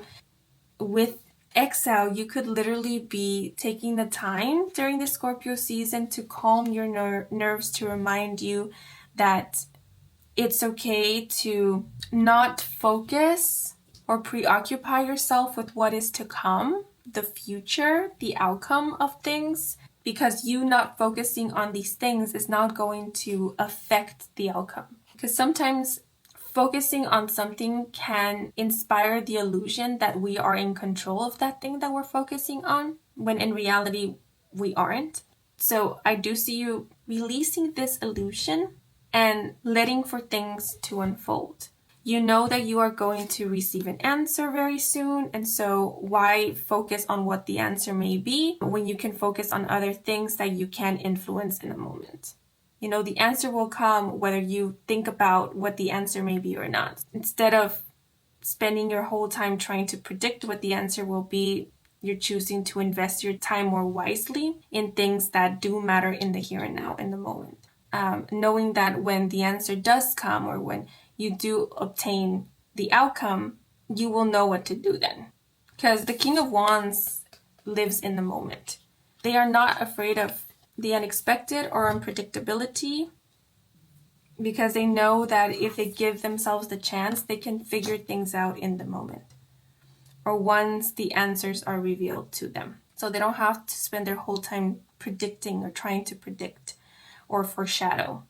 with exhale, you could literally be taking the time during the Scorpio season to calm your nerves, to remind you that it's okay to not focus or preoccupy yourself with what is to come, the future, the outcome of things, because you not focusing on these things is not going to affect the outcome. Because sometimes focusing on something can inspire the illusion that we are in control of that thing that we're focusing on, when in reality, we aren't. So I do see you releasing this illusion and letting for things to unfold. You know that you are going to receive an answer very soon, and so why focus on what the answer may be when you can focus on other things that you can influence in a moment? You know, the answer will come whether you think about what the answer may be or not. Instead of spending your whole time trying to predict what the answer will be, you're choosing to invest your time more wisely in things that do matter in the here and now, in the moment. Knowing that when the answer does come, or when you do obtain the outcome, you will know what to do then. Because the King of Wands lives in the moment. They are not afraid of the unexpected or unpredictability, because they know that if they give themselves the chance, they can figure things out in the moment, or once the answers are revealed to them. So they don't have to spend their whole time predicting or trying to predict or foreshadow,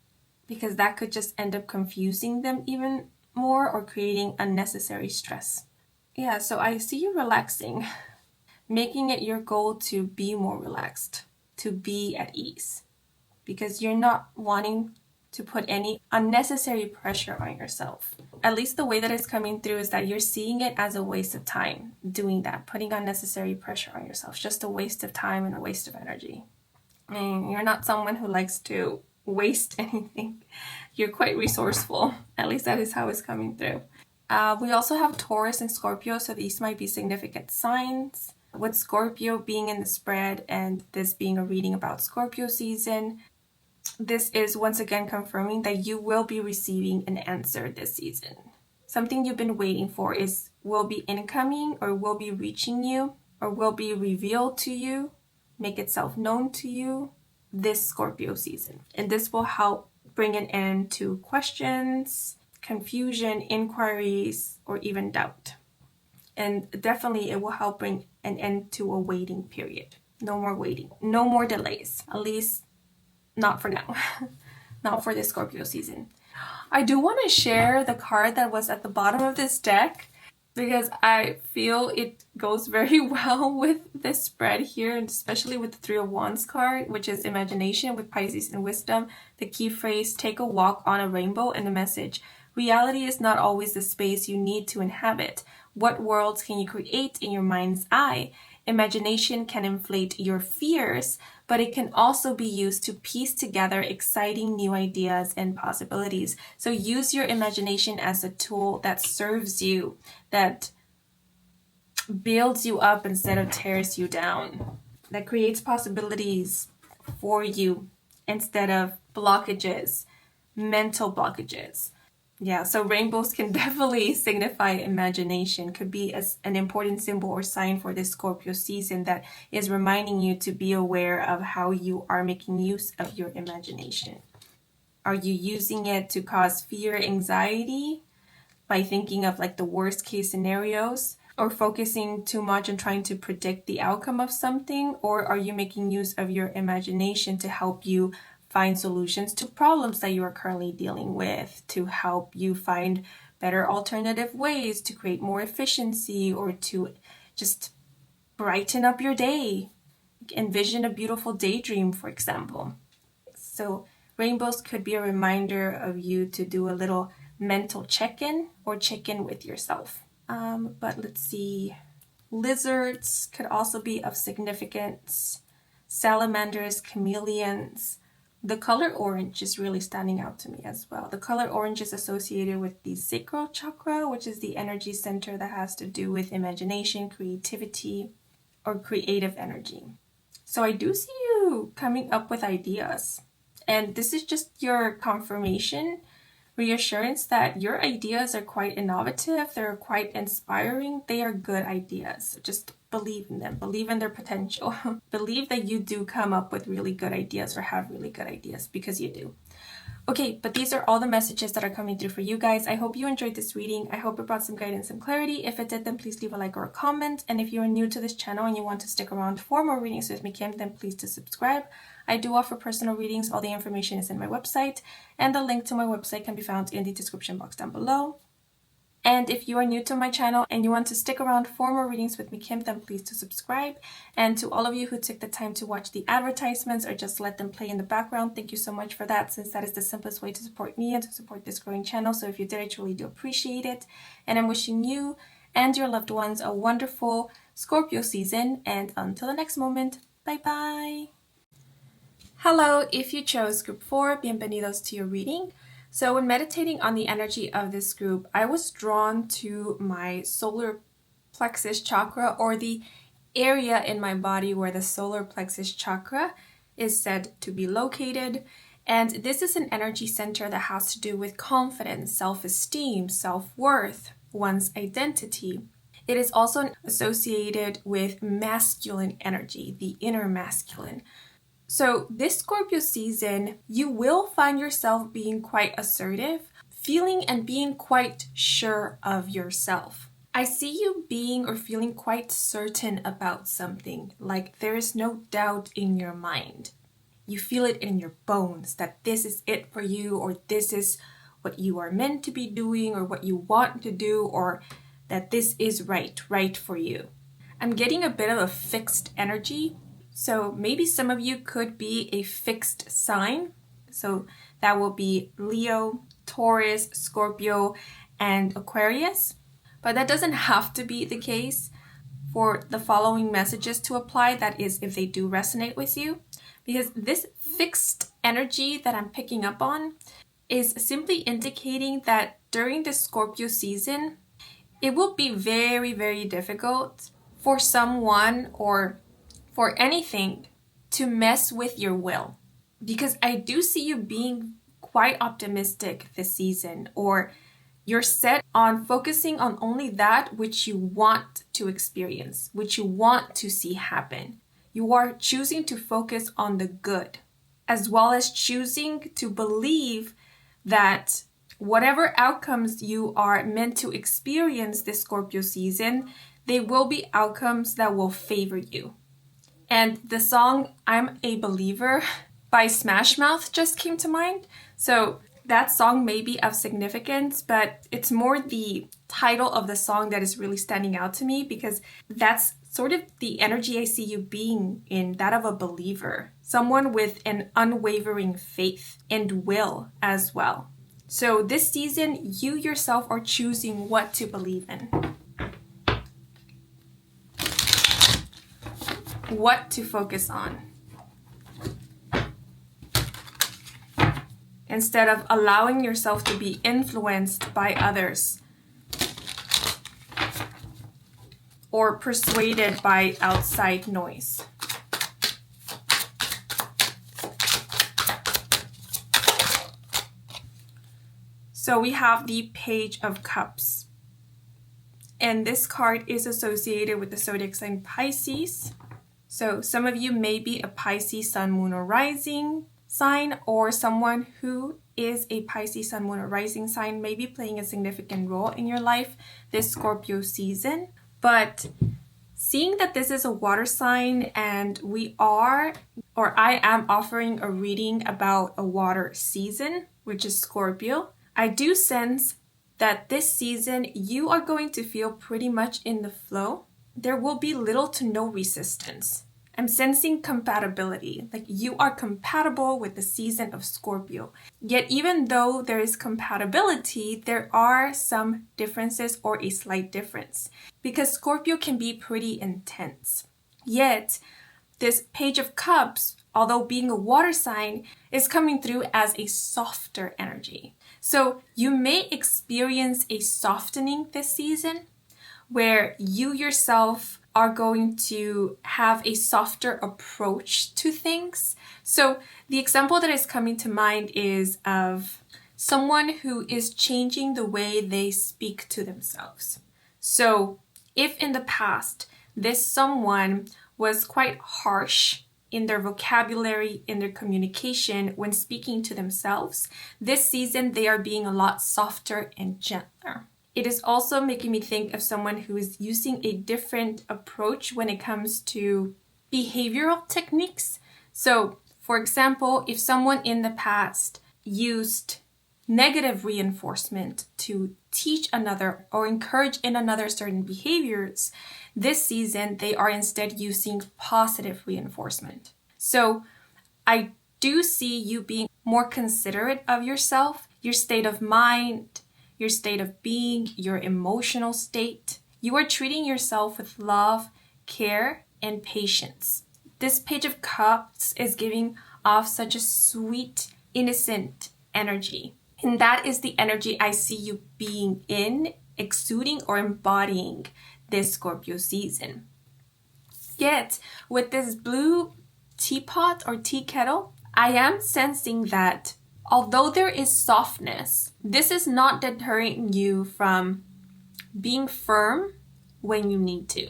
because that could just end up confusing them even more or creating unnecessary stress. Yeah, so I see you relaxing, making it your goal to be more relaxed, to be at ease, because you're not wanting to put any unnecessary pressure on yourself. At least the way that it's coming through is that you're seeing it as a waste of time doing that, putting unnecessary pressure on yourself, just a waste of time and a waste of energy. And you're not someone who likes to waste anything. You're quite resourceful. At least that is how it's coming through. We also have Taurus and Scorpio, so these might be significant signs. With Scorpio being in the spread and this being a reading about Scorpio season, this is once again confirming that you will be receiving an answer this season. Something you've been waiting for will be incoming, or will be reaching you, or will be revealed to you, make itself known to you this Scorpio season. And this will help bring an end to questions, confusion, inquiries, or even doubt. And definitely it will help bring an end to a waiting period. No more waiting, no more delays, at least not for now, not for this Scorpio season. I do want to share the card that was at the bottom of this deck, because I feel it goes very well with this spread here, and especially with the Three of Wands card, which is imagination with Pisces and wisdom. The key phrase, take a walk on a rainbow, and the message, reality is not always the space you need to inhabit. What worlds can you create in your mind's eye? Imagination can inflate your fears, but it can also be used to piece together exciting new ideas and possibilities. So use your imagination as a tool that serves you, that builds you up instead of tears you down, that creates possibilities for you instead of blockages, mental blockages. Yeah, so rainbows can definitely signify imagination, could be an important symbol or sign for this Scorpio season that is reminding you to be aware of how you are making use of your imagination. Are you using it to cause fear, anxiety by thinking of like the worst case scenarios, or focusing too much on trying to predict the outcome of something? Or are you making use of your imagination to help you find solutions to problems that you are currently dealing with, to help you find better alternative ways to create more efficiency, or to just brighten up your day? envision a beautiful daydream, for example. So rainbows could be a reminder of you to do a little mental check-in or check-in with yourself. But let's see. Lizards could also be of significance. Salamanders, chameleons. The color orange is really standing out to me as well. The color orange is associated with the sacral chakra, which is the energy center that has to do with imagination, creativity, or creative energy. So I do see you coming up with ideas. And this is just your confirmation, reassurance that your ideas are quite innovative, they're quite inspiring, they are good ideas. So just believe in them, believe in their potential. Believe that you do come up with really good ideas or have really good ideas, because you do. Okay, but these are all the messages that are coming through for you guys. I hope you enjoyed this reading. I hope it brought some guidance and clarity. If it did, then please leave a like or a comment. And if you are new to this channel and you want to stick around for more readings with me, Kim, then please do subscribe. I do offer personal readings. All the information is in my website, and the link to my website can be found in the description box down below. And if you are new to my channel and you want to stick around for more readings with me, Kim, then please do subscribe. And to all of you who took the time to watch the advertisements or just let them play in the background, thank you so much for that, since that is the simplest way to support me and to support this growing channel. So if you did, I truly do appreciate it. And I'm wishing you and your loved ones a wonderful Scorpio season. And until the next moment, bye-bye. Hello, if you chose group 4, bienvenidos to your reading. So when meditating on the energy of this group, I was drawn to my solar plexus chakra, or the area in my body where the solar plexus chakra is said to be located. And this is an energy center that has to do with confidence, self-esteem, self-worth, one's identity. It is also associated with masculine energy, the inner masculine. So this Scorpio season, you will find yourself being quite assertive, feeling and being quite sure of yourself. I see you being or feeling quite certain about something, like there is no doubt in your mind. You feel it in your bones that this is it for you, or this is what you are meant to be doing, or what you want to do, or that this is right for you. I'm getting a bit of a fixed energy. So maybe some of you could be a fixed sign. So that will be Leo, Taurus, Scorpio, and Aquarius. But that doesn't have to be the case for the following messages to apply. That is, if they do resonate with you. Because this fixed energy that I'm picking up on is simply indicating that during the Scorpio season, it will be very, very difficult for someone or for anything to mess with your will. Because I do see you being quite optimistic this season, or you're set on focusing on only that which you want to experience, which you want to see happen. You are choosing to focus on the good, as well as choosing to believe that whatever outcomes you are meant to experience this Scorpio season, they will be outcomes that will favor you. And the song I'm a Believer by Smash Mouth just came to mind. So that song may be of significance, but it's more the title of the song that is really standing out to me, because that's sort of the energy I see you being in, that of a believer. Someone with an unwavering faith and will as well. So this season, you yourself are choosing what to believe in. What to focus on, instead of allowing yourself to be influenced by others or persuaded by outside noise. So we have the Page of Cups, and this card is associated with the zodiac sign Pisces. So some of you may be a Pisces sun, moon, or rising sign, or someone who is a Pisces sun, moon, or rising sign may be playing a significant role in your life this Scorpio season. But seeing that this is a water sign and I am offering a reading about a water season, which is Scorpio, I do sense that this season you are going to feel pretty much in the flow. There will be little to no resistance. I'm sensing compatibility, like you are compatible with the season of Scorpio. Yet even though there is compatibility, there are some differences or a slight difference because Scorpio can be pretty intense. Yet this Page of Cups, although being a water sign, is coming through as a softer energy. So you may experience a softening this season where you yourself are going to have a softer approach to things. So the example that is coming to mind is of someone who is changing the way they speak to themselves. So if in the past this someone was quite harsh in their vocabulary, in their communication when speaking to themselves, this season they are being a lot softer and gentler. It is also making me think of someone who is using a different approach when it comes to behavioral techniques. So, for example, if someone in the past used negative reinforcement to teach another or encourage in another certain behaviors, this season they are instead using positive reinforcement. So, I do see you being more considerate of yourself, your state of mind, your state of being, your emotional state. You are treating yourself with love, care, and patience. This Page of Cups is giving off such a sweet, innocent energy. And that is the energy I see you being in, exuding, or embodying this Scorpio season. Yet, with this blue teapot or tea kettle, I am sensing that although there is softness, this is not deterring you from being firm when you need to,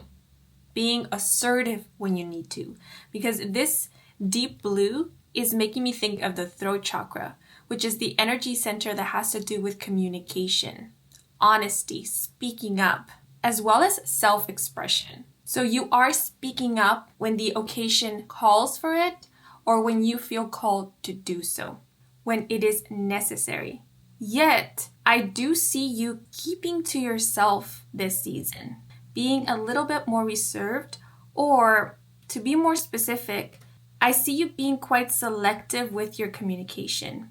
being assertive when you need to, because this deep blue is making me think of the throat chakra, which is the energy center that has to do with communication, honesty, speaking up, as well as self-expression. So you are speaking up when the occasion calls for it or when you feel called to do so, when it is necessary. Yet, I do see you keeping to yourself this season, being a little bit more reserved, or to be more specific, I see you being quite selective with your communication,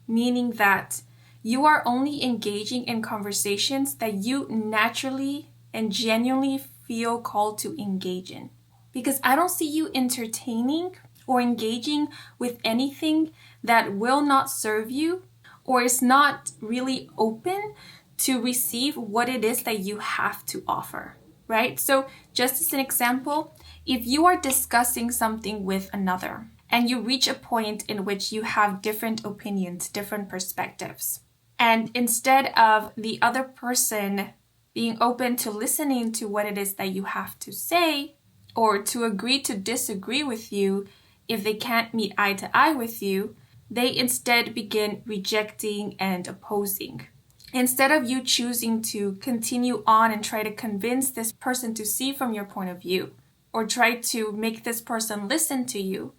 meaning that you are only engaging in conversations that you naturally and genuinely feel called to engage in. Because I don't see you entertaining or engaging with anything that will not serve you or is not really open to receive what it is that you have to offer, right? So just as an example, if you are discussing something with another and you reach a point in which you have different opinions, different perspectives, and instead of the other person being open to listening to what it is that you have to say or to agree to disagree with you if they can't meet eye to eye with you, they instead begin rejecting and opposing. Instead of you choosing to continue on and try to convince this person to see from your point of view or try to make this person listen to you,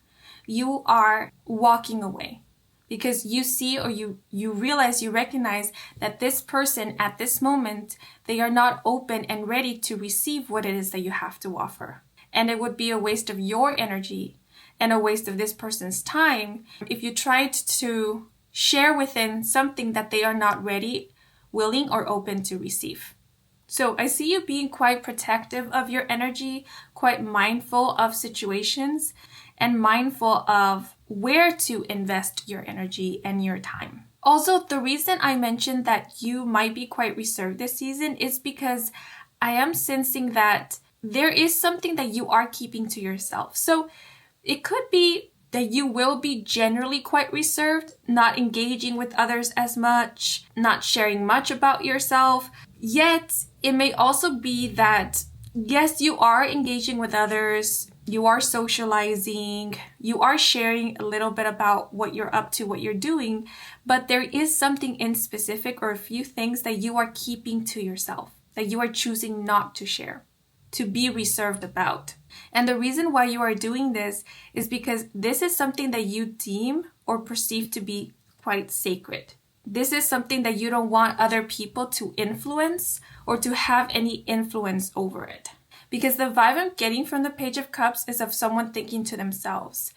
you are walking away because you see or you realize, you recognize that this person at this moment, they are not open and ready to receive what it is that you have to offer. And it would be a waste of your energy and a waste of this person's time if you tried to share within something that they are not ready, willing, or open to receive. So I see you being quite protective of your energy, quite mindful of situations, and mindful of where to invest your energy and your time. Also, the reason I mentioned that you might be quite reserved this season is because I am sensing that there is something that you are keeping to yourself. So it could be that you will be generally quite reserved, not engaging with others as much, not sharing much about yourself. Yet, it may also be that, yes, you are engaging with others, you are socializing, you are sharing a little bit about what you're up to, what you're doing, but there is something in specific or a few things that you are keeping to yourself, that you are choosing not to share, to be reserved about. And the reason why you are doing this is because this is something that you deem or perceive to be quite sacred. This is something that you don't want other people to influence or to have any influence over it. Because the vibe I'm getting from the Page of Cups is of someone thinking to themselves,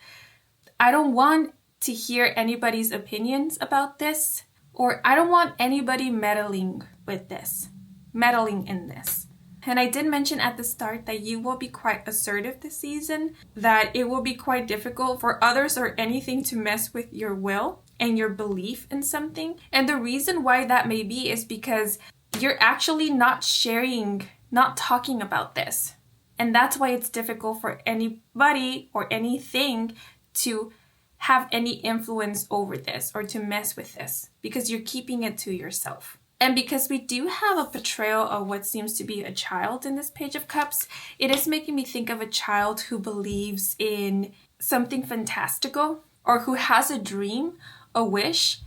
I don't want to hear anybody's opinions about this, or I don't want anybody meddling with this, meddling in this. And I did mention at the start that you will be quite assertive this season, that it will be quite difficult for others or anything to mess with your will and your belief in something. And the reason why that may be is because you're actually not sharing, not talking about this. And that's why it's difficult for anybody or anything to have any influence over this or to mess with this, because you're keeping it to yourself. And because we do have a portrayal of what seems to be a child in this Page of Cups, it is making me think of a child who believes in something fantastical or who has a dream, a wish,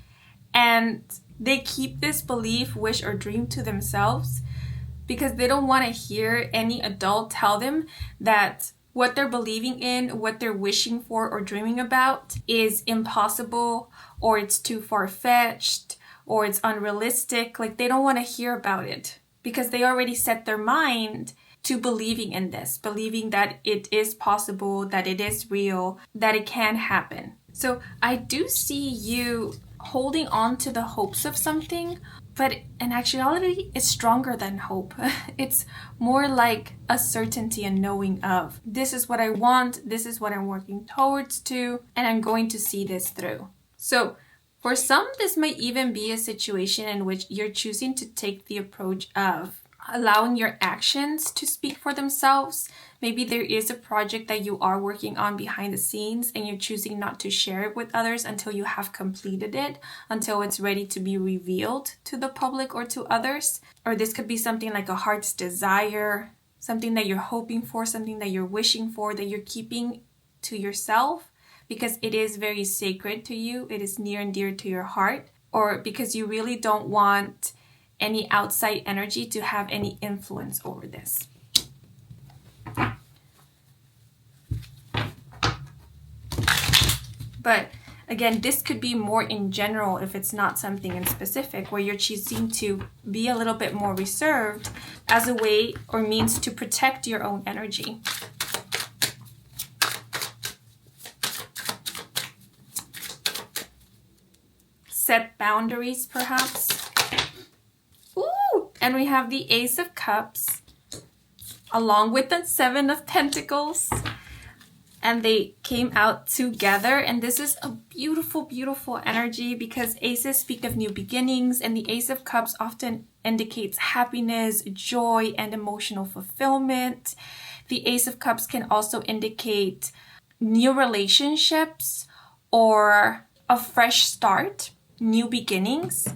and they keep this belief, wish, or dream to themselves because they don't want to hear any adult tell them that what they're believing in, what they're wishing for or dreaming about is impossible, or it's too far-fetched, or it's unrealistic. Like, they don't want to hear about it because they already set their mind to believing in this, believing that it is possible, that it is real, that it can happen. So I do see you holding on to the hopes of something, but in actuality, it's stronger than hope. It's more like a certainty and knowing of, this is what I want, this is what I'm working towards to, and I'm going to see this through. So for some, this might even be a situation in which you're choosing to take the approach of allowing your actions to speak for themselves. Maybe there is a project that you are working on behind the scenes and you're choosing not to share it with others until you have completed it, until it's ready to be revealed to the public or to others. Or this could be something like a heart's desire, something that you're hoping for, something that you're wishing for, that you're keeping to yourself because it is very sacred to you, it is near and dear to your heart, or because you really don't want any outside energy to have any influence over this. But again, this could be more in general if it's not something in specific, where you're choosing to be a little bit more reserved as a way or means to protect your own energy. Set boundaries, perhaps. Ooh! And we have the Ace of Cups along with the Seven of Pentacles. And they came out together. And this is a beautiful, beautiful energy because aces speak of new beginnings. And the Ace of Cups often indicates happiness, joy, and emotional fulfillment. The Ace of Cups can also indicate new relationships or a fresh start, new beginnings.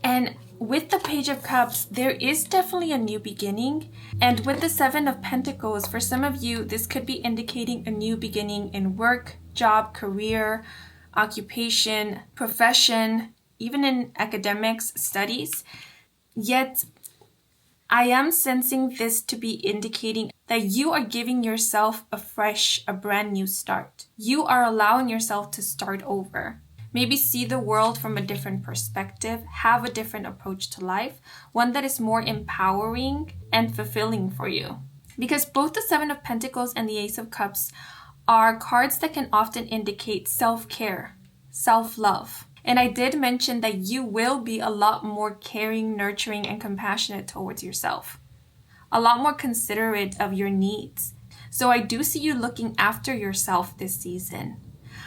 And with the Page of Cups, there is definitely a new beginning. And with the Seven of Pentacles, for some of you, this could be indicating a new beginning in work, job, career, occupation, profession, even in academics, studies. Yet, I am sensing this to be indicating that you are giving yourself a brand new start. You are allowing yourself to start over. Maybe see the world from a different perspective, have a different approach to life, one that is more empowering and fulfilling for you. Because both the Seven of Pentacles and the Ace of Cups are cards that can often indicate self-care, self-love. And I did mention that you will be a lot more caring, nurturing, and compassionate towards yourself. A lot more considerate of your needs. So I do see you looking after yourself this season.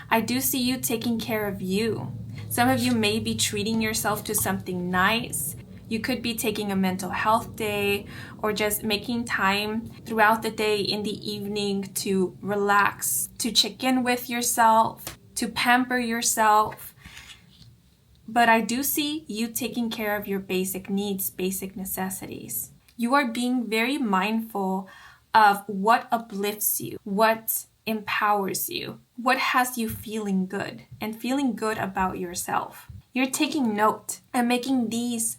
I do see you taking care of you. Some of you may be treating yourself to something nice. You could be taking a mental health day or just making time throughout the day in the evening to relax, to check in with yourself, to pamper yourself. But I do see you taking care of your basic needs, basic necessities. You are being very mindful of what uplifts you, what empowers you, what has you feeling good and feeling good about yourself. You're taking note and making these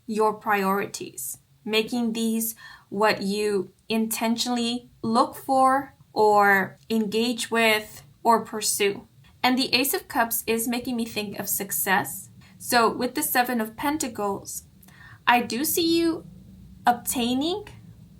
your priorities, making these what you intentionally look for or engage with or pursue. And the Ace of Cups is making me think of success. So with the Seven of Pentacles, I do see you obtaining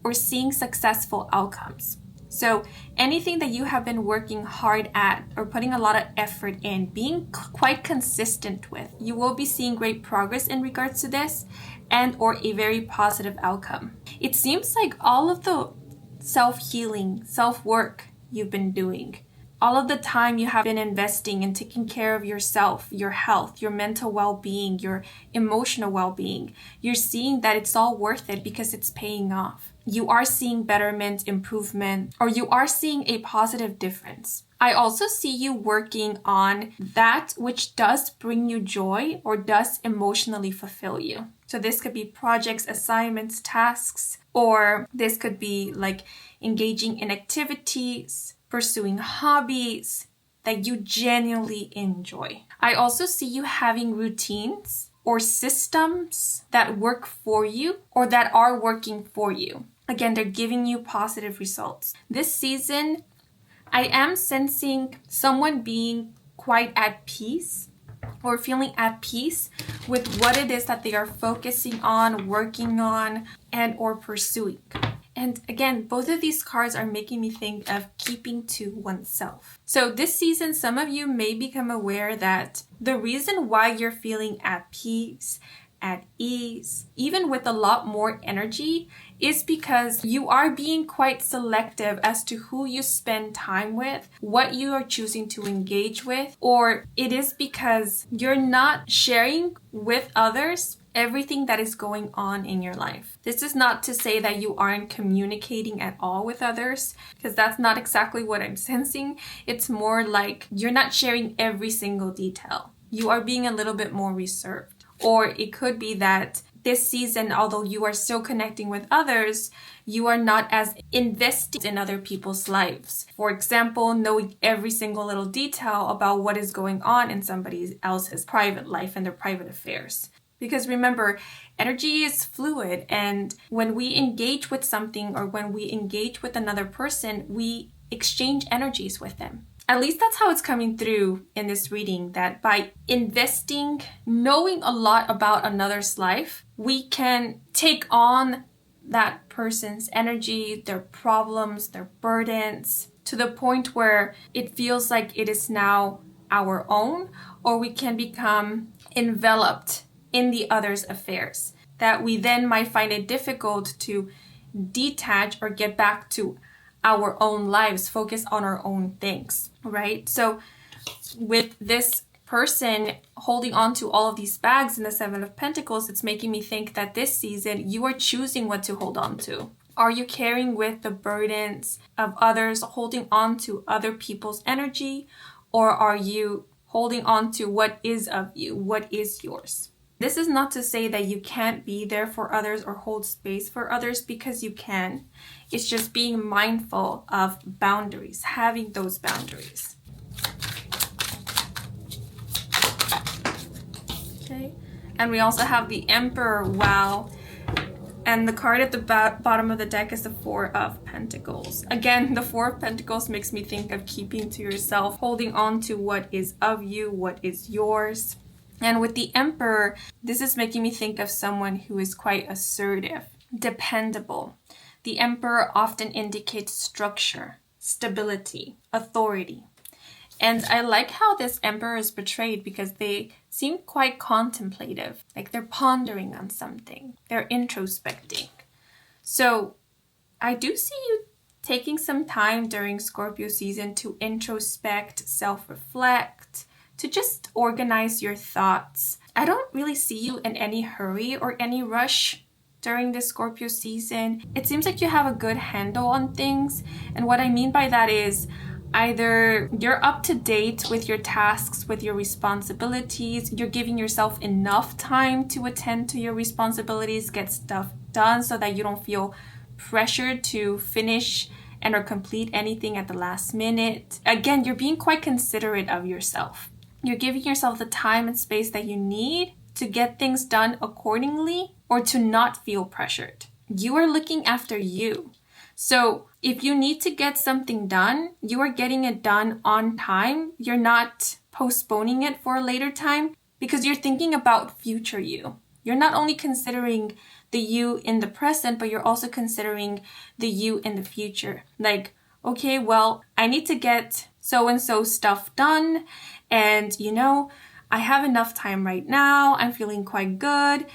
or seeing successful outcomes. So anything that you have been working hard at or putting a lot of effort in, being quite consistent with, you will be seeing great progress in regards to this and or a very positive outcome. It seems like all of the self-healing, self-work you've been doing, all of the time you have been investing in taking care of yourself, your health, your mental well-being, your emotional well-being, you're seeing that it's all worth it because it's paying off. You are seeing betterment, improvement, or you are seeing a positive difference. I also see you working on that which does bring you joy or does emotionally fulfill you. So this could be projects, assignments, tasks, or this could be like engaging in activities, pursuing hobbies that you genuinely enjoy. I also see you having routines or systems that work for you or that are working for you. Again, they're giving you positive results. This season, I am sensing someone being quite at peace or feeling at peace with what it is that they are focusing on, working on, and or pursuing. And again, both of these cards are making me think of keeping to oneself. So this season, some of you may become aware that the reason why you're feeling at peace, at ease, even with a lot more energy, is because you are being quite selective as to who you spend time with, what you are choosing to engage with, or it is because you're not sharing with others everything that is going on in your life. This is not to say that you aren't communicating at all with others, because that's not exactly what I'm sensing. It's more like you're not sharing every single detail. You are being a little bit more reserved. Or it could be that this season, although you are still connecting with others, you are not as invested in other people's lives. For example, knowing every single little detail about what is going on in somebody else's private life and their private affairs. Because remember, energy is fluid, and when we engage with something or when we engage with another person, we exchange energies with them. At least that's how it's coming through in this reading, that by investing, knowing a lot about another's life, we can take on that person's energy, their problems, their burdens, to the point where it feels like it is now our own, or we can become enveloped in the other's affairs, that we then might find it difficult to detach or get back to our own lives, focus on our own things, right? So with this person holding on to all of these bags in the Seven of Pentacles, it's making me think that this season you are choosing what to hold on to. Are you carrying with the burdens of others, holding on to other people's energy, or are you holding on to what is of you, what is yours? This is not to say that you can't be there for others or hold space for others, because you can. It's just being mindful of boundaries, having those boundaries. Okay, and we also have the Emperor. Wow. And the card at the bottom of the deck is the Four of Pentacles. Again, the Four of Pentacles makes me think of keeping to yourself, holding on to what is of you, what is yours. And with the Emperor, this is making me think of someone who is quite assertive, dependable. The Emperor often indicates structure, stability, authority. And I like how this Emperor is portrayed because they seem quite contemplative, like they're pondering on something, they're introspecting. So I do see you taking some time during Scorpio season to introspect, self-reflect, to just organize your thoughts. I don't really see you in any hurry or any rush during this Scorpio season. It seems like you have a good handle on things. And what I mean by that is either you're up to date with your tasks, with your responsibilities, you're giving yourself enough time to attend to your responsibilities, get stuff done so that you don't feel pressured to finish and or complete anything at the last minute. Again, you're being quite considerate of yourself. You're giving yourself the time and space that you need to get things done accordingly or to not feel pressured. You are looking after you. So if you need to get something done, you are getting it done on time. You're not postponing it for a later time because you're thinking about future you. You're not only considering the you in the present, but you're also considering the you in the future. Like, okay, well, I need to get so-and-so stuff done. And, I have enough time right now. I'm feeling quite good.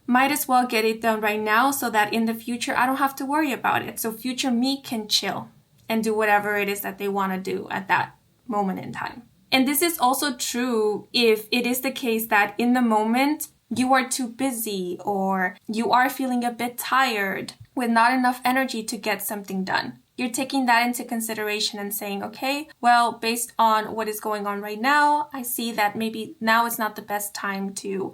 Might as well get it done right now so that in the future, I don't have to worry about it. So future me can chill and do whatever it is that they want to do at that moment in time. And this is also true if it is the case that in the moment, you are too busy or you are feeling a bit tired with not enough energy to get something done. You're taking that into consideration and saying, okay, well, based on what is going on right now, I see that maybe now is not the best time to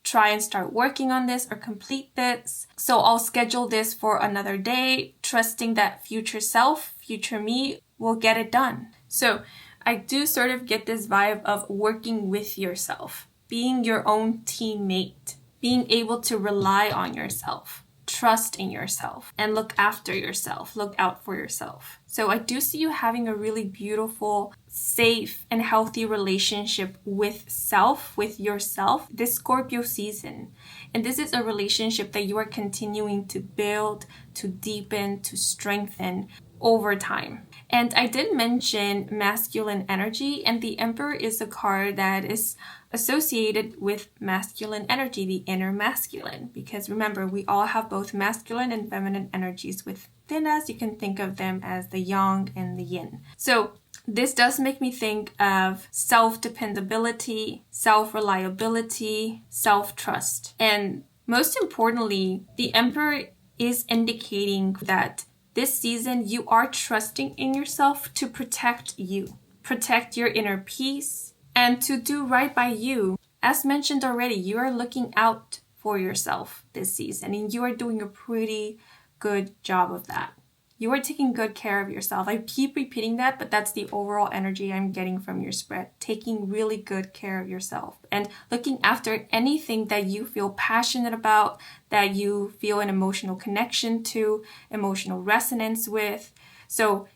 try and start working on this or complete this. So I'll schedule this for another day, trusting that future self, future me will get it done. So I do sort of get this vibe of working with yourself, being your own teammate, being able to rely on yourself, trust in yourself, and look after yourself, look out for yourself. So I do see you having a really beautiful, safe, and healthy relationship with self, with yourself, this Scorpio season. And this is a relationship that you are continuing to build, to deepen, to strengthen over time. And I did mention masculine energy, and the Emperor is a card that is associated with masculine energy, the inner masculine. Because remember, we all have both masculine and feminine energies within us. You can think of them as the yang and the yin. So this does make me think of self-dependability, self-reliability, self-trust. And most importantly, the Emperor is indicating that this season, you are trusting in yourself to protect you, protect your inner peace, and to do right by you. As mentioned already, you are looking out for yourself this season, and you are doing a pretty good job of that. You are taking good care of yourself. I keep repeating that, but that's the overall energy I'm getting from your spread. Taking really good care of yourself and looking after anything that you feel passionate about, that you feel an emotional connection to, emotional resonance with. So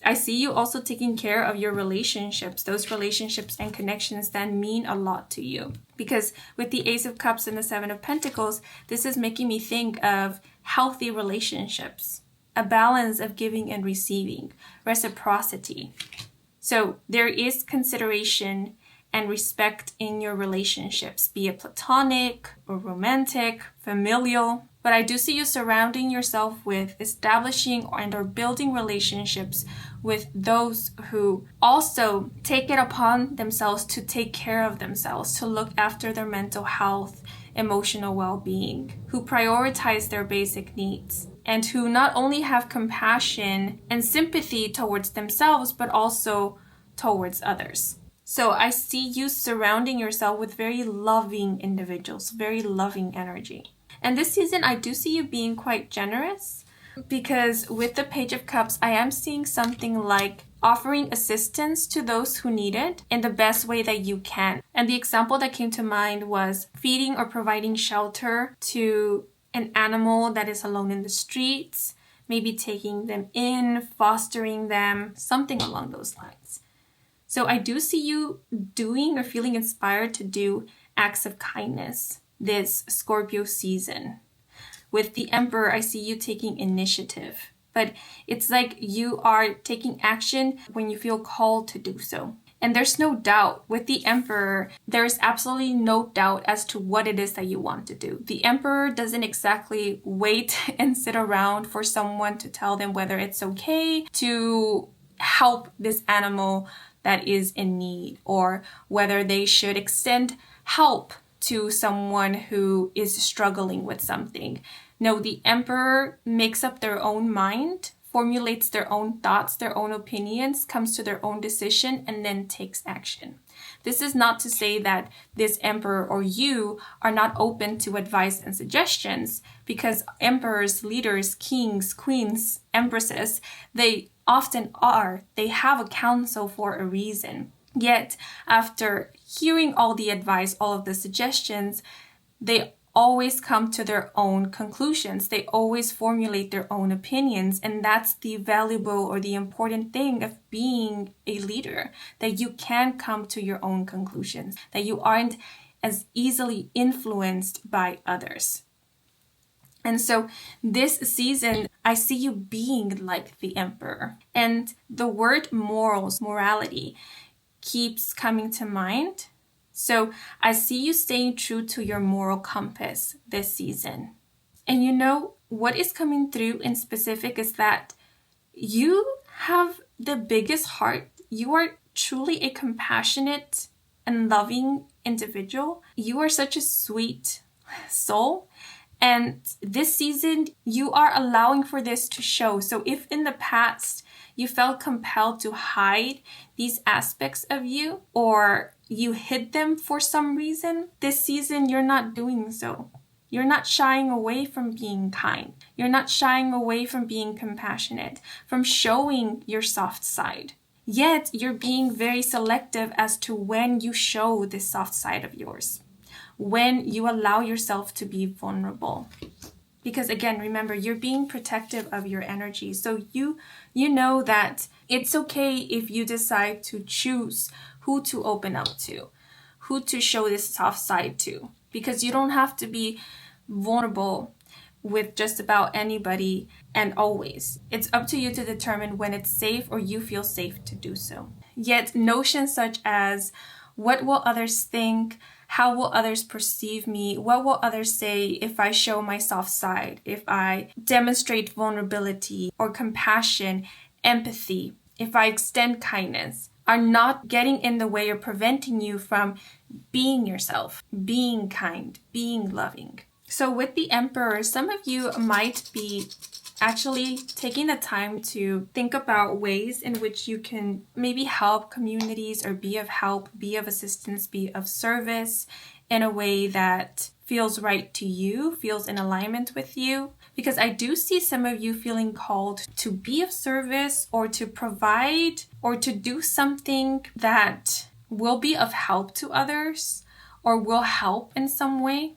I see you also taking care of your relationships, those relationships and connections that mean a lot to you. Because with the Ace of Cups and the Seven of Pentacles, this is making me think of healthy relationships. A balance of giving and receiving, reciprocity. So there is consideration and respect in your relationships, be it platonic or romantic, familial. But I do see you surrounding yourself with establishing and or building relationships with those who also take it upon themselves to take care of themselves, to look after their mental health, emotional well-being, who prioritize their basic needs, and who not only have compassion and sympathy towards themselves, but also towards others. So I see you surrounding yourself with very loving individuals, very loving energy. And this season, I do see you being quite generous, because with the Page of Cups, I am seeing something like offering assistance to those who need it in the best way that you can. And the example that came to mind was feeding or providing shelter to an animal that is alone in the streets, maybe taking them in, fostering them, something along those lines. So I do see you doing or feeling inspired to do acts of kindness this Scorpio season. With the Emperor, I see you taking initiative, but it's like you are taking action when you feel called to do so. And there's no doubt with the Emperor, there's absolutely no doubt as to what it is that you want to do. The Emperor doesn't exactly wait and sit around for someone to tell them whether it's okay to help this animal that is in need, or whether they should extend help to someone who is struggling with something. No, the Emperor makes up their own mind, formulates their own thoughts, their own opinions, comes to their own decision, and then takes action. This is not to say that this Emperor or you are not open to advice and suggestions, because emperors, leaders, kings, queens, empresses, they often are. They have a council for a reason. Yet, after hearing all the advice, all of the suggestions, they always come to their own conclusions. They always formulate their own opinions. And that's the valuable or the important thing of being a leader, that you can come to your own conclusions, that you aren't as easily influenced by others. And so this season, I see you being like the Emperor. And the word morals, morality, keeps coming to mind. So I see you staying true to your moral compass this season. And you know, what is coming through in specific is that you have the biggest heart. You are truly a compassionate and loving individual. You are such a sweet soul. And this season, you are allowing for this to show. So if in the past you felt compelled to hide these aspects of you, or you hid them for some reason, this season you're not doing so. You're not shying away from being kind. You're not shying away from being compassionate, from showing your soft side. Yet you're being very selective as to when you show this soft side of yours, when you allow yourself to be vulnerable. Because again, remember, you're being protective of your energy. So you know that it's okay if you decide to choose who to open up to, who to show this soft side to, because you don't have to be vulnerable with just about anybody and always. It's up to you to determine when it's safe or you feel safe to do so. Yet notions such as, what will others think? How will others perceive me? What will others say if I show my soft side, if I demonstrate vulnerability or compassion, empathy, if I extend kindness, are not getting in the way or preventing you from being yourself, being kind, being loving. So with the Emperor, some of you might be actually taking the time to think about ways in which you can maybe help communities or be of help, be of assistance, be of service in a way that feels right to you, feels in alignment with you. Because I do see some of you feeling called to be of service or to provide or to do something that will be of help to others or will help in some way.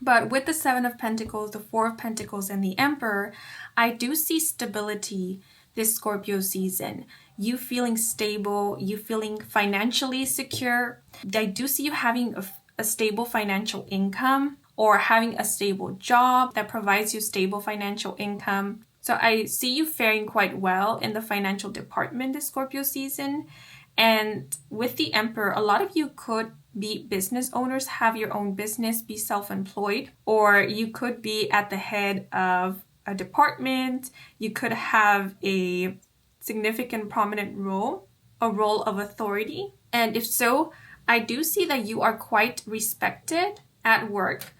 But with the Seven of Pentacles, the Four of Pentacles, and the Emperor, I do see stability this Scorpio season. You feeling stable, you feeling financially secure. I do see you having a stable financial income or having a stable job that provides you stable financial income. So I see you faring quite well in the financial department this Scorpio season. And with the Emperor, a lot of you could be business owners, have your own business, be self-employed, or you could be at the head of a department. You could have a significant prominent role, a role of authority. And if so, I do see that you are quite respected at work,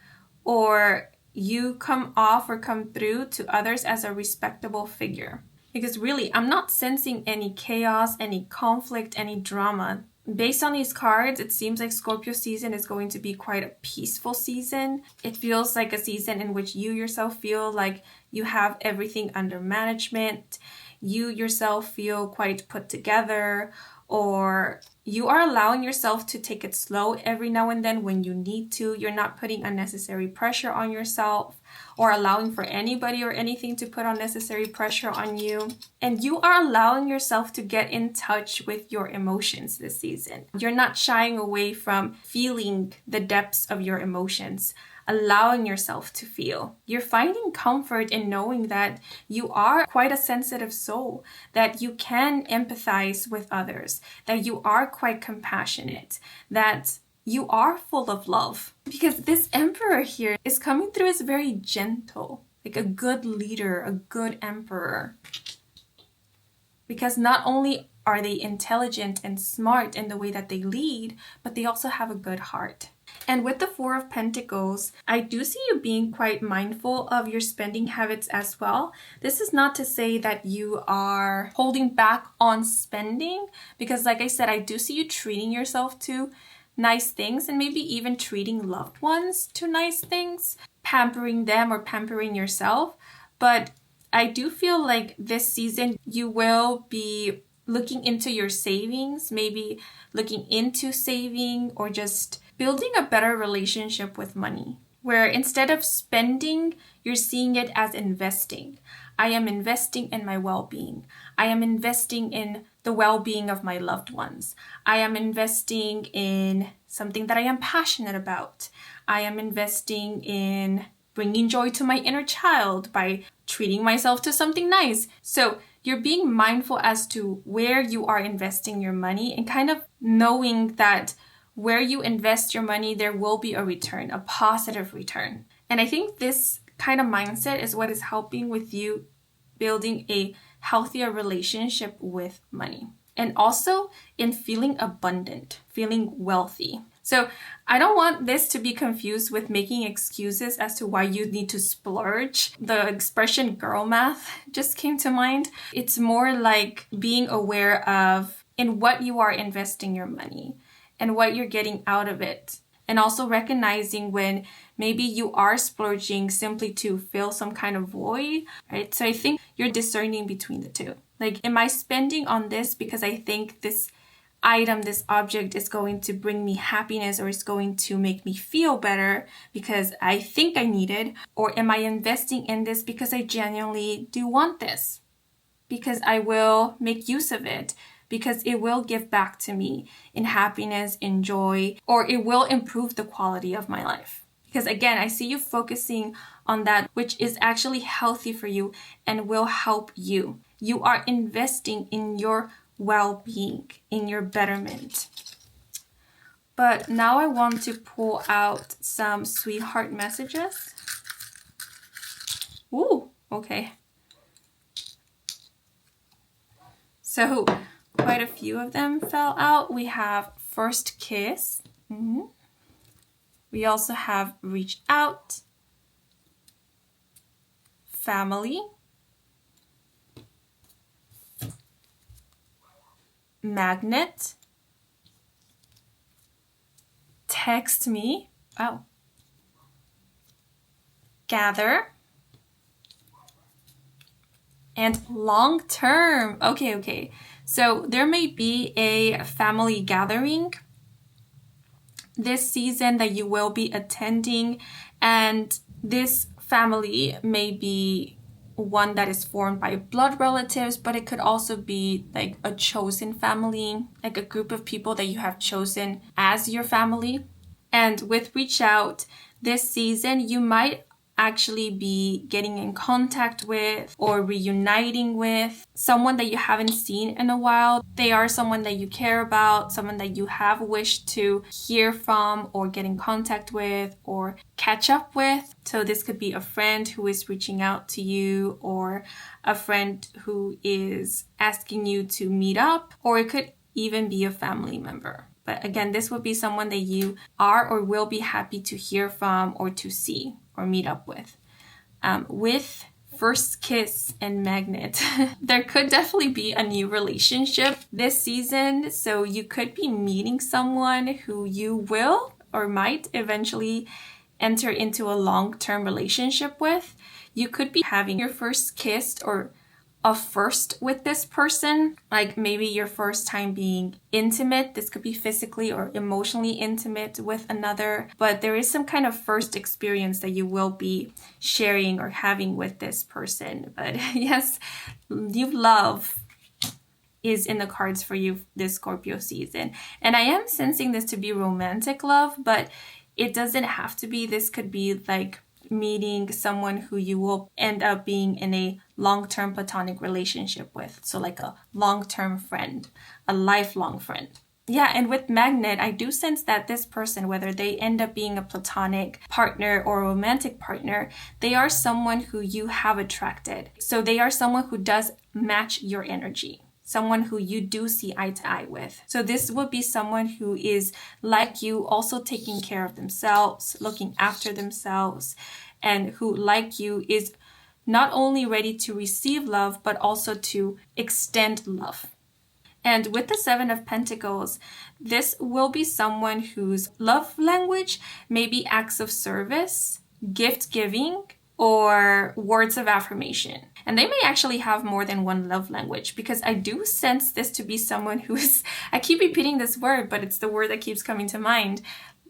or you come off or come through to others as a respectable figure. Because really, I'm not sensing any chaos, any conflict, any drama. Based on these cards, it seems like Scorpio season is going to be quite a peaceful season. It feels like a season in which you yourself feel like you have everything under management. You yourself feel quite put together, or you are allowing yourself to take it slow every now and then when you need to. You're not putting unnecessary pressure on yourself or allowing for anybody or anything to put unnecessary pressure on you. And you are allowing yourself to get in touch with your emotions this season. You're not shying away from feeling the depths of your emotions, allowing yourself to feel. You're finding comfort in knowing that you are quite a sensitive soul, that you can empathize with others, that you are quite compassionate, that you are full of love. Because this Emperor here is coming through as very gentle, like a good leader, a good emperor. Because not only are they intelligent and smart in the way that they lead, but they also have a good heart. And with the Four of Pentacles, I do see you being quite mindful of your spending habits as well. This is not to say that you are holding back on spending, because like I said, I do see you treating yourself to nice things and maybe even treating loved ones to nice things, pampering them or pampering yourself. But I do feel like this season you will be looking into your savings, maybe looking into saving or just building a better relationship with money, where instead of spending, you're seeing it as investing. I am investing in my well-being. I am investing in the well-being of my loved ones. I am investing in something that I am passionate about. I am investing in bringing joy to my inner child by treating myself to something nice. So you're being mindful as to where you are investing your money and kind of knowing that where you invest your money, there will be a return, a positive return. And I think this kind of mindset is what is helping with you building a healthier relationship with money. And also in feeling abundant, feeling wealthy. So I don't want this to be confused with making excuses as to why you need to splurge. The expression girl math just came to mind. It's more like being aware of in what you are investing your money and what you're getting out of it. And also recognizing when maybe you are splurging simply to fill some kind of void, right? So I think you're discerning between the two. Like, am I spending on this because I think this item, this object is going to bring me happiness or is going to make me feel better because I think I need it? Or am I investing in this because I genuinely do want this? Because I will make use of it, because it will give back to me in happiness, in joy, or it will improve the quality of my life. Because again, I see you focusing on that which is actually healthy for you and will help you. You are investing in your well-being, in your betterment. But now I want to pull out some sweetheart messages. Ooh, okay. So quite a few of them fell out. We have first kiss. We also have reach out, family, magnet, text me, gather, and long term. Okay. So there may be a family gathering this season that you will be attending, and this family may be one that is formed by blood relatives, but it could also be like a chosen family, like a group of people that you have chosen as your family. And with reach out this season, you might actually be getting in contact with or reuniting with someone that you haven't seen in a while. They are someone that you care about, someone that you have wished to hear from or get in contact with or catch up with. So this could be a friend who is reaching out to you, or a friend who is asking you to meet up, or it could even be a family member. But again, this would be someone that you are or will be happy to hear from or to see or meet up with. With first kiss and magnet, there could definitely be a new relationship this season. So you could be meeting someone who you will or might eventually enter into a long-term relationship with. You could be having your first kiss or a first with this person, like maybe your first time being intimate. This could be physically or emotionally intimate with another, but there is some kind of first experience that you will be sharing or having with this person. But yes, new love is in the cards for you this Scorpio season. And I am sensing this to be romantic love, but it doesn't have to be. This could be like meeting someone who you will end up being in a long-term platonic relationship with. So like a long-term friend, a lifelong friend. Yeah, and with magnet, I do sense that this person, whether they end up being a platonic partner or a romantic partner, they are someone who you have attracted. So they are someone who does match your energy, someone who you do see eye to eye with. So this would be someone who is like you, also taking care of themselves, looking after themselves, and who, like you, is not only ready to receive love, but also to extend love. And with the Seven of Pentacles, this will be someone whose love language may be acts of service, gift giving, or words of affirmation. And they may actually have more than one love language, because I do sense this to be someone who is, I keep repeating this word, but it's the word that keeps coming to mind,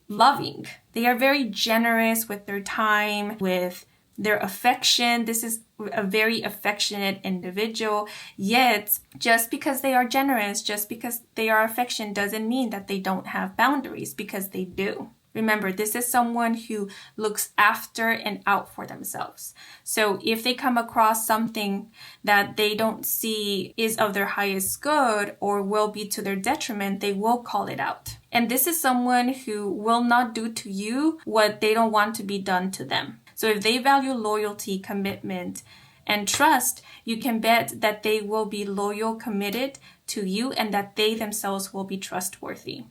loving. They are very generous with their time, with their affection. This is a very affectionate individual, yet just because they are generous, just because they are affectionate doesn't mean that they don't have boundaries, because they do. Remember, this is someone who looks after and out for themselves. So if they come across something that they don't see is of their highest good or will be to their detriment, they will call it out. And this is someone who will not do to you what they don't want to be done to them. So if they value loyalty, commitment, and trust, you can bet that they will be loyal, committed to you, and that they themselves will be trustworthy.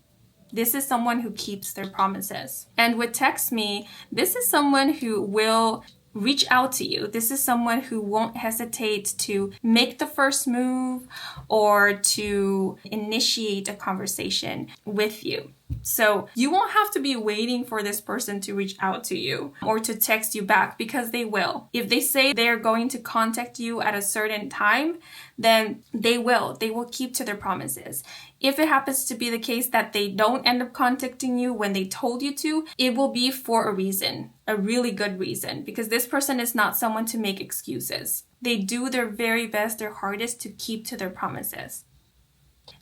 This is someone who keeps their promises. And with Text Me, this is someone who will reach out to you. This is someone who won't hesitate to make the first move or to initiate a conversation with you. So you won't have to be waiting for this person to reach out to you or to text you back, because they will. If they say they're going to contact you at a certain time, then they will. They will keep to their promises. If it happens to be the case that they don't end up contacting you when they told you to, it will be for a reason, a really good reason, because this person is not someone to make excuses. They do their very best, their hardest to keep to their promises.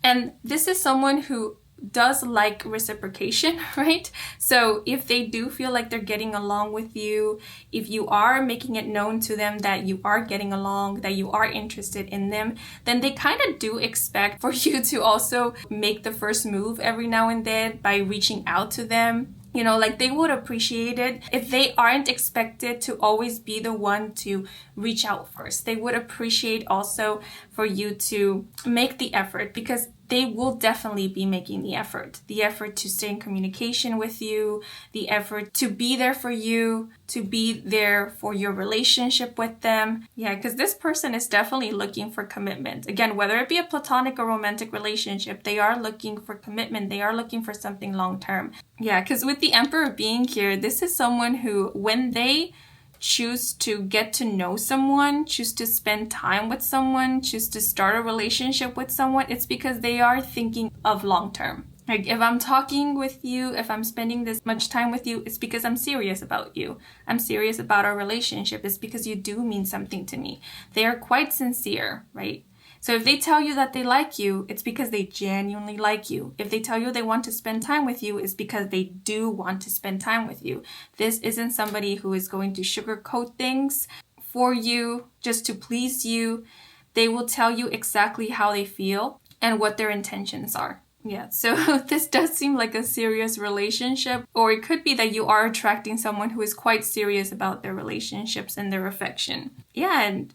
And this is someone who does like reciprocation, right? So if they do feel like they're getting along with you, if you are making it known to them that you are getting along, that you are interested in them, then they kind of do expect for you to also make the first move every now and then by reaching out to them. You know, like they would appreciate it if they aren't expected to always be the one to reach out first. They would appreciate also for you to make the effort, because they will definitely be making the effort to stay in communication with you, the effort to be there for you, to be there for your relationship with them. Yeah, because this person is definitely looking for commitment. Again, whether it be a platonic or romantic relationship, they are looking for commitment. They are looking for something long-term. Yeah, because with the Emperor being here, this is someone who, when they choose to get to know someone, choose to spend time with someone, choose to start a relationship with someone, it's because they are thinking of long term. Like, if I'm talking with you, if I'm spending this much time with you, it's because I'm serious about you. I'm serious about our relationship. It's because you do mean something to me. They are quite sincere, right? So if they tell you that they like you, it's because they genuinely like you. If they tell you they want to spend time with you, it's because they do want to spend time with you. This isn't somebody who is going to sugarcoat things for you just to please you. They will tell you exactly how they feel and what their intentions are. Yeah, so this does seem like a serious relationship, or it could be that you are attracting someone who is quite serious about their relationships and their affection. Yeah, and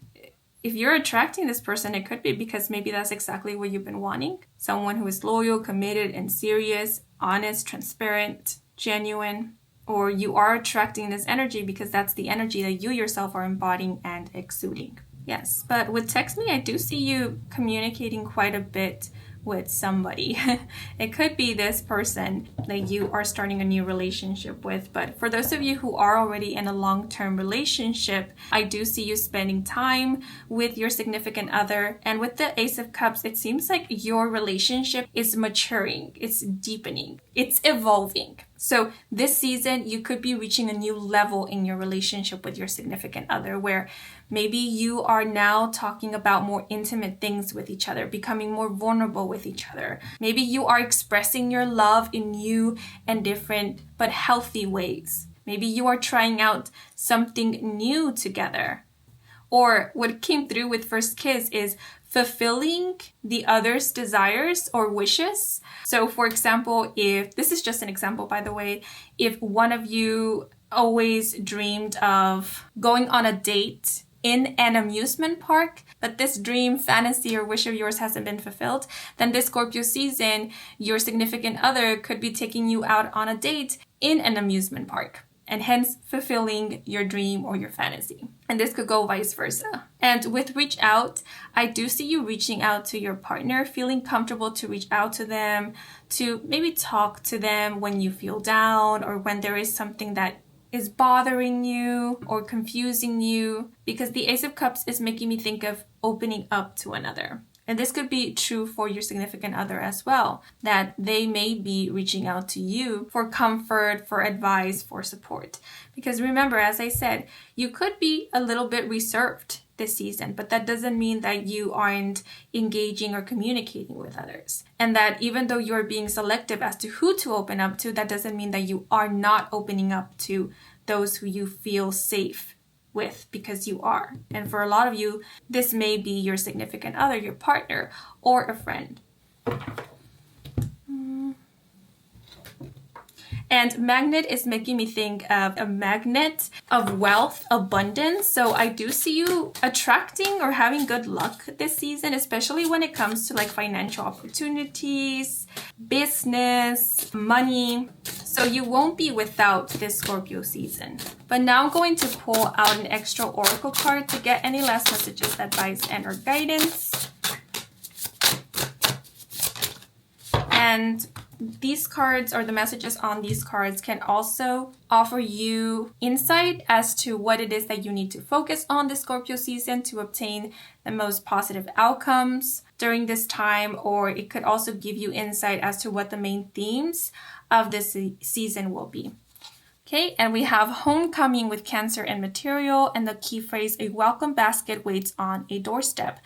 if you're attracting this person, it could be because maybe that's exactly what you've been wanting. Someone who is loyal, committed, and serious, honest, transparent, genuine. Or you are attracting this energy because that's the energy that you yourself are embodying and exuding. Yes, but with Text Me, I do see you communicating quite a bit with somebody. It could be this person that you are starting a new relationship with, but for those of you who are already in a long-term relationship, I do see you spending time with your significant other. And with the Ace of Cups, it seems like your relationship is maturing, it's deepening, it's evolving. So this season, you could be reaching a new level in your relationship with your significant other, where maybe you are now talking about more intimate things with each other, becoming more vulnerable with each other. Maybe you are expressing your love in new and different but healthy ways. Maybe you are trying out something new together. Or what came through with First Kiss is fulfilling the other's desires or wishes. So for example, if this is just an example, by the way, if one of you always dreamed of going on a date in an amusement park, but this dream, fantasy, or wish of yours hasn't been fulfilled, then this Scorpio season, your significant other could be taking you out on a date in an amusement park, and hence fulfilling your dream or your fantasy. And this could go vice versa. And with reach out, I do see you reaching out to your partner, feeling comfortable to reach out to them, to maybe talk to them when you feel down or when there is something that is bothering you or confusing you, because the Ace of Cups is making me think of opening up to another. And this could be true for your significant other as well, that they may be reaching out to you for comfort, for advice, for support. Because remember, as I said, you could be a little bit reserved this season, but that doesn't mean that you aren't engaging or communicating with others. And that even though you're being selective as to who to open up to, that doesn't mean that you are not opening up to those who you feel safe with, because you are. And for a lot of you, this may be your significant other, your partner, or a friend. And magnet is making me think of a magnet of wealth, abundance. So I do see you attracting or having good luck this season, especially when it comes to like financial opportunities, business, money. So you won't be without this Scorpio season. But now I'm going to pull out an extra oracle card to get any last messages, advice, and or guidance. And these cards, or the messages on these cards, can also offer you insight as to what it is that you need to focus on this Scorpio season to obtain the most positive outcomes during this time, or it could also give you insight as to what the main themes of this season will be. Okay, and we have homecoming with Cancer and material, and the key phrase, a welcome basket waits on a doorstep.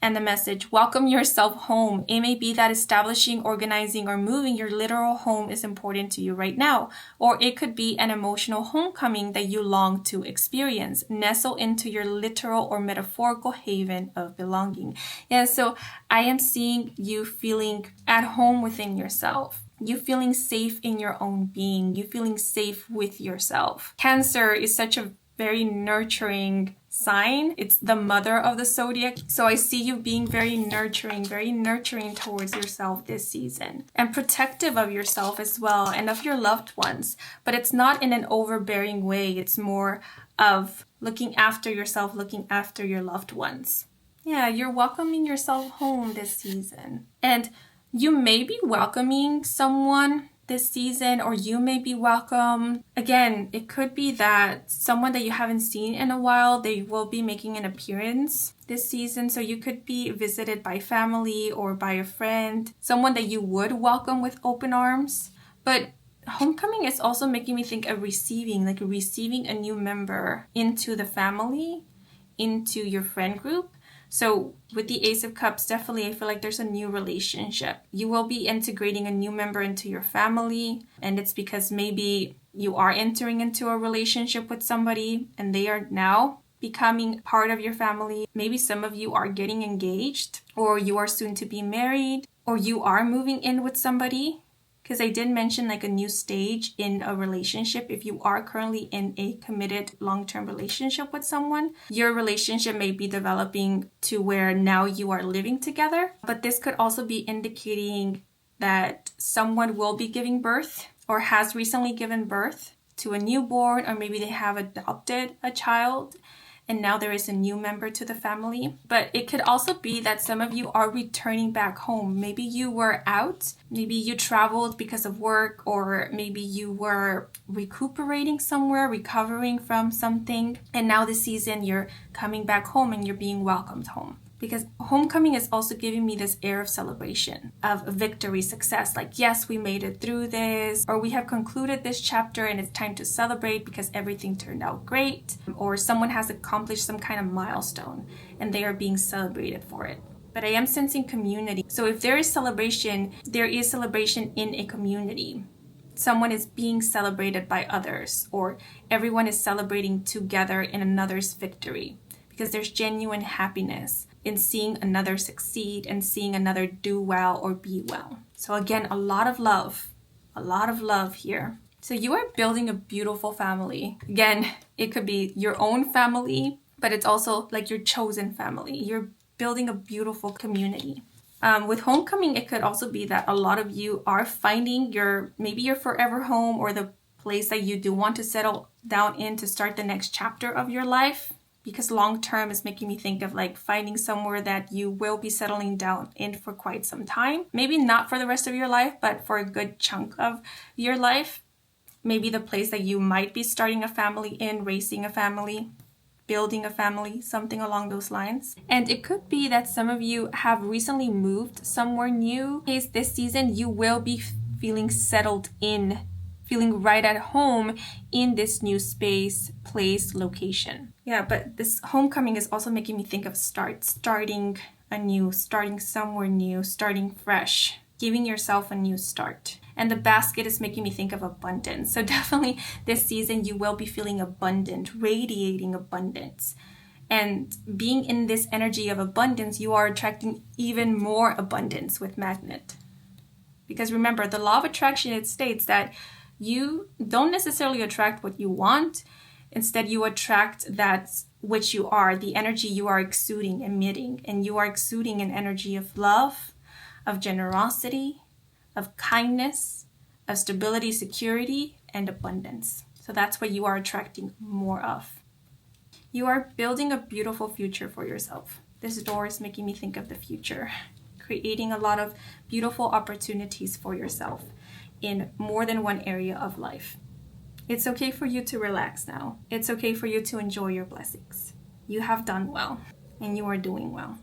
And the message, welcome yourself home. It may be that establishing, organizing, or moving your literal home is important to you right now. Or it could be an emotional homecoming that you long to experience. Nestle into your literal or metaphorical haven of belonging. Yeah, so I am seeing you feeling at home within yourself. You feeling safe in your own being. You feeling safe with yourself. Cancer is such a very nurturing sign. It's the mother of the zodiac. So I see you being very nurturing towards yourself this season, and protective of yourself as well, and of your loved ones. But it's not in an overbearing way. It's more of looking after yourself, looking after your loved ones. Yeah, you're welcoming yourself home this season. And you may be welcoming someone this season, or you may be welcome. Again, it could be that someone that you haven't seen in a while, they will be making an appearance this season. So you could be visited by family or by a friend, someone that you would welcome with open arms. But homecoming is also making me think of receiving, like receiving a new member into the family, into your friend group. So with the Ace of Cups, definitely I feel like there's a new relationship. You will be integrating a new member into your family, and it's because maybe you are entering into a relationship with somebody and they are now becoming part of your family. Maybe some of you are getting engaged, or you are soon to be married, or you are moving in with somebody. Because I did mention like a new stage in a relationship. If you are currently in a committed long-term relationship with someone, your relationship may be developing to where now you are living together. But this could also be indicating that someone will be giving birth or has recently given birth to a newborn, or maybe they have adopted a child and now there is a new member to the family. But it could also be that some of you are returning back home. Maybe you were out, maybe you traveled because of work, or maybe you were recuperating somewhere, recovering from something, and now this season you're coming back home and you're being welcomed home. Because homecoming is also giving me this air of celebration, of victory, success. Like, yes, we made it through this, or we have concluded this chapter and it's time to celebrate because everything turned out great, or someone has accomplished some kind of milestone and they are being celebrated for it. But I am sensing community. So if there is celebration, there is celebration in a community. Someone is being celebrated by others, or everyone is celebrating together in another's victory. Because there's genuine happiness in seeing another succeed and seeing another do well or be well. So again, a lot of love here. So you are building a beautiful family. Again, it could be your own family, but it's also like your chosen family. You're building a beautiful community. With homecoming, it could also be that a lot of you are finding maybe your forever home, or the place that you do want to settle down in to start the next chapter of your life. Because long term is making me think of like finding somewhere that you will be settling down in for quite some time. Maybe not for the rest of your life, but for a good chunk of your life. Maybe the place that you might be starting a family in, raising a family. building a family, something along those lines. And it could be that some of you have recently moved somewhere new. In case this season, you will be feeling settled in, feeling right at home in this new space, place, location. Yeah, but this homecoming is also making me think of starting anew, starting somewhere new, starting fresh, giving yourself a new start. And the basket is making me think of abundance. So definitely this season you will be feeling abundant, radiating abundance. And being in this energy of abundance, you are attracting even more abundance with magnet. Because remember, the law of attraction, it states that you don't necessarily attract what you want. Instead, you attract that which you are, the energy you are exuding, emitting. And you are exuding an energy of love, of generosity, of kindness, of stability, security, and abundance. So that's what you are attracting more of. You are building a beautiful future for yourself. This door is making me think of the future, creating a lot of beautiful opportunities for yourself in more than one area of life. It's okay for you to relax now. It's okay for you to enjoy your blessings. You have done well, and you are doing well.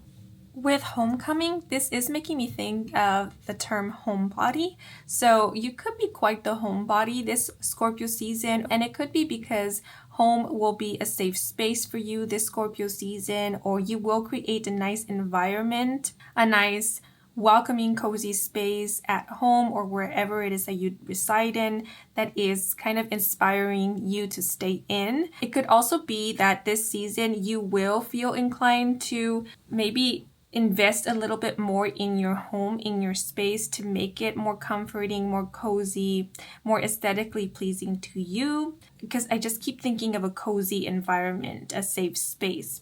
With homecoming, this is making me think of the term homebody. So you could be quite the homebody this Scorpio season, and it could be because home will be a safe space for you this Scorpio season, or you will create a nice environment, a nice welcoming, cozy space at home or wherever it is that you reside in that is kind of inspiring you to stay in. It could also be that this season you will feel inclined to maybe invest a little bit more in your home, in your space, to make it more comforting, more cozy, more aesthetically pleasing to you. Because I just keep thinking of a cozy environment, a safe space.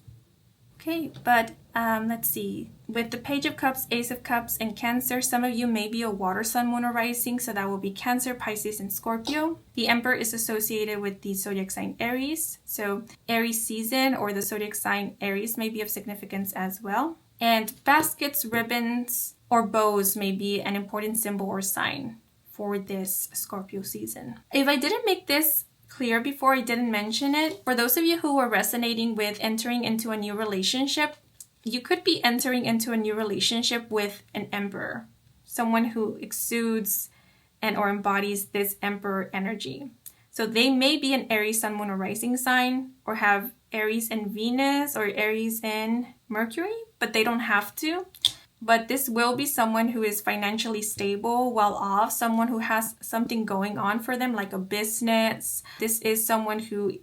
Okay, but let's see. With the Page of Cups, Ace of Cups, and Cancer, some of you may be a water, sun, moon, or rising, so that will be Cancer, Pisces, and Scorpio. The Emperor is associated with the zodiac sign Aries, so Aries season or the zodiac sign Aries may be of significance as well. And baskets, ribbons, or bows may be an important symbol or sign for this Scorpio season. If I didn't make this clear before, I didn't mention it. For those of you who are resonating with entering into a new relationship, you could be entering into a new relationship with an emperor, someone who exudes and or embodies this emperor energy. So they may be an Aries sun, moon, or rising sign, or have Aries and Venus or Aries and Mercury, but they don't have to. But this will be someone who is financially stable, well off, someone who has something going on for them, like a business. This is someone who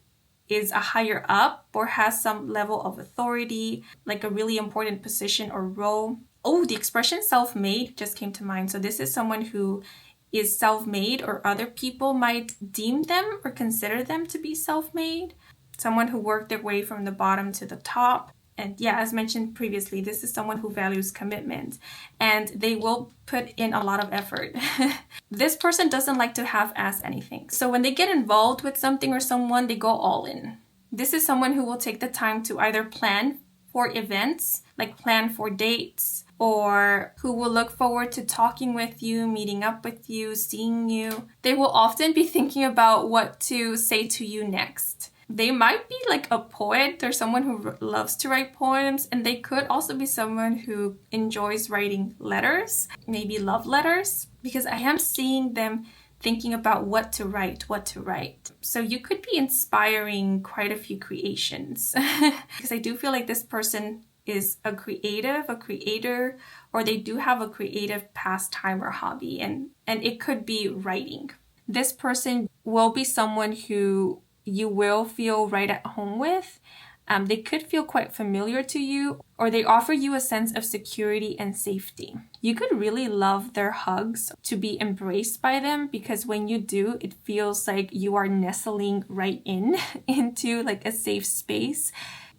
is a higher up or has some level of authority, like a really important position or role. Oh, the expression self-made just came to mind. So this is someone who is self-made, or other people might deem them or consider them to be self-made. Someone who worked their way from the bottom to the top. And yeah, as mentioned previously, this is someone who values commitment, and they will put in a lot of effort. This person doesn't like to half-ass anything. So when they get involved with something or someone, they go all in. This is someone who will take the time to either plan for events, like plan for dates, or who will look forward to talking with you, meeting up with you, seeing you. They will often be thinking about what to say to you next. They might be like a poet or someone who loves to write poems, and they could also be someone who enjoys writing letters, maybe love letters, because I am seeing them thinking about what to write. So you could be inspiring quite a few creations because I do feel like this person is a creator, or they do have a creative pastime or hobby, and it could be writing. This person will be someone who you will feel right at home with. They could feel quite familiar to you, or they offer you a sense of security and safety. You could really love their hugs, to be embraced by them, because when you do, it feels like you are nestling right into like a safe space.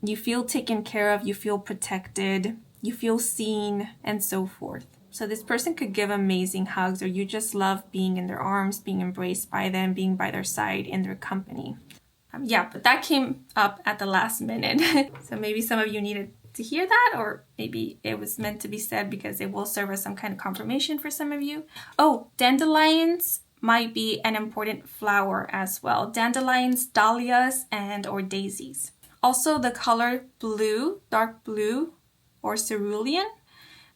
You feel taken care of, you feel protected, you feel seen, and so forth. So this person could give amazing hugs, or you just love being in their arms, being embraced by them, being by their side in their company. Yeah, but that came up at the last minute. So maybe some of you needed to hear that, or maybe it was meant to be said because it will serve as some kind of confirmation for some of you. Oh, dandelions might be an important flower as well. Dandelions, dahlias, and or daisies. Also, the color blue, dark blue, or cerulean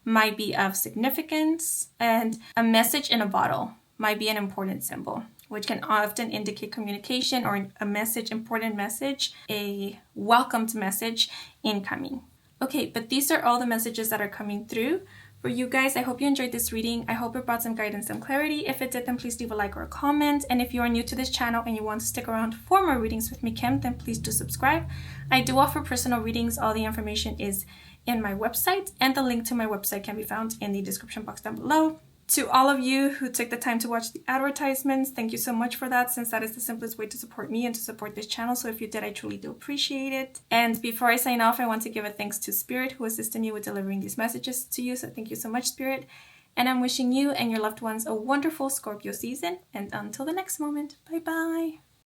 might be of significance, and a message in a bottle might be an important symbol, which can often indicate communication or a message, important message, a welcomed message incoming. Okay, but these are all the messages that are coming through for you guys. I hope you enjoyed this reading. I hope it brought some guidance and clarity. If it did, then please leave a like or a comment. And if you are new to this channel and you want to stick around for more readings with me, Kim, then please do subscribe. I do offer personal readings. All the information is in my website, and the link to my website can be found in the description box down below. To all of you who took the time to watch the advertisements, thank you so much for that, since that is the simplest way to support me and to support this channel. So if you did, I truly do appreciate it. And before I sign off, I want to give a thanks to Spirit, who assisted me with delivering these messages to you. So thank you so much, Spirit. And I'm wishing you and your loved ones a wonderful Scorpio season. And until the next moment, bye-bye.